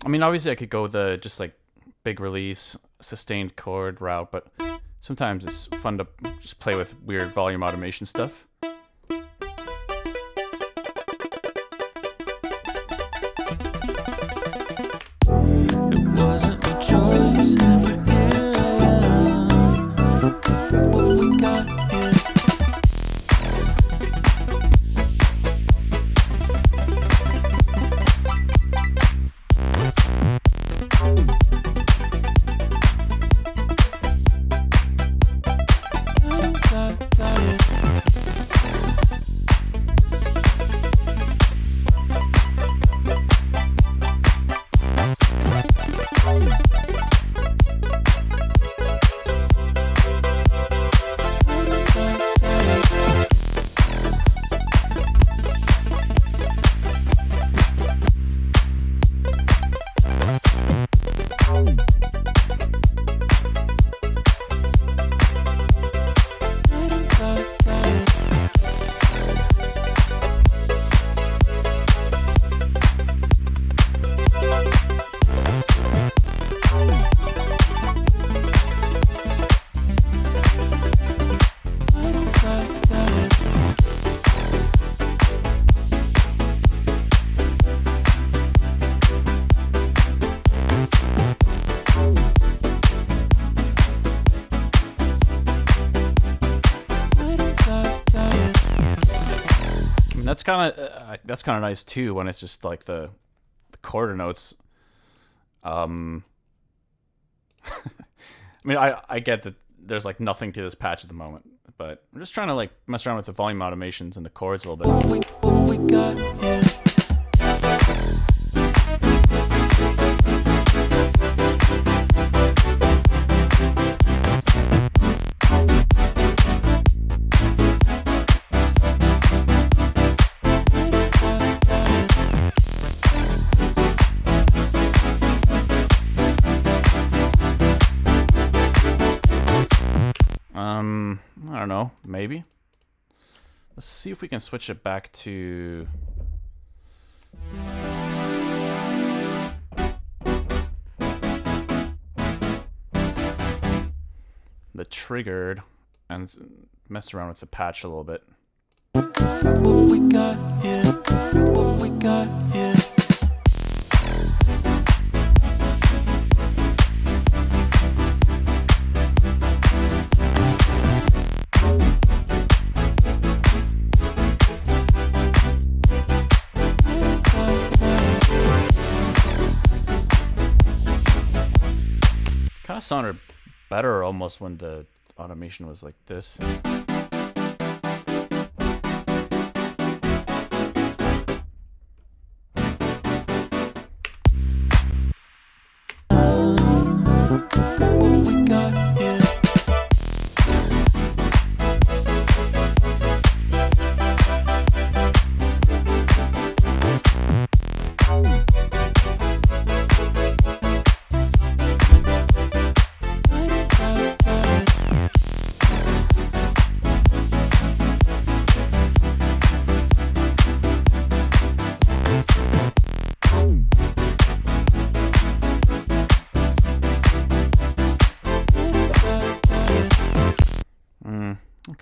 I mean, obviously I could go the just like big release, sustained chord route, but sometimes it's fun to just play with weird volume automation stuff. It wasn't my choice, but here I am. What we got here. That's kind of nice too when it's just like the quarter notes. I mean, I get that there's like nothing to this patch at the moment, but I'm just trying to like mess around with the volume automations and the chords a little bit. What we got here. I don't know, maybe. Let's see if we can switch it back to the triggered and mess around with the patch a little bit. What we got here. What we got here. Kind of sounded better almost when the automation was like this. What we got here.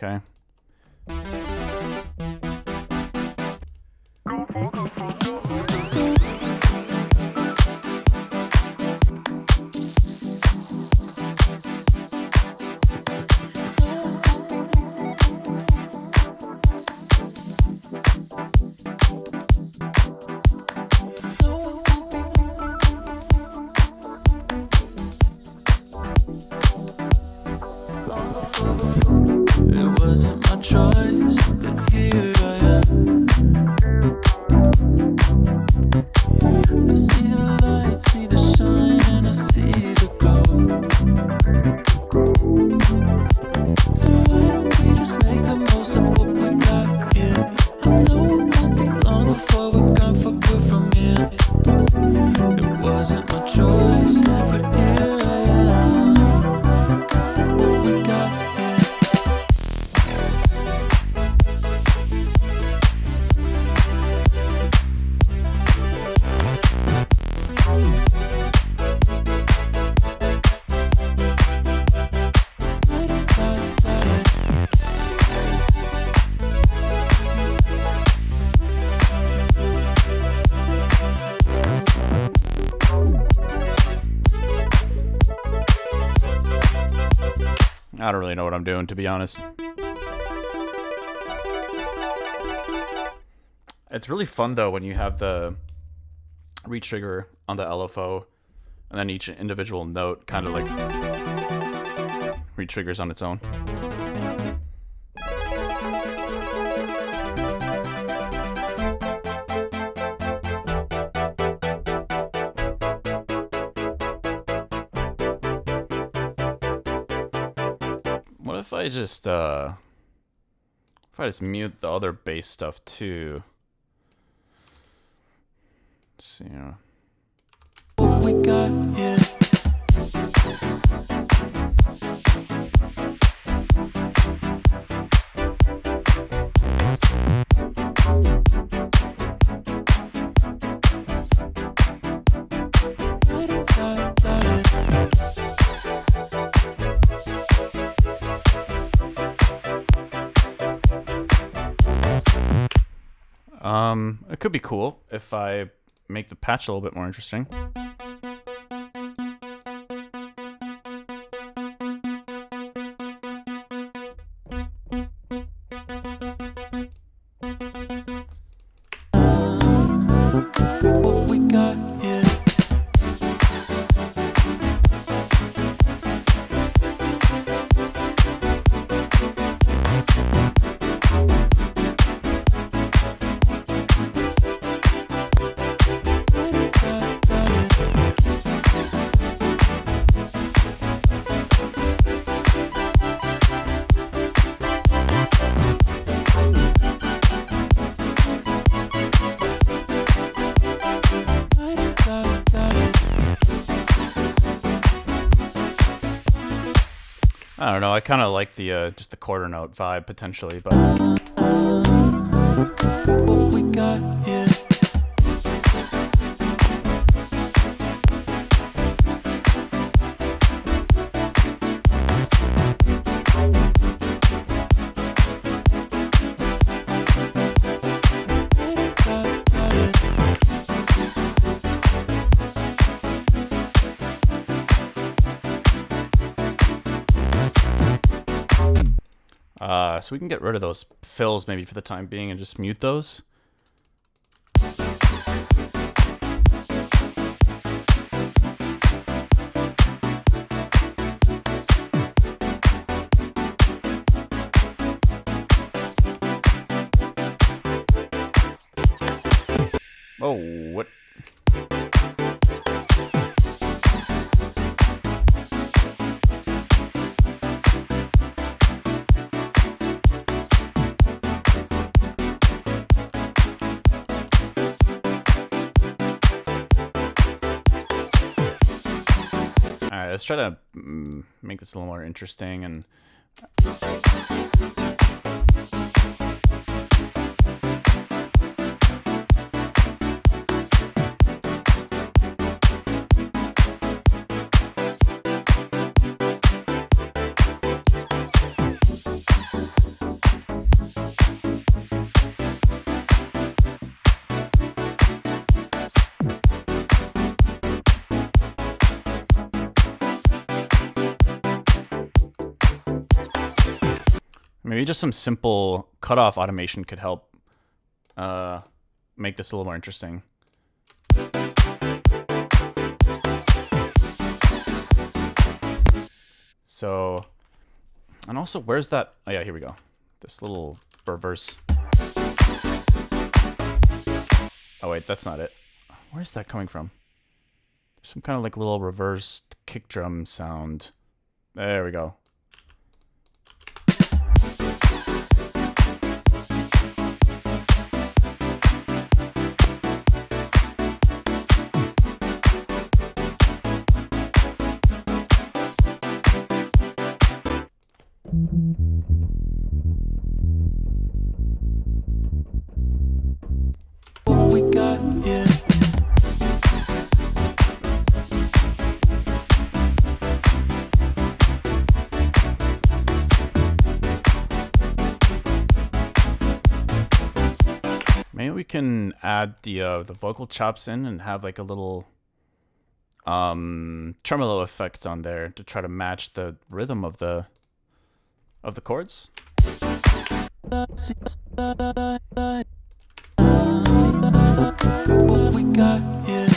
Okay. It wasn't my choice, but here I am. I see the light, see the shine, and I see the glow. So why don't we just make the most of what we got here? I know it won't be long before we're gone for good from here. It wasn't my choice, but here I am. What we got here. I don't really know what I'm doing, to be honest. It's really fun, though, when you have the retrigger on the LFO, and then each individual note kind of like retriggers on its own. What if I just mute the other bass stuff too? Let's see. What we got here. It could be cool if I make the patch a little bit more interesting. What we got here. I don't know. I kind of like the just the quarter note vibe potentially, but What we got here. so we can get rid of those fills maybe for the time being and just mute those. Oh, what? Alright, let's try to make this a little more interesting and... Maybe just some simple cutoff automation could help make this a little more interesting. So, and also, where's that? Oh yeah, here we go. This little reverse. Oh wait, that's not it. Where's that coming from? Some kind of like little reversed kick drum sound. There we go. What we got here. Maybe we can add the vocal chops in and have like a little tremolo effect on there to try to match the rhythm of the chords. What we got here.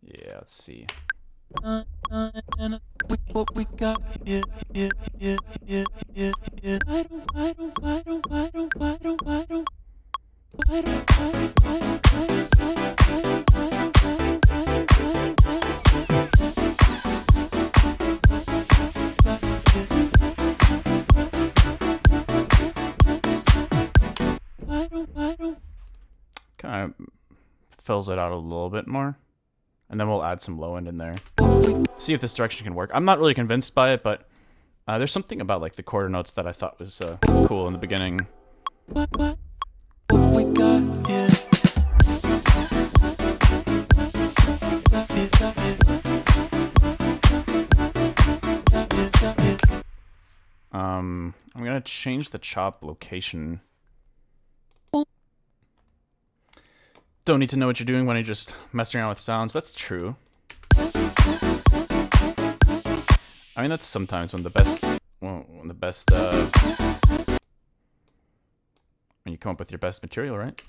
Yeah, let's see. What we got here. Kind of fills it out a little bit more. And then we'll add some low end in there. See if this direction can work. I'm not really convinced by it, but there's something about like the quarter notes that I thought was cool in the beginning. What we got here. I'm gonna change the chop location. Don't need to know what you're doing when you're just messing around with sounds. That's true. I mean, that's sometimes when the best, when you come up with your best material, right?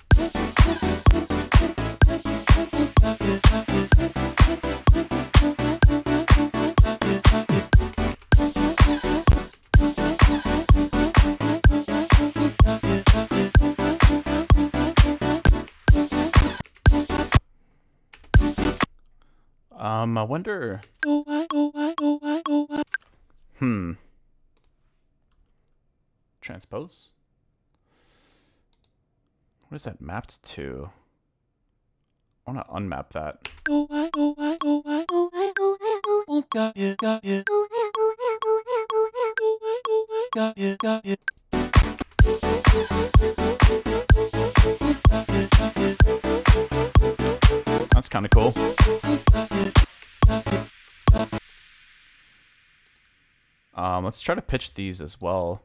I wonder. Transpose? What is that mapped to? I want to unmap that. That's kind of cool. Let's try to pitch these as well.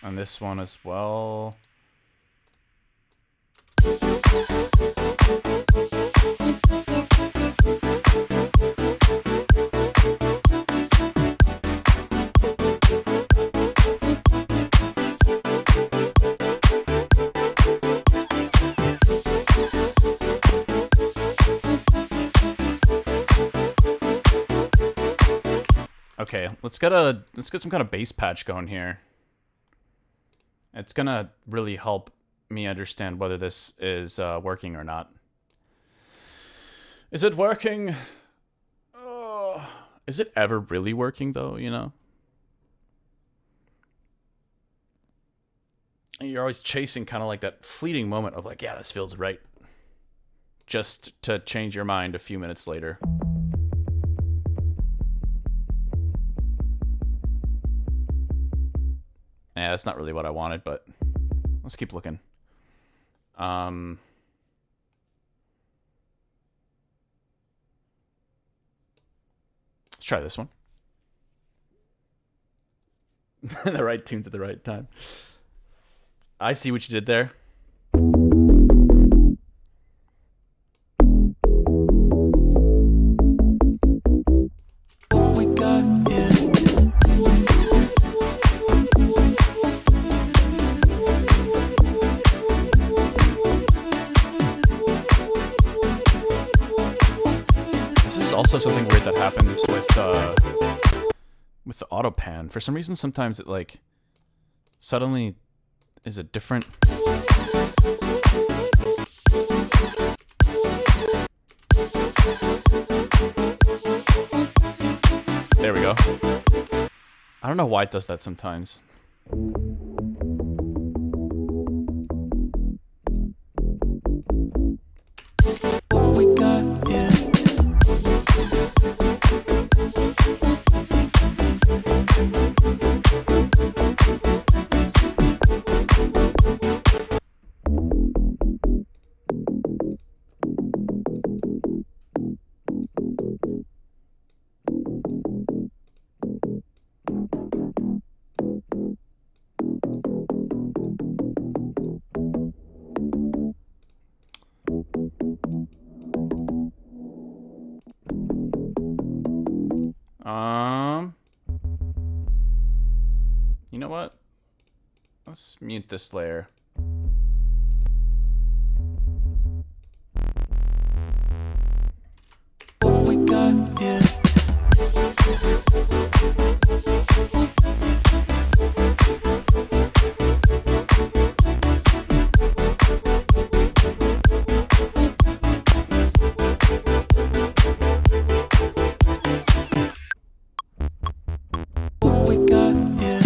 And this one as well. Okay, let's get some kind of bass patch going here. It's gonna really help me understand whether this is working or not. Is it working? Is it ever really working though, you know? you're always chasing kind of like that fleeting moment of like, yeah, this feels right, just to change your mind a few minutes later. Yeah, that's not really what I wanted, but let's keep looking. Let's try this one. The right tunes at the right time. I see what you did there. What we got here. This is also something weird that happens with the auto pan. For some reason, sometimes it like suddenly is a different. There we go. I don't know why it does that sometimes. What we got here. You know what? Let's mute this layer. What we got here. What we got here.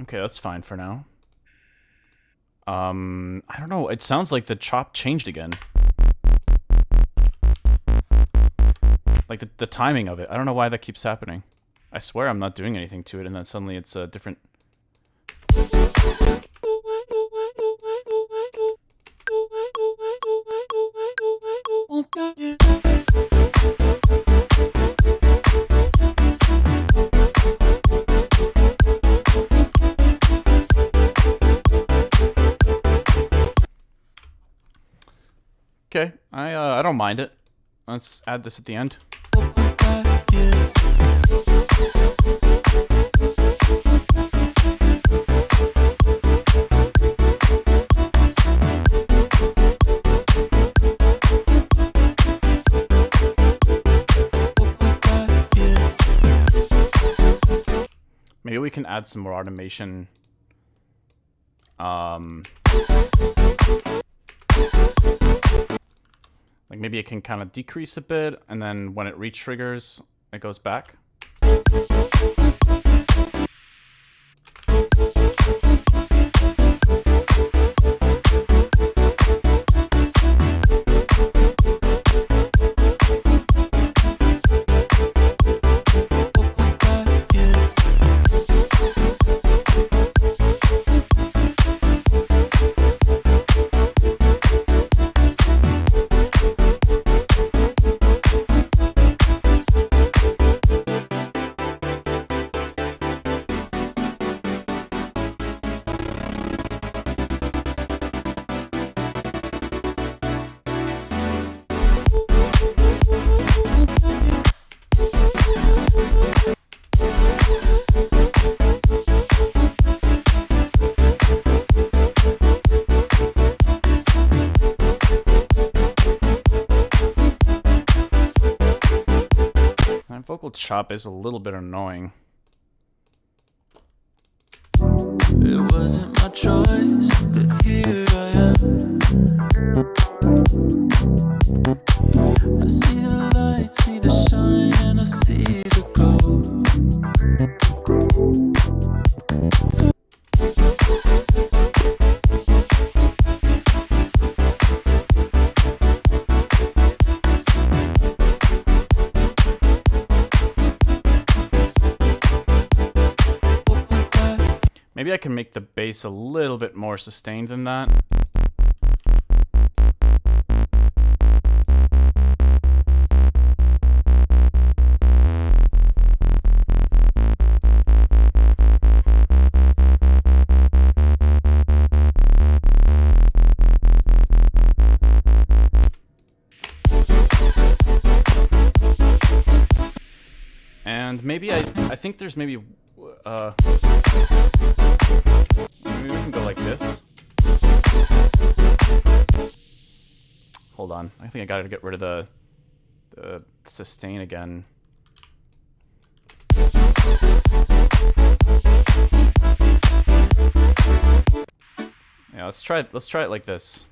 Okay, that's fine for now. I don't know. It sounds like the chop changed again. Like the timing of it. I don't know why that keeps happening. I swear I'm not doing anything to it, and then suddenly it's a different. Okay, I don't mind it. Let's add this at the end. Maybe we can add some more automation. Like maybe it can kind of decrease a bit, and then when it re-triggers, it goes back. vocal chop is a little bit annoying. It wasn't my choice, but here I am. I see the light, see the shine, and I see the glow. Maybe I can make the bass a little bit more sustained than that. And maybe I think there's maybe maybe we can go like this. Hold on. I think I gotta get rid of the sustain again. Yeah, let's try it like this.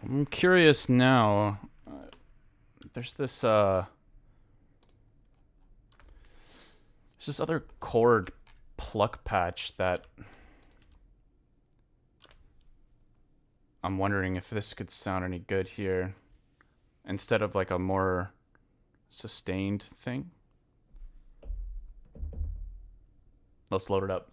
I'm curious now. There's this other chord pluck patch that I'm wondering if this could sound any good here instead of like a more sustained thing. Let's load it up.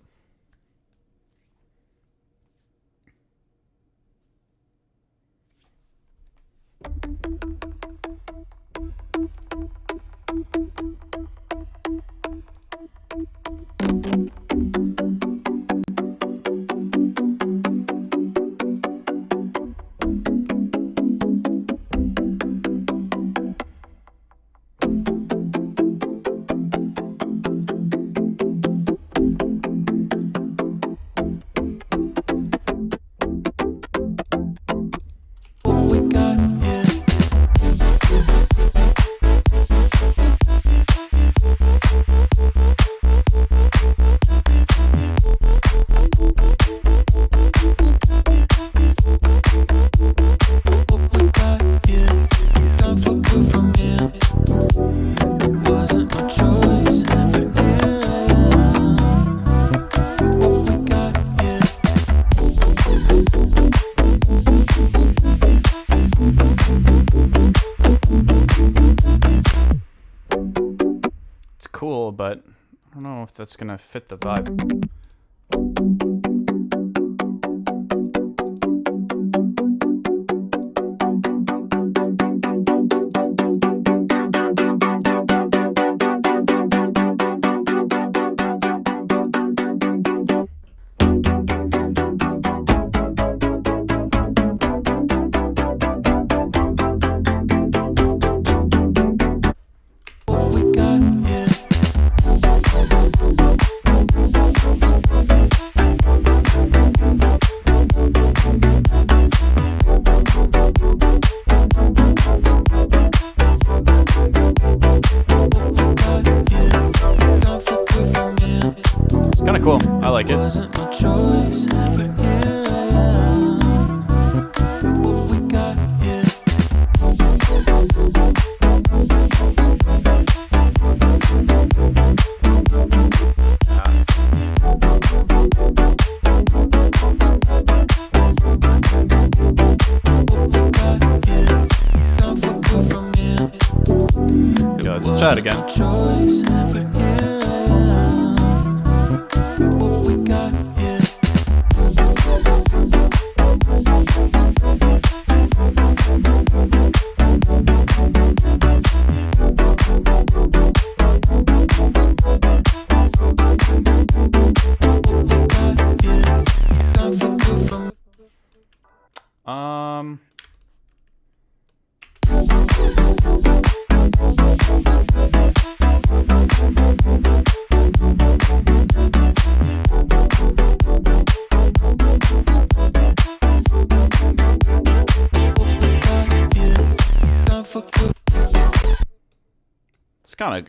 Cool, but I don't know if that's gonna fit the vibe. Cool. I like it. Wasn't my choice, but here I am. What we got here. What we got here. Gone for good from here. try it again. Choice, but here I am. What we got here.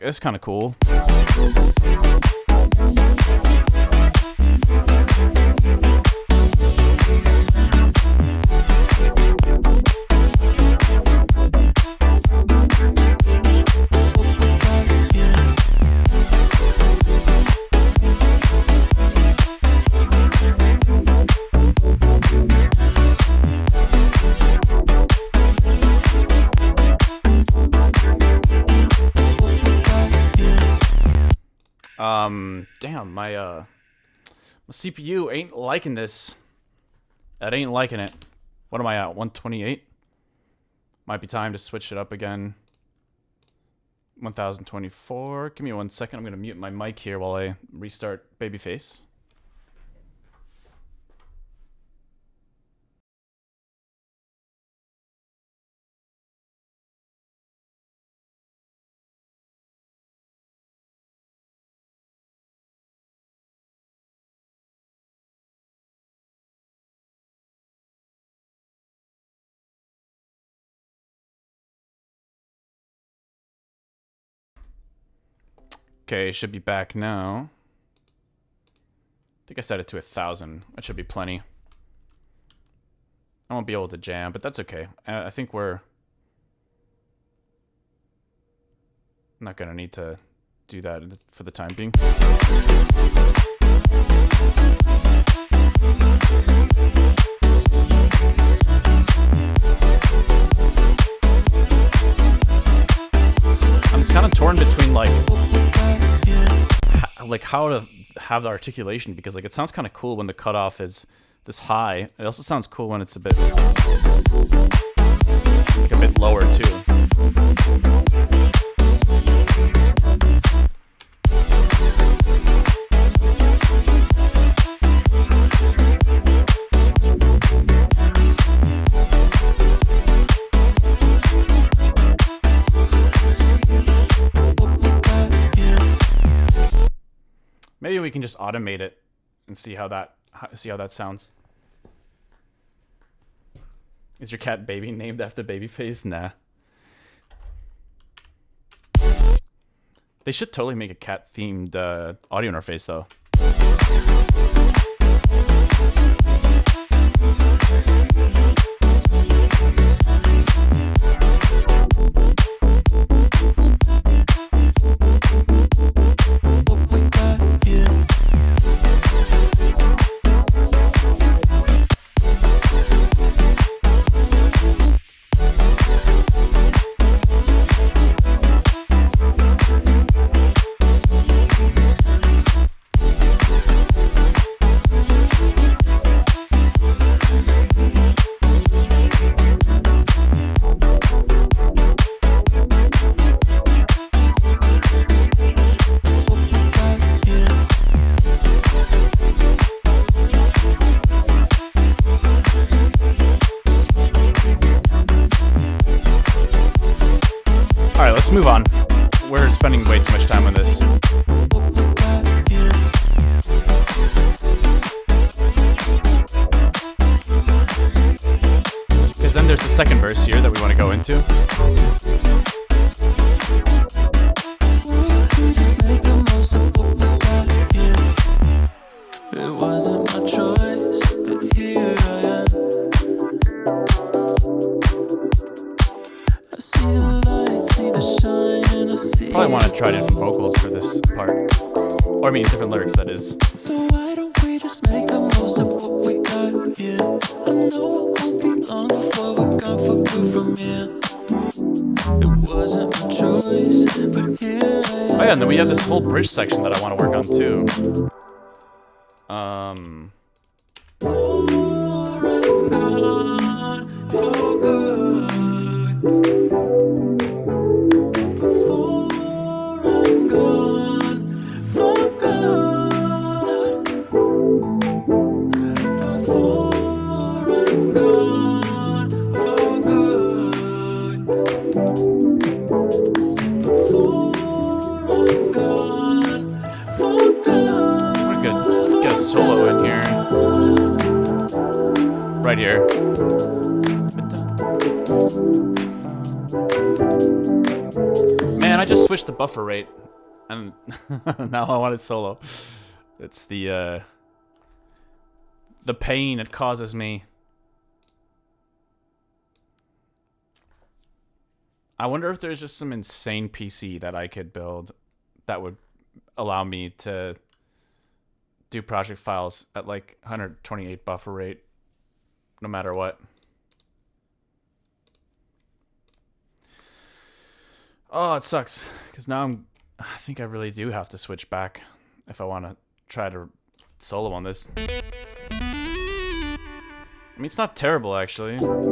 It's kind of cool. Damn, my CPU ain't liking this. That ain't liking it. What am I at? 128? Might be time to switch it up again. 1024. Give me 1 second. I'm gonna mute my mic here while I restart Babyface. Okay, should be back now. I think I set it to 1,000. That should be plenty. I won't be able to jam, but that's okay. I think we're not gonna need to do that for the time being. I'm kind of torn between like how to have the articulation, because like it sounds kind of cool when the cutoff is this high. It also sounds cool when it's a bit lower too. Maybe we can just automate it and see how that sounds. Is your cat Baby named after Babyface? Nah. They should totally make a cat-themed audio interface, though. Move on. We're spending way too much time on this. Because then there's the second verse here that we want to go into. It wasn't my choice, but here I am. I see the light, see the shine, and I see. Probably want to try different vocals for this part. Or I mean, different lyrics, that is. So why don't we just make the most of what we got here? I know it won't be long before we're gone for good from here. It wasn't my choice, but here I am. Oh yeah, and then we have this whole bridge section that I want to work on too. Before I'm gone for good. Before I'm gone for good. Before I'm gone for good. Before I'm gone for good. I'm gonna get a solo in here. Right here. Man, I just switched the buffer rate, and now I want it solo. It's the pain it causes me. I wonder if there's just some insane PC that I could build that would allow me to do project files at like 128 buffer rate, no matter what. Oh, it sucks, because now I think I really do have to switch back if I want to try to solo on this. I mean, it's not terrible, actually. Before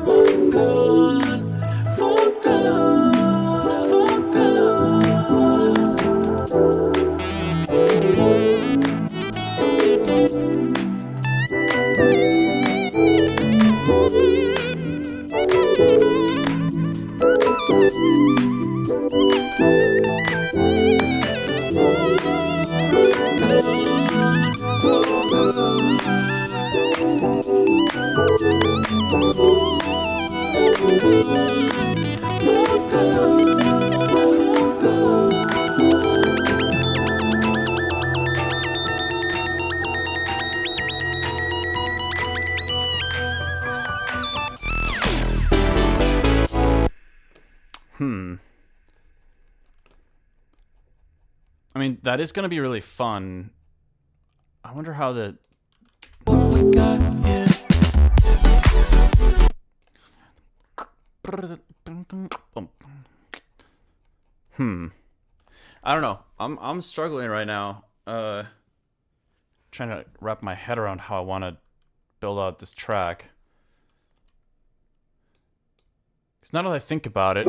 I'm gone for good, for I mean, that is going to be really fun. I wonder how the... what we got here. I don't know. I'm struggling right now. Trying to wrap my head around how I want to build out this track. Because now that I think about it...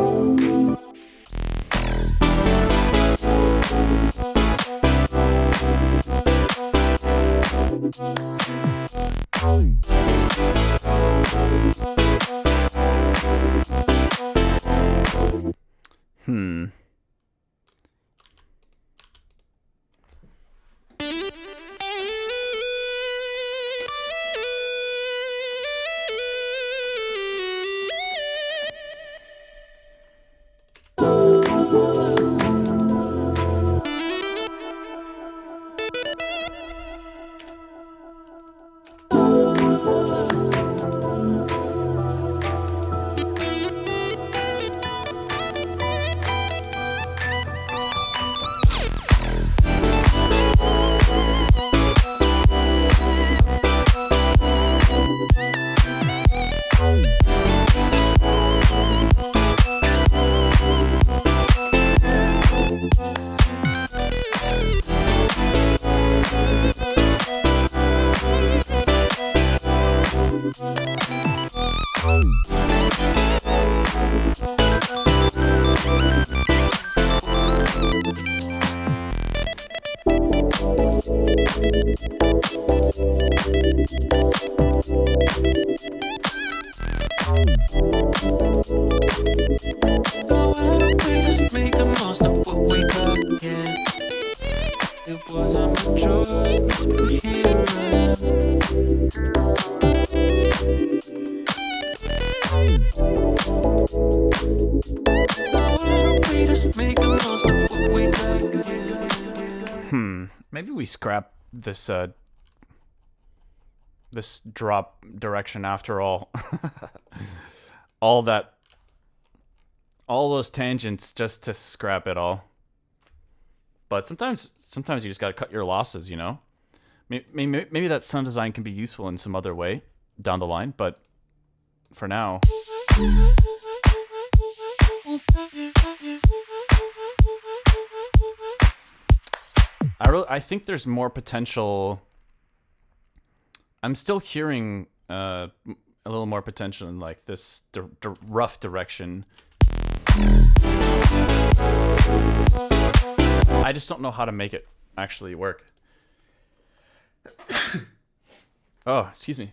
Maybe we scrap this this drop direction after all. all those tangents just to scrap it all. But sometimes you just gotta cut your losses, you know? Maybe that sound design can be useful in some other way down the line, but for now... I think there's more potential. I'm still hearing a little more potential in like this rough direction. I just don't know how to make it actually work. Oh, excuse me.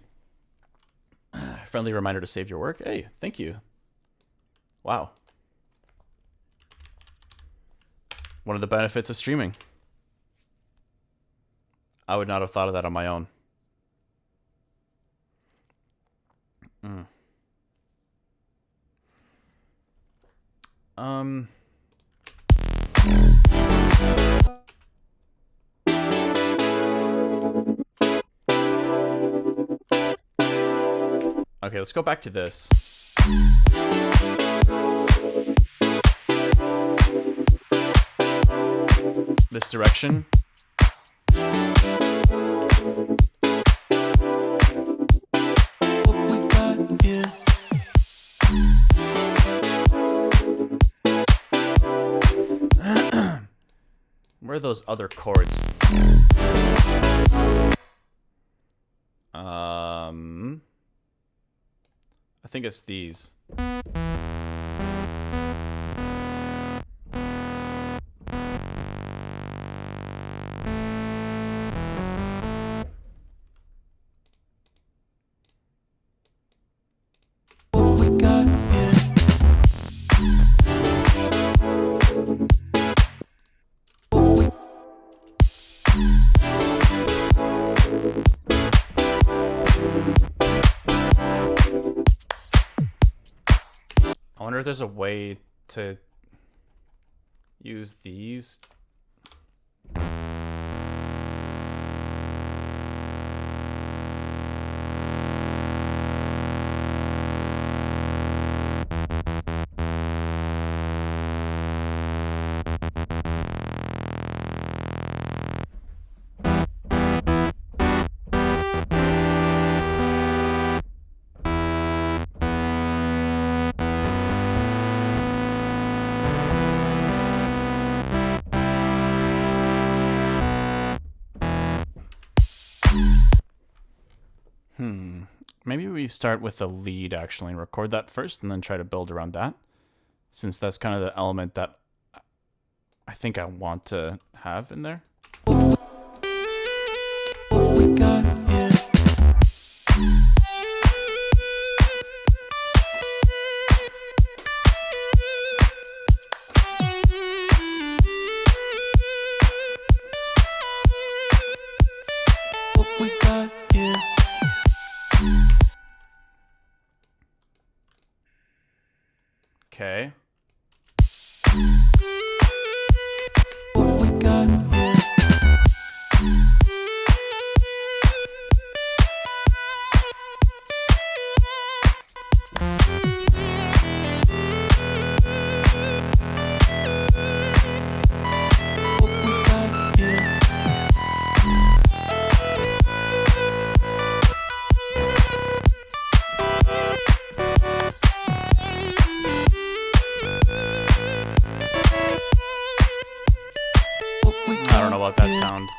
Friendly reminder to save your work. Hey, thank you. Wow. One of the benefits of streaming. I would not have thought of that on my own. Okay, let's go back to this. This direction. What we got here? Where are those other chords? I think it's these. What we got here? What we I wonder if there's a way to use these. Maybe we start with the lead actually and record that first and then try to build around that, since that's kind of the element that I think I want to have in there. What we got here? What we got here? Okay. What we got here? What we got here? What we I don't know about that here? sound.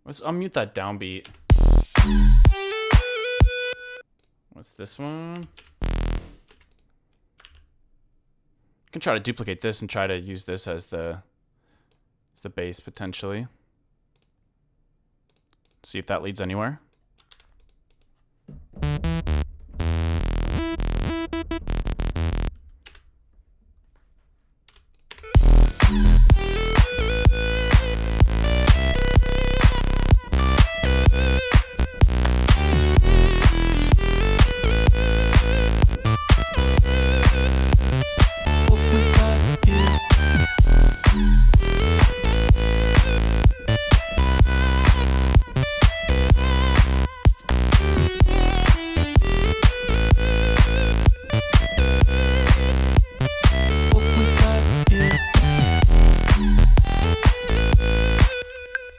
Let's unmute that downbeat. What's this one? I can try to duplicate this and try to use this as the bass potentially. See if that leads anywhere. What we got here?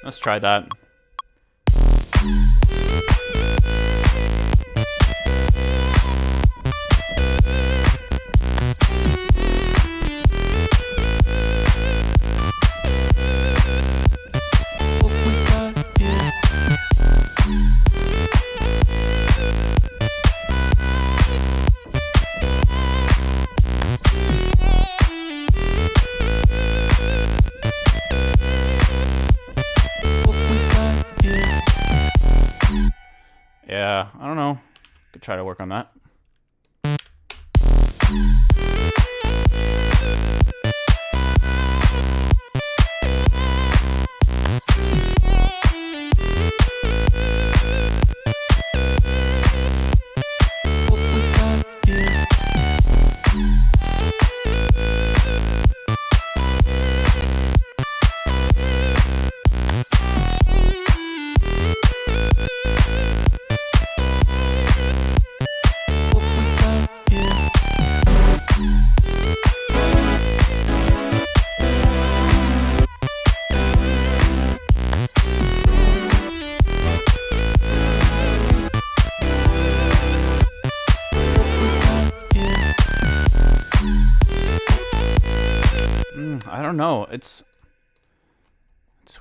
Let's try that. Yeah, I don't know. Could try to work on that. I don't know. It's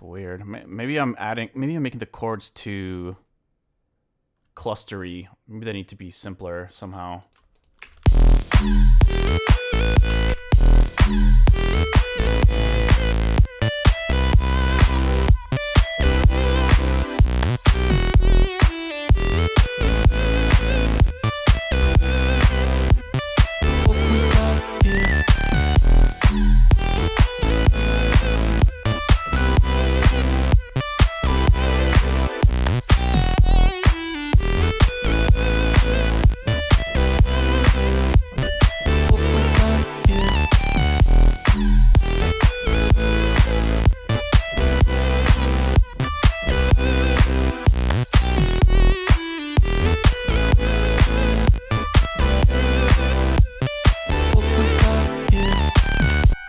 weird. Maybe I'm making the chords too clustery. Maybe they need to be simpler somehow.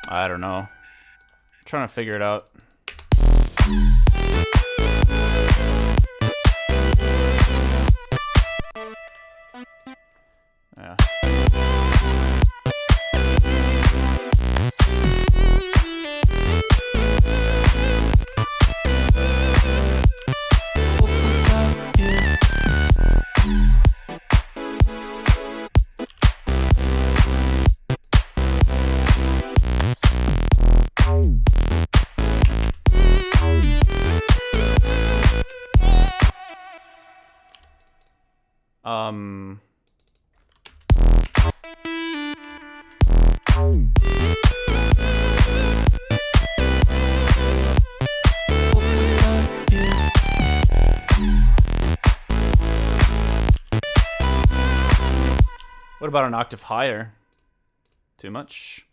I don't know. I'm trying to figure it out. Yeah. What about an octave higher? Too much?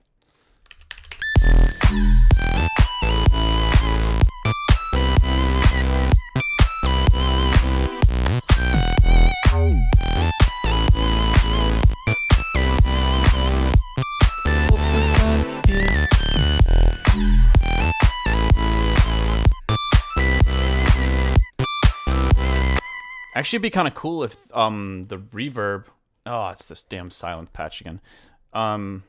Actually, it'd be kind of cool if the reverb. Oh, it's this damn silent patch again. I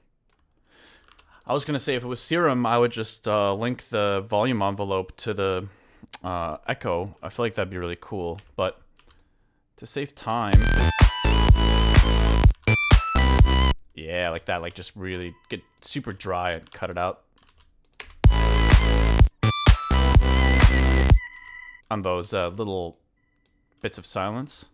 was gonna say if it was Serum, I would just link the volume envelope to the echo. I feel like that'd be really cool. But to save time, yeah, like that. Like just really get super dry and cut it out on those little bits of silence.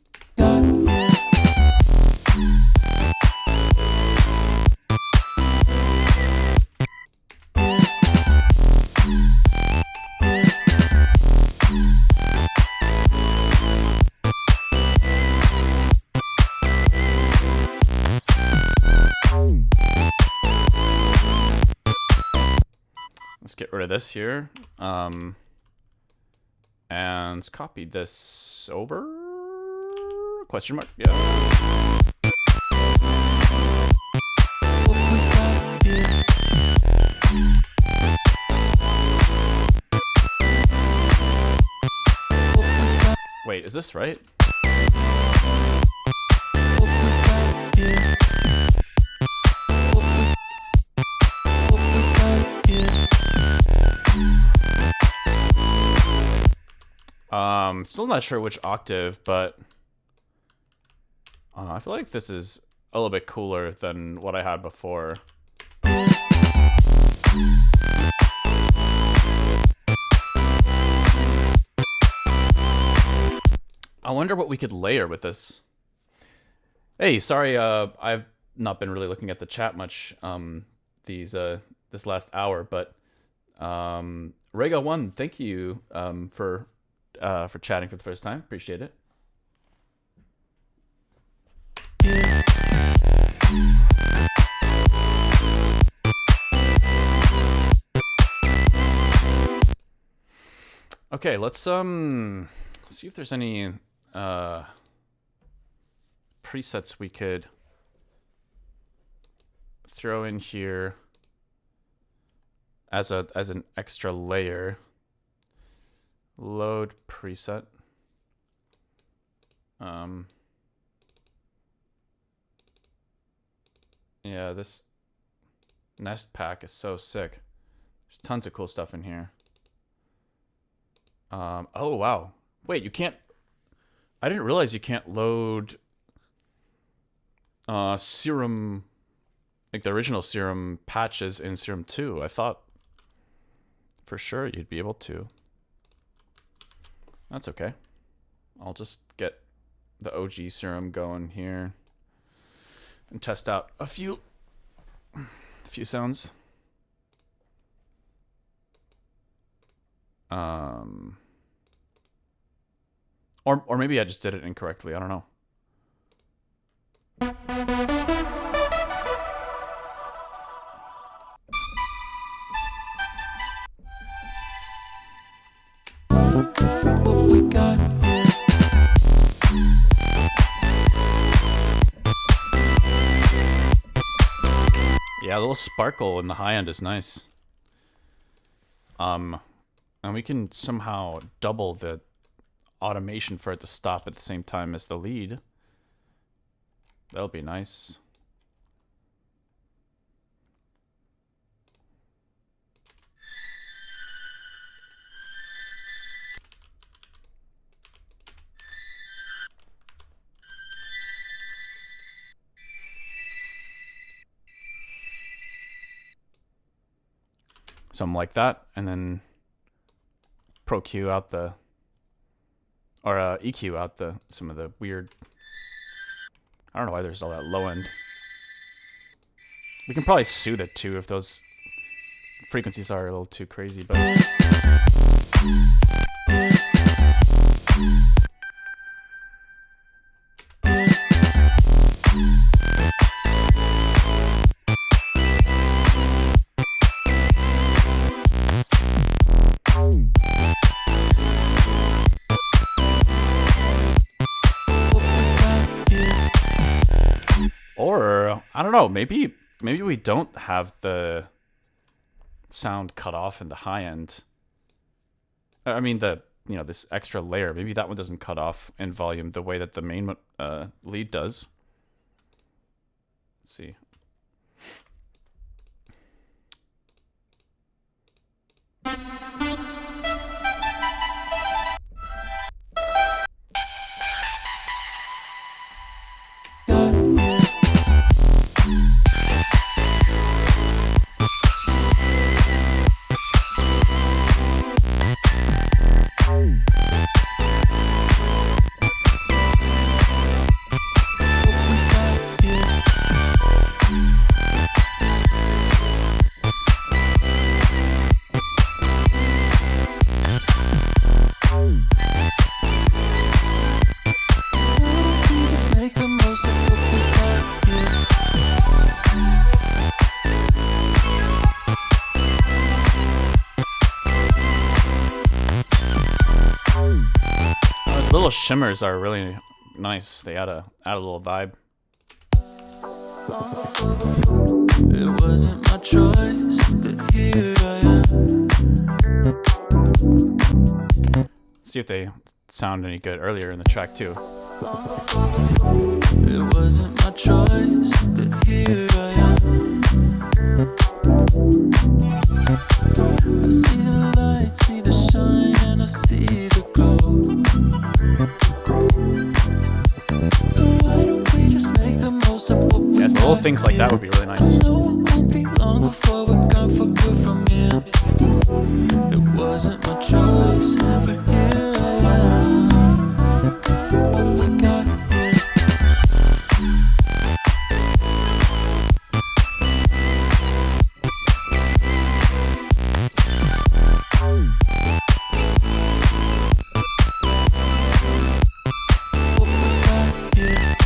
Let's get rid of this here. And let's copy this over. Question mark? Yeah. is this right? Still not sure which octave, but I feel like this is a little bit cooler than what I had before. I wonder what we could layer with this. Hey, sorry, I've not been really looking at the chat much this last hour, but Rega1, thank you for chatting for the first time. Appreciate it. Okay, let's see if there's any presets we could throw in here as an extra layer. Load preset. Yeah, this nest pack is so sick. There's tons of cool stuff in here. Oh wow. Wait, you can't. I didn't realize you can't load Serum, like the original Serum patches in Serum 2. I thought for sure you'd be able to. That's okay. I'll just get the OG Serum going here and test out a few sounds. Or maybe I just did it incorrectly. I don't know. What we got here. Yeah, a little sparkle in the high end is nice. And we can somehow double the automation for it to stop at the same time as the lead. That'll be nice. Something like that, and then Pro Q out the, or EQ out some of the weird. I don't know why there's all that low end. We can probably soothe it too if those frequencies are a little too crazy, but. Or I don't know, maybe we don't have the sound cut off in the high end. I mean this extra layer, maybe that one doesn't cut off in volume the way that the main lead does. Let's see. Little shimmers are really nice. They add a little vibe. It wasn't my choice, but here I am. See if they sound any good earlier in the track too. It wasn't my choice, but here I am. I see the light, see the shine, and I see the glow. So why don't we just make the most of what we Yes, got little things like that would be really nice. I know it won't be long before we're gone for good from here. It wasn't my choice, but here I am. What we got here. What we got here.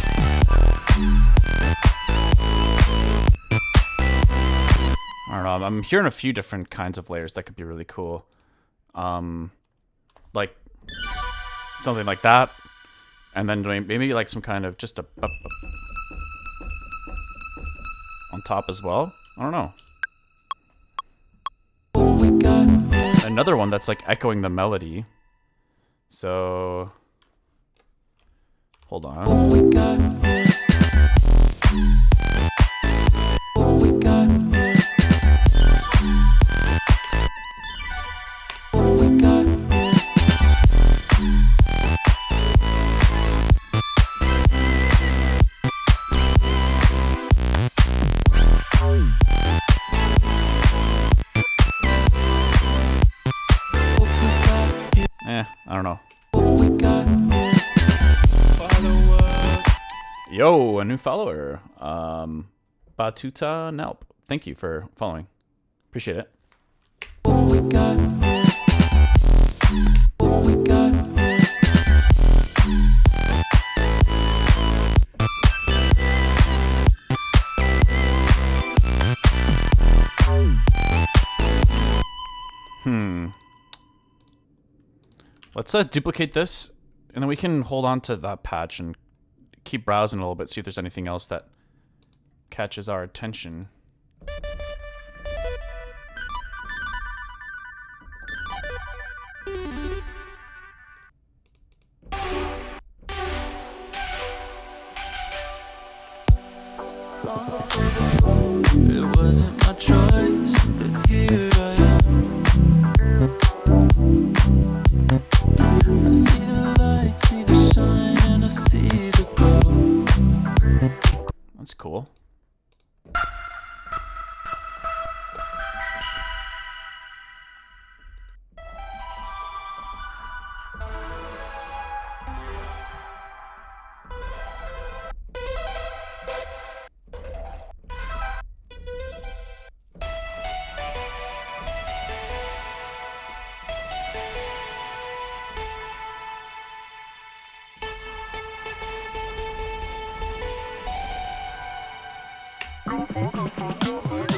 I don't know. I'm hearing a few different kinds of layers that could be really cool. Like something like that, and then doing maybe like some kind of just a on top as well. I don't know. What we got here. Another one that's like echoing the melody. So hold on. What we got here. What we got here. What we got here. What we got here. I don't know. What we got here. Yo, a new follower. Batuta Nelp. Thank you for following. Appreciate it. What we got here. What we got here. Let's duplicate this, and then we can hold on to that patch and keep browsing a little bit, see if there's anything else that catches our attention. It wasn't my choice, but here I am. I see the light, see the shine, and I see the glow. That's cool.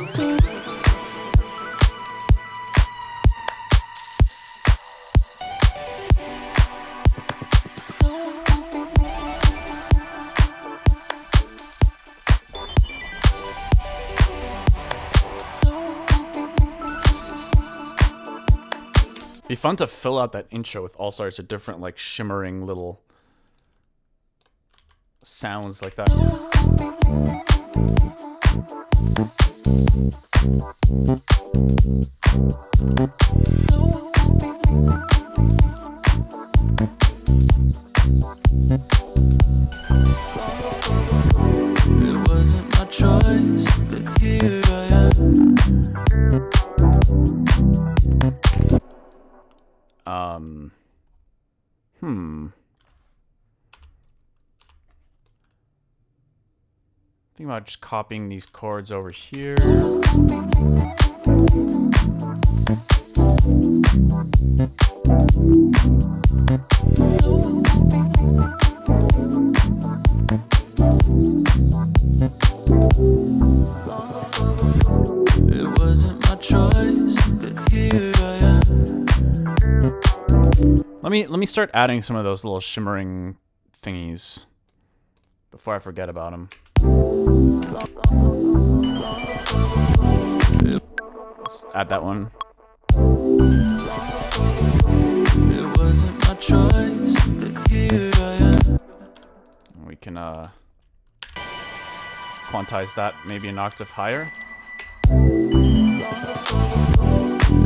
So Be fun to fill out that intro with all sorts of different, like, shimmering little sounds like that. it wasn't my choice, but here I am. Think about just copying these chords over here. It wasn't my choice, but here I am. Let me start adding some of those little shimmering thingies before I forget about them. Let's add that one. It wasn't my choice, but here I am. We can quantize that maybe an octave higher.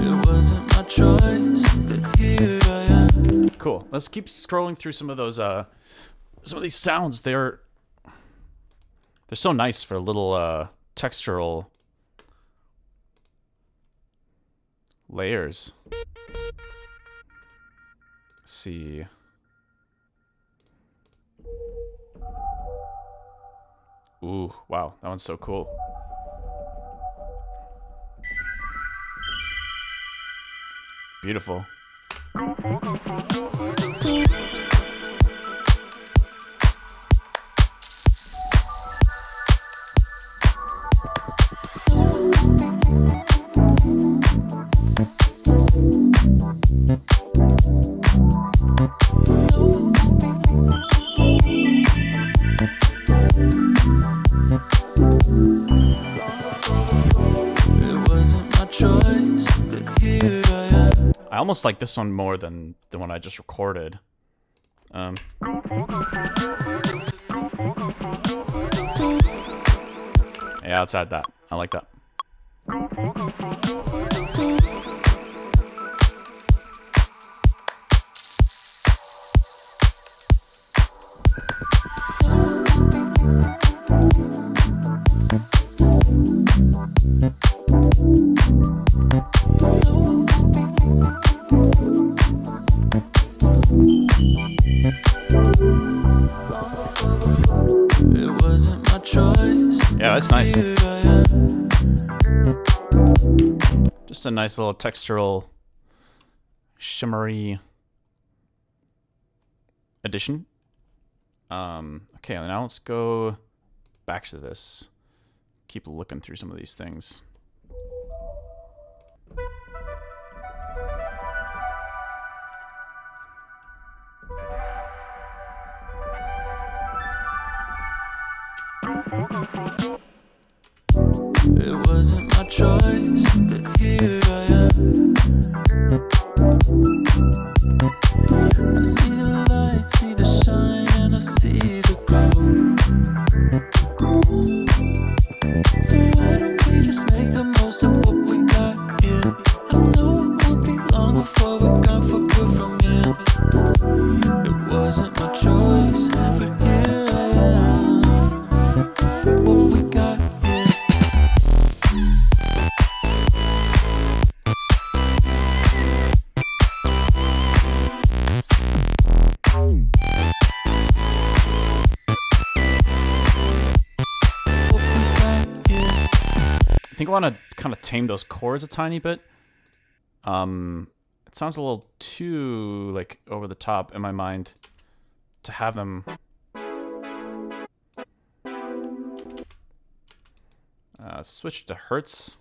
It wasn't my choice, but here I am. Cool. Let's keep scrolling through some of those some of these sounds. They're so nice for little textural layers. Let's see. Ooh, wow, that one's so cool. Beautiful. I almost like this one more than the one I just recorded. Yeah, let's add that. I like that. Yeah, that's nice. Just a nice little textural, shimmery addition. Okay, now let's go back to this. Keep looking through some of these things. It wasn't my choice, but here I am. I see the light, see the shine, and I see the glow. So why don't we just make the most of what we got here? I know it won't be long before we're gone for good from here. It wasn't my choice, but here I am. What we got here. I think I want to kind of tame those chords a tiny bit. It sounds a little too like over the top in my mind to have them. Switch to hertz.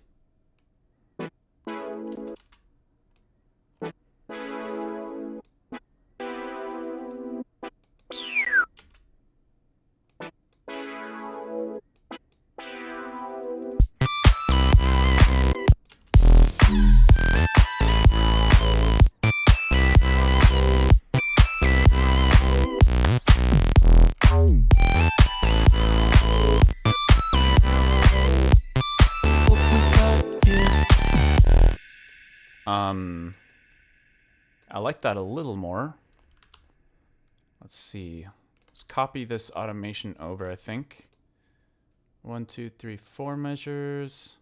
I like that a little more. Let's see. Let's copy this automation over, I think. 1, 2, 3, 4 measures.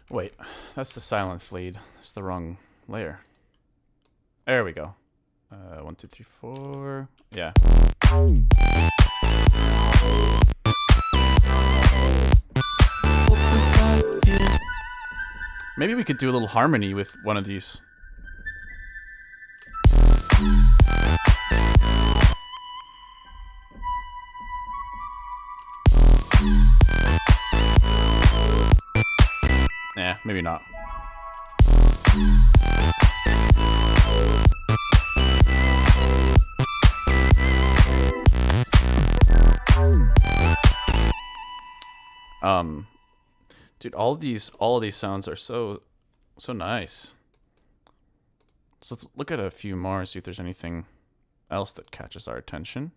Wait, that's the silent lead. That's the wrong layer. There we go. 1, 2, 3, 4. Yeah. Maybe we could do a little harmony with one of these. Nah, maybe not. Dude, all of these sounds are so nice. So let's look at a few more, see if there's anything else that catches our attention.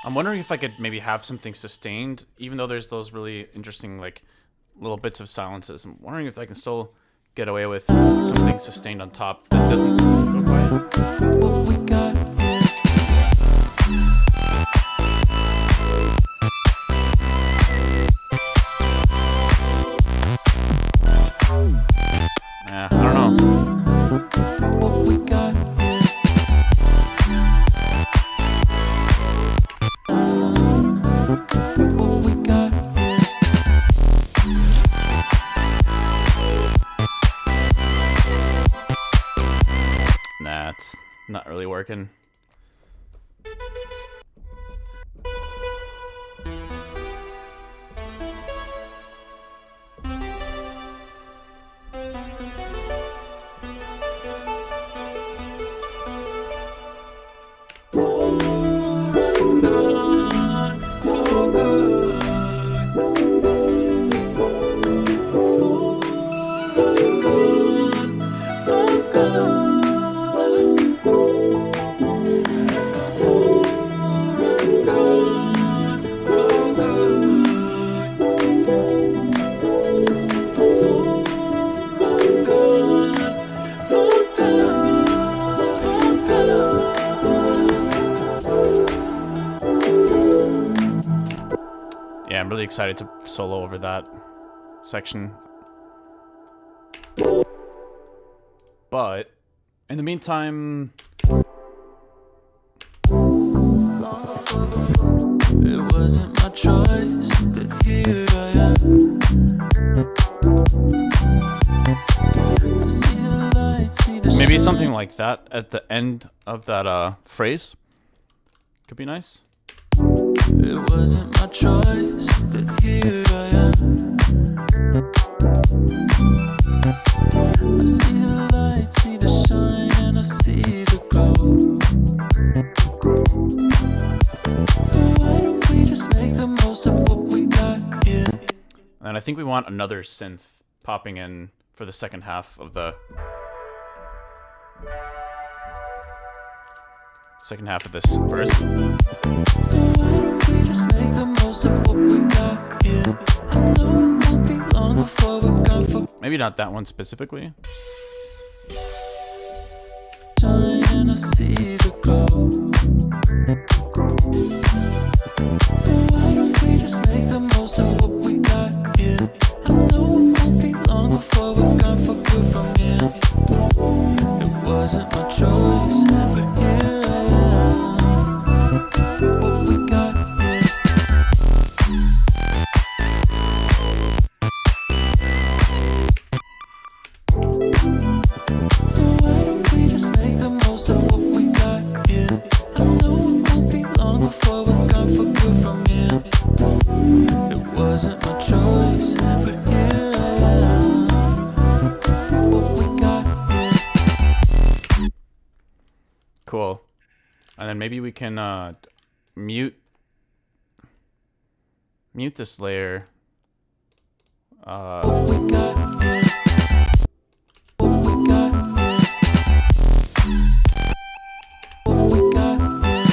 I'm wondering if I could maybe have something sustained, even though there's those really interesting like little bits of silences. I'm wondering if I can still get away with something sustained on top that doesn't go quiet. What we got here. Yeah, I don't know. What we got here. What we got here. Nah, it's not really working. Yeah, I'm really excited to solo over that section. But in the meantime, It wasn't my choice, but here I am. I see the light, see the maybe shine. something like that at the end of that phrase could be nice. It wasn't my choice, but here I am. I see the light, see the shine, and I see the glow. So why don't we just make the most of what we got here? And I think we want another synth popping in for the second half of this verse. So why don't we just make the most of what we got here? I know it won't be long before we're gone for Maybe not that one specifically. shine, and I see the glow. So why don't we just make the most of what we got here? I know it won't be long before we're gone for good from here. It wasn't my choice, but here I am. What we got here. So why don't we just make the most of what we got here? I know it won't be long before we're gone for good from here. It wasn't my choice, but here I am. What we got here. Cool. And then maybe we can mute this layer. What we got here. What we got here. What we got here.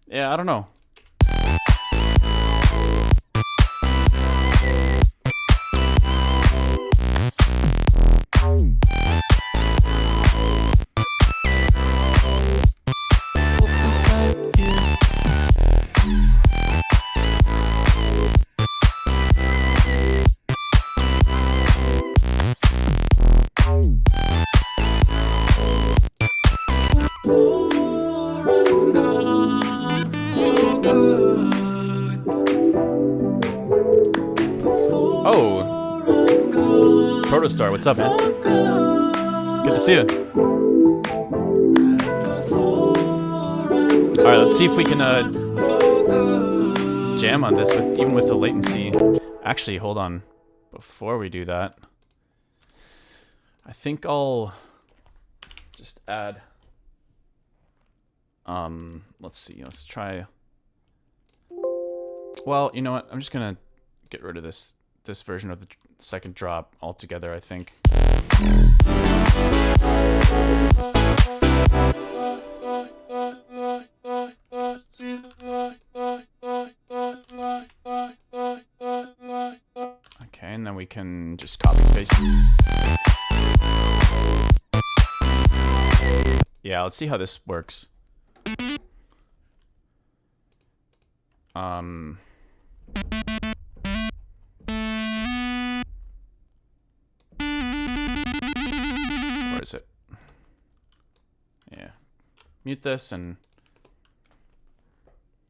Yeah, I don't know. Oh, Protostar, what's up, man? Good to see you. All right, let's see if we can jam on this with even with the latency. Actually, hold on. Before we do that, I think I'll just add. Let's see. Let's try. Well, you know what? I'm just gonna get rid of this version of the second drop altogether, I think. Okay, and then we can just copy and paste. Yeah, let's see how this works. Where is it? Yeah. Mute this and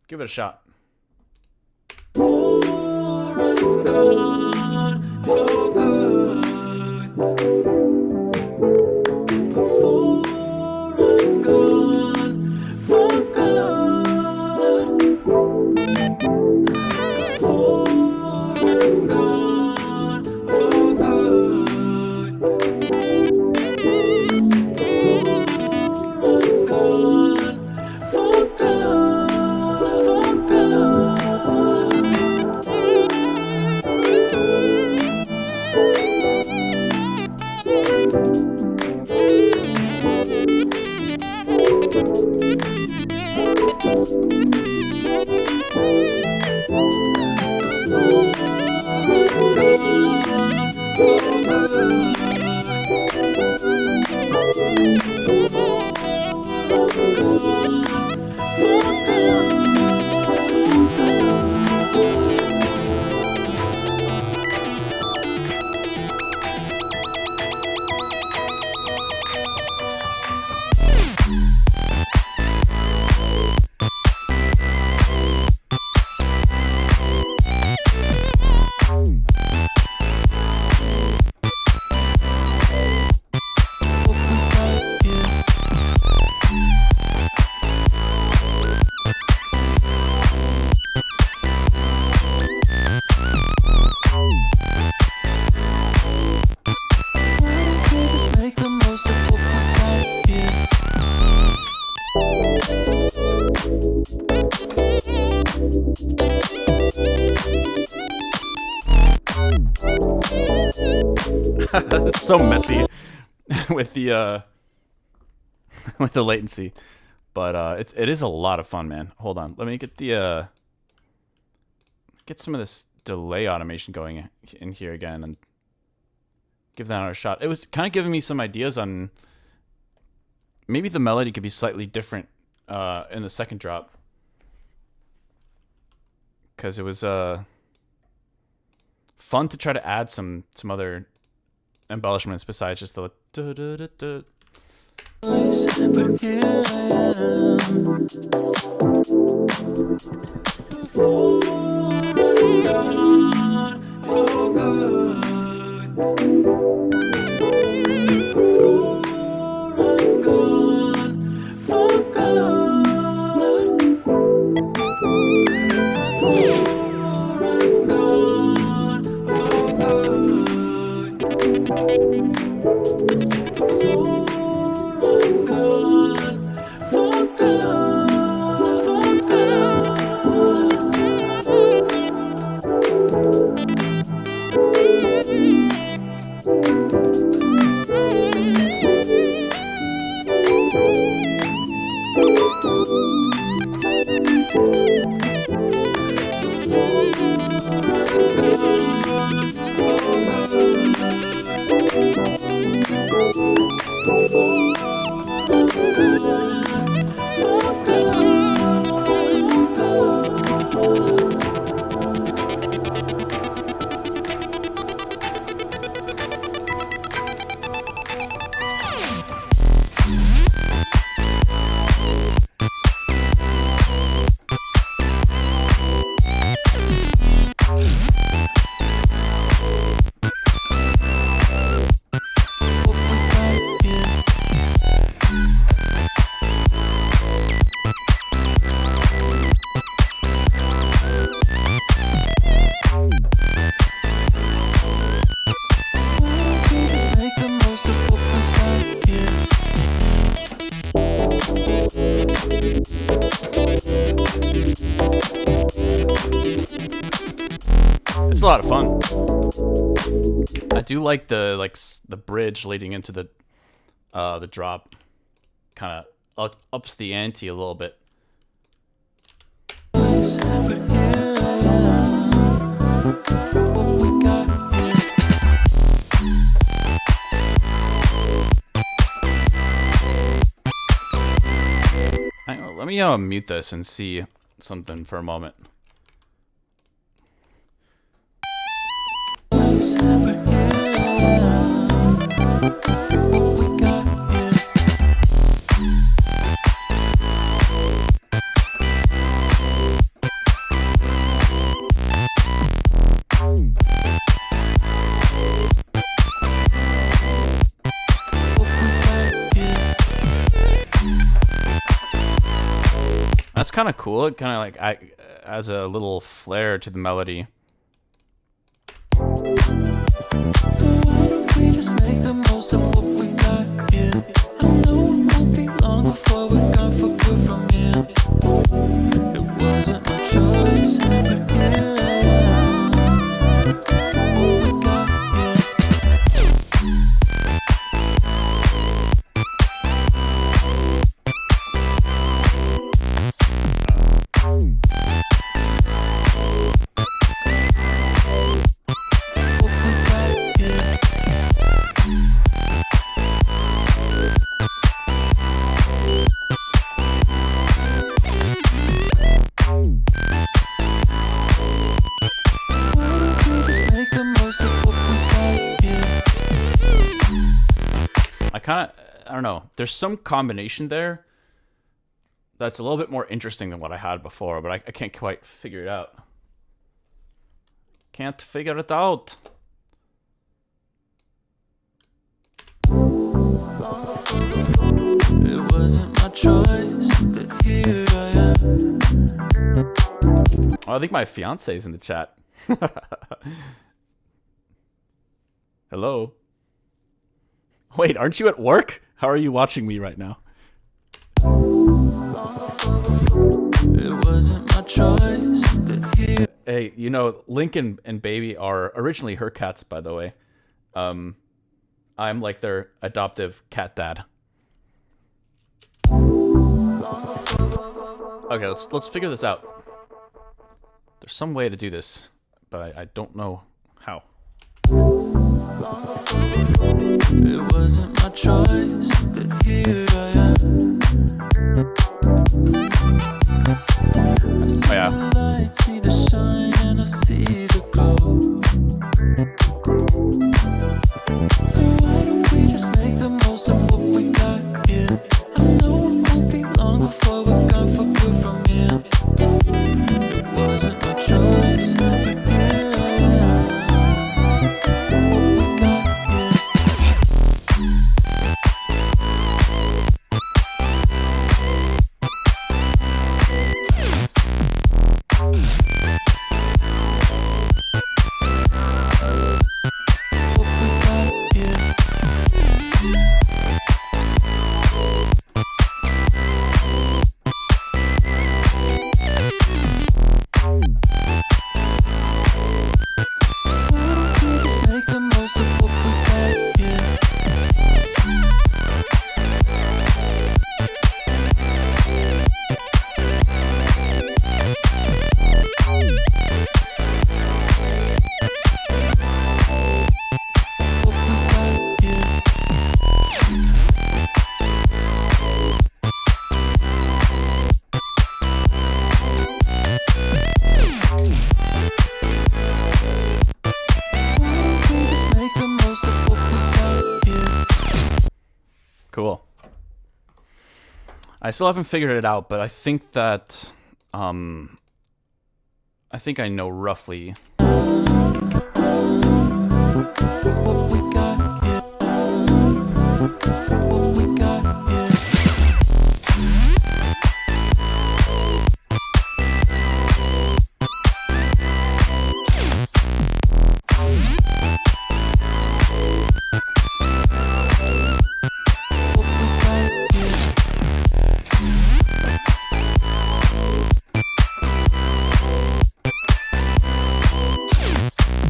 give it a shot. It's so messy with the latency, but it is a lot of fun, man. Hold on, let me get the get some of this delay automation going in here again and give that another shot. It was kind of giving me some ideas on maybe the melody could be slightly different in the second drop, because it was fun to try to add some other embellishments besides just the da-da-da-da. But here I am. Before I'm gone for good. Before I'm gone for good. Before I'm gone for good. Before I'm gone for good, for good. a lot of fun. I do like the bridge leading into the drop. Kind of ups the ante a little bit. Hang on, let me mute this and see something for a moment. That's kind of cool. It kind of like adds a little flair to the melody. So why don't we just make the most of what we got here? I know it won't be long before we're gone for good from here. It wasn't my choice, but here I am. What we got here? I don't know. There's some combination there that's a little bit more interesting than what I had before, but I can't quite figure it out. Can't figure it out. It wasn't my choice, but here I am. Oh, I think my fiance is in the chat. Hello. Wait, aren't you at work? How are you watching me right now? It wasn't my choice, but here. Hey, you know, Lincoln and Baby are originally her cats, by the way. I'm like their adoptive cat dad. Okay, let's figure this out. There's some way to do this, but I don't know how. It wasn't my choice, but here I am. I see yeah. the light, see the shine, and I see the glow. So why don't we just make the most of what we got here? I know it won't be long before we're gone for good from here. It wasn't my choice, but here I am. What we got here? What we got here? Why don't we just make the most of what we got here? What we got here? Why don't we just make the most of what we got here? Cool. I still haven't figured it out, but I think that I think I know roughly. What we got here? What we got here? What we got here? Why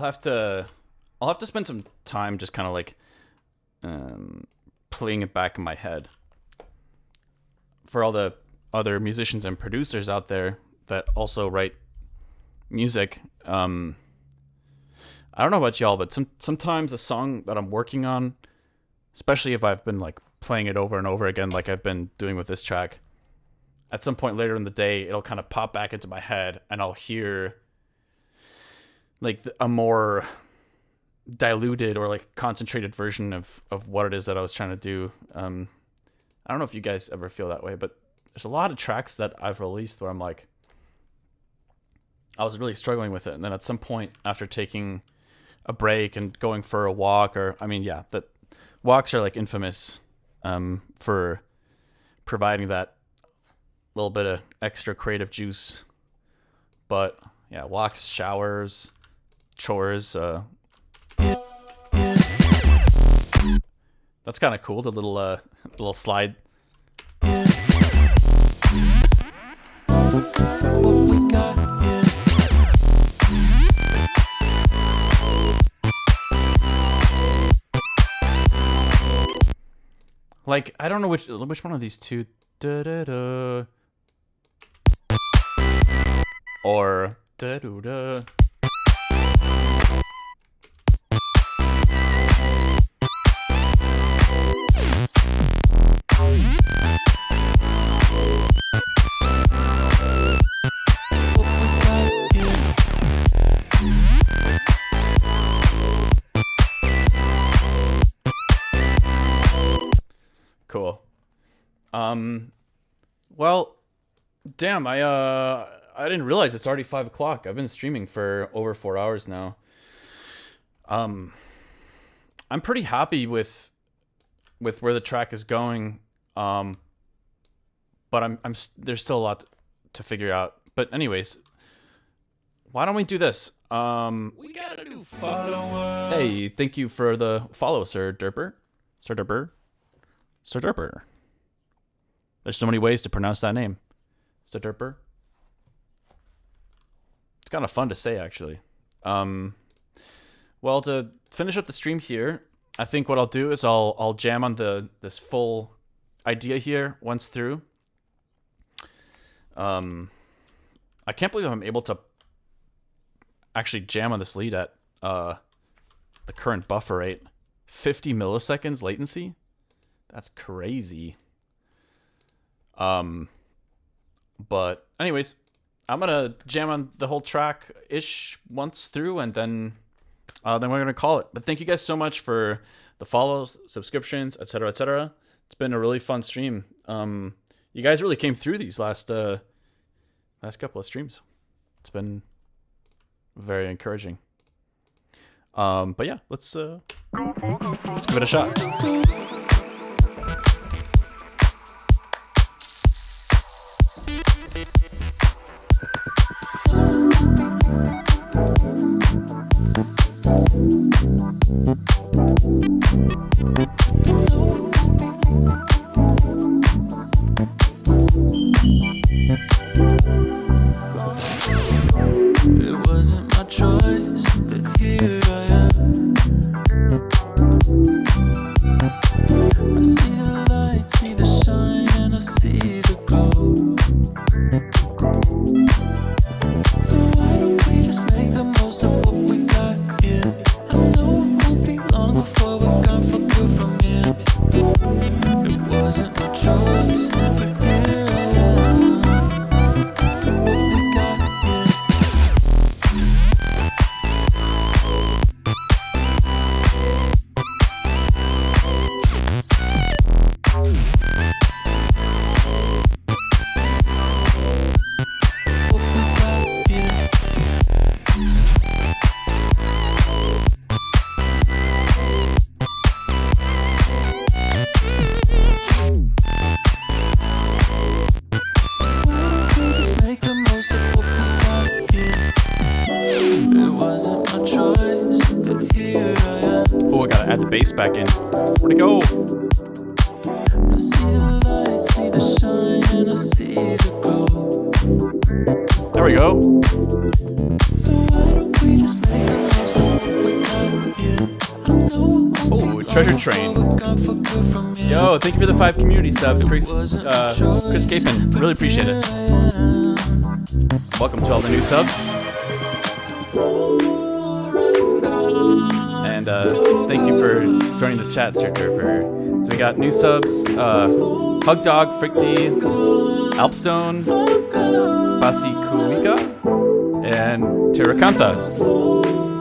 have to spend some time just kind of like playing it back in my head. For all the other musicians and producers out there that also write music, I don't know about y'all, but sometimes a song that I'm working on, especially if I've been like playing it over and over again, like I've been doing with this track, at some point later in the day, it'll kind of pop back into my head, and I'll hear like a more diluted or like concentrated version of what it is that I was trying to do. I don't know if you guys ever feel that way, but there's a lot of tracks that I've released where I'm like, I was really struggling with it. And then at some point after taking a break and going for a walk, or, I mean, yeah, that walks are like infamous for providing that little bit of extra creative juice. But yeah, walks, showers, chores, that's kind of cool. The little slide. Like, I don't know which one of these two. Da-da-da. Or da-da-da. Cool. Well, damn, I didn't realize it's already 5 o'clock. I've been streaming for over 4 hours now. I'm pretty happy with where the track is going. But I'm there's still a lot to figure out. But anyways, why don't we do this? We got a new follower. Hey, thank you for the follow, Sir Derper. Sir Derper. Sir Derper. There's so many ways to pronounce that name. Sir Derper. It's kind of fun to say, actually. Well, to finish up the stream here, I think what I'll do is I'll jam on this full idea here once through. I can't believe I'm able to actually jam on this lead at the current buffer rate. 50 milliseconds latency? That's crazy. But anyways, I'm gonna jam on the whole track ish once through, and then we're gonna call it. But thank you guys so much for the follows, subscriptions, etc., etc. It's been a really fun stream. You guys really came through these last couple of streams. It's been very encouraging. But yeah, let's give it a shot. It wasn't my choice, but here I am. I see the light, see the shine, and I see the glow. So why don't we just make the most of what we got here? I know it won't be long before we're gone for good from here. It wasn't my choice, but here I am. What we got here. What we got here. Just make the most of what we got here. It wasn't my choice, but here I am. Oh, I gotta add the bass back in. Where'd it go? I see the light, see the shine, and I see the glow. There we go. So why don't we just make the most of Treasure Train. Yo, thank you for the 5 community subs, Chris Capin. Really appreciate it. Welcome to all the new subs. And thank you for joining the chat, Sir Derper. So we got new subs, Hug Dog, Fricty, Alpstone, Basikuika, and Terrakantha.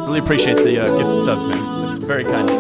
Really appreciate the gifted subs, man. It's very kind.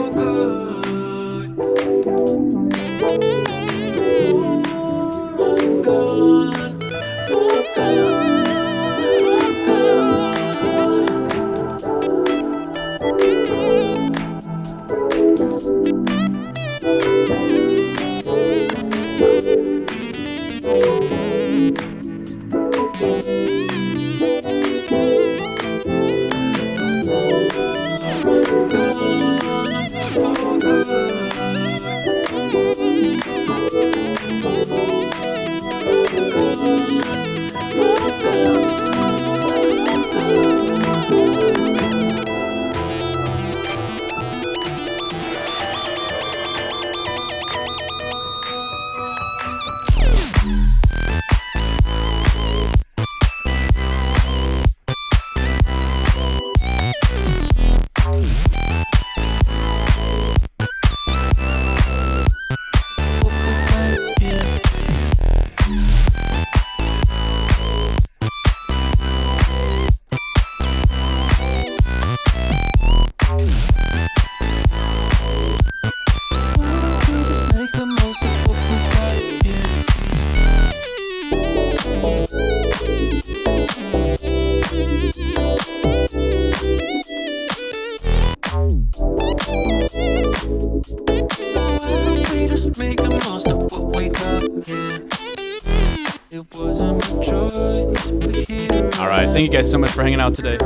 Alright, thank you guys so much for hanging out today.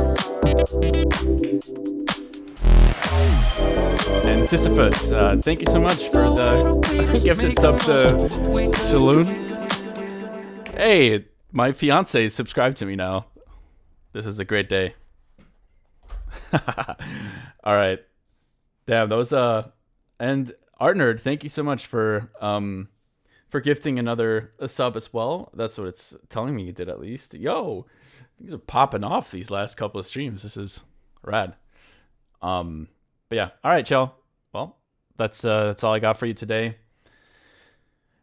And Sisyphus, thank you so much for the gifted sub to Shaloon. Hey, my fiance subscribed to me now. This is a great day. Alright. Damn, those and Art Nerd, thank you so much for gifting another sub as well. That's what it's telling me you did, at least. Yo, these are popping off these last couple of streams. This is rad. But yeah, all right, y'all. Well, that's all I got for you today.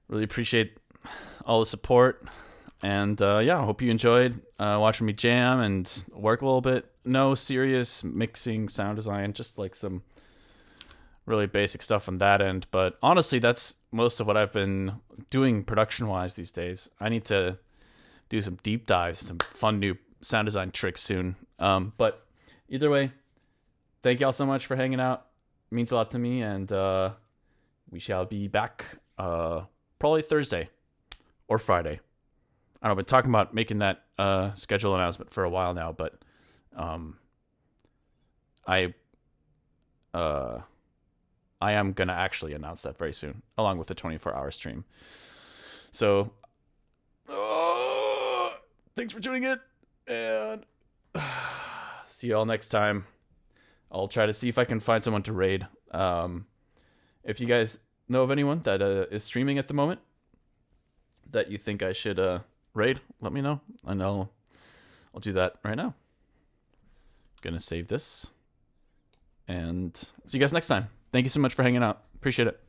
Really appreciate all the support, and yeah, I hope you enjoyed watching me jam and work a little bit. No serious mixing, sound design, just like some really basic stuff on that end. But honestly, that's most of what I've been doing production-wise these days. I need to do some deep dives, some fun new sound design tricks soon. But either way, thank y'all so much for hanging out. It means a lot to me, and we shall be back probably Thursday or Friday. I don't know, I've been talking about making that schedule announcement for a while now, but I am going to actually announce that very soon, along with the 24-hour stream. So, thanks for tuning in, and see you all next time. I'll try to see if I can find someone to raid. If you guys know of anyone that is streaming at the moment that you think I should raid, let me know, and I'll do that right now. Gonna save this, and see you guys next time. Thank you so much for hanging out. Appreciate it.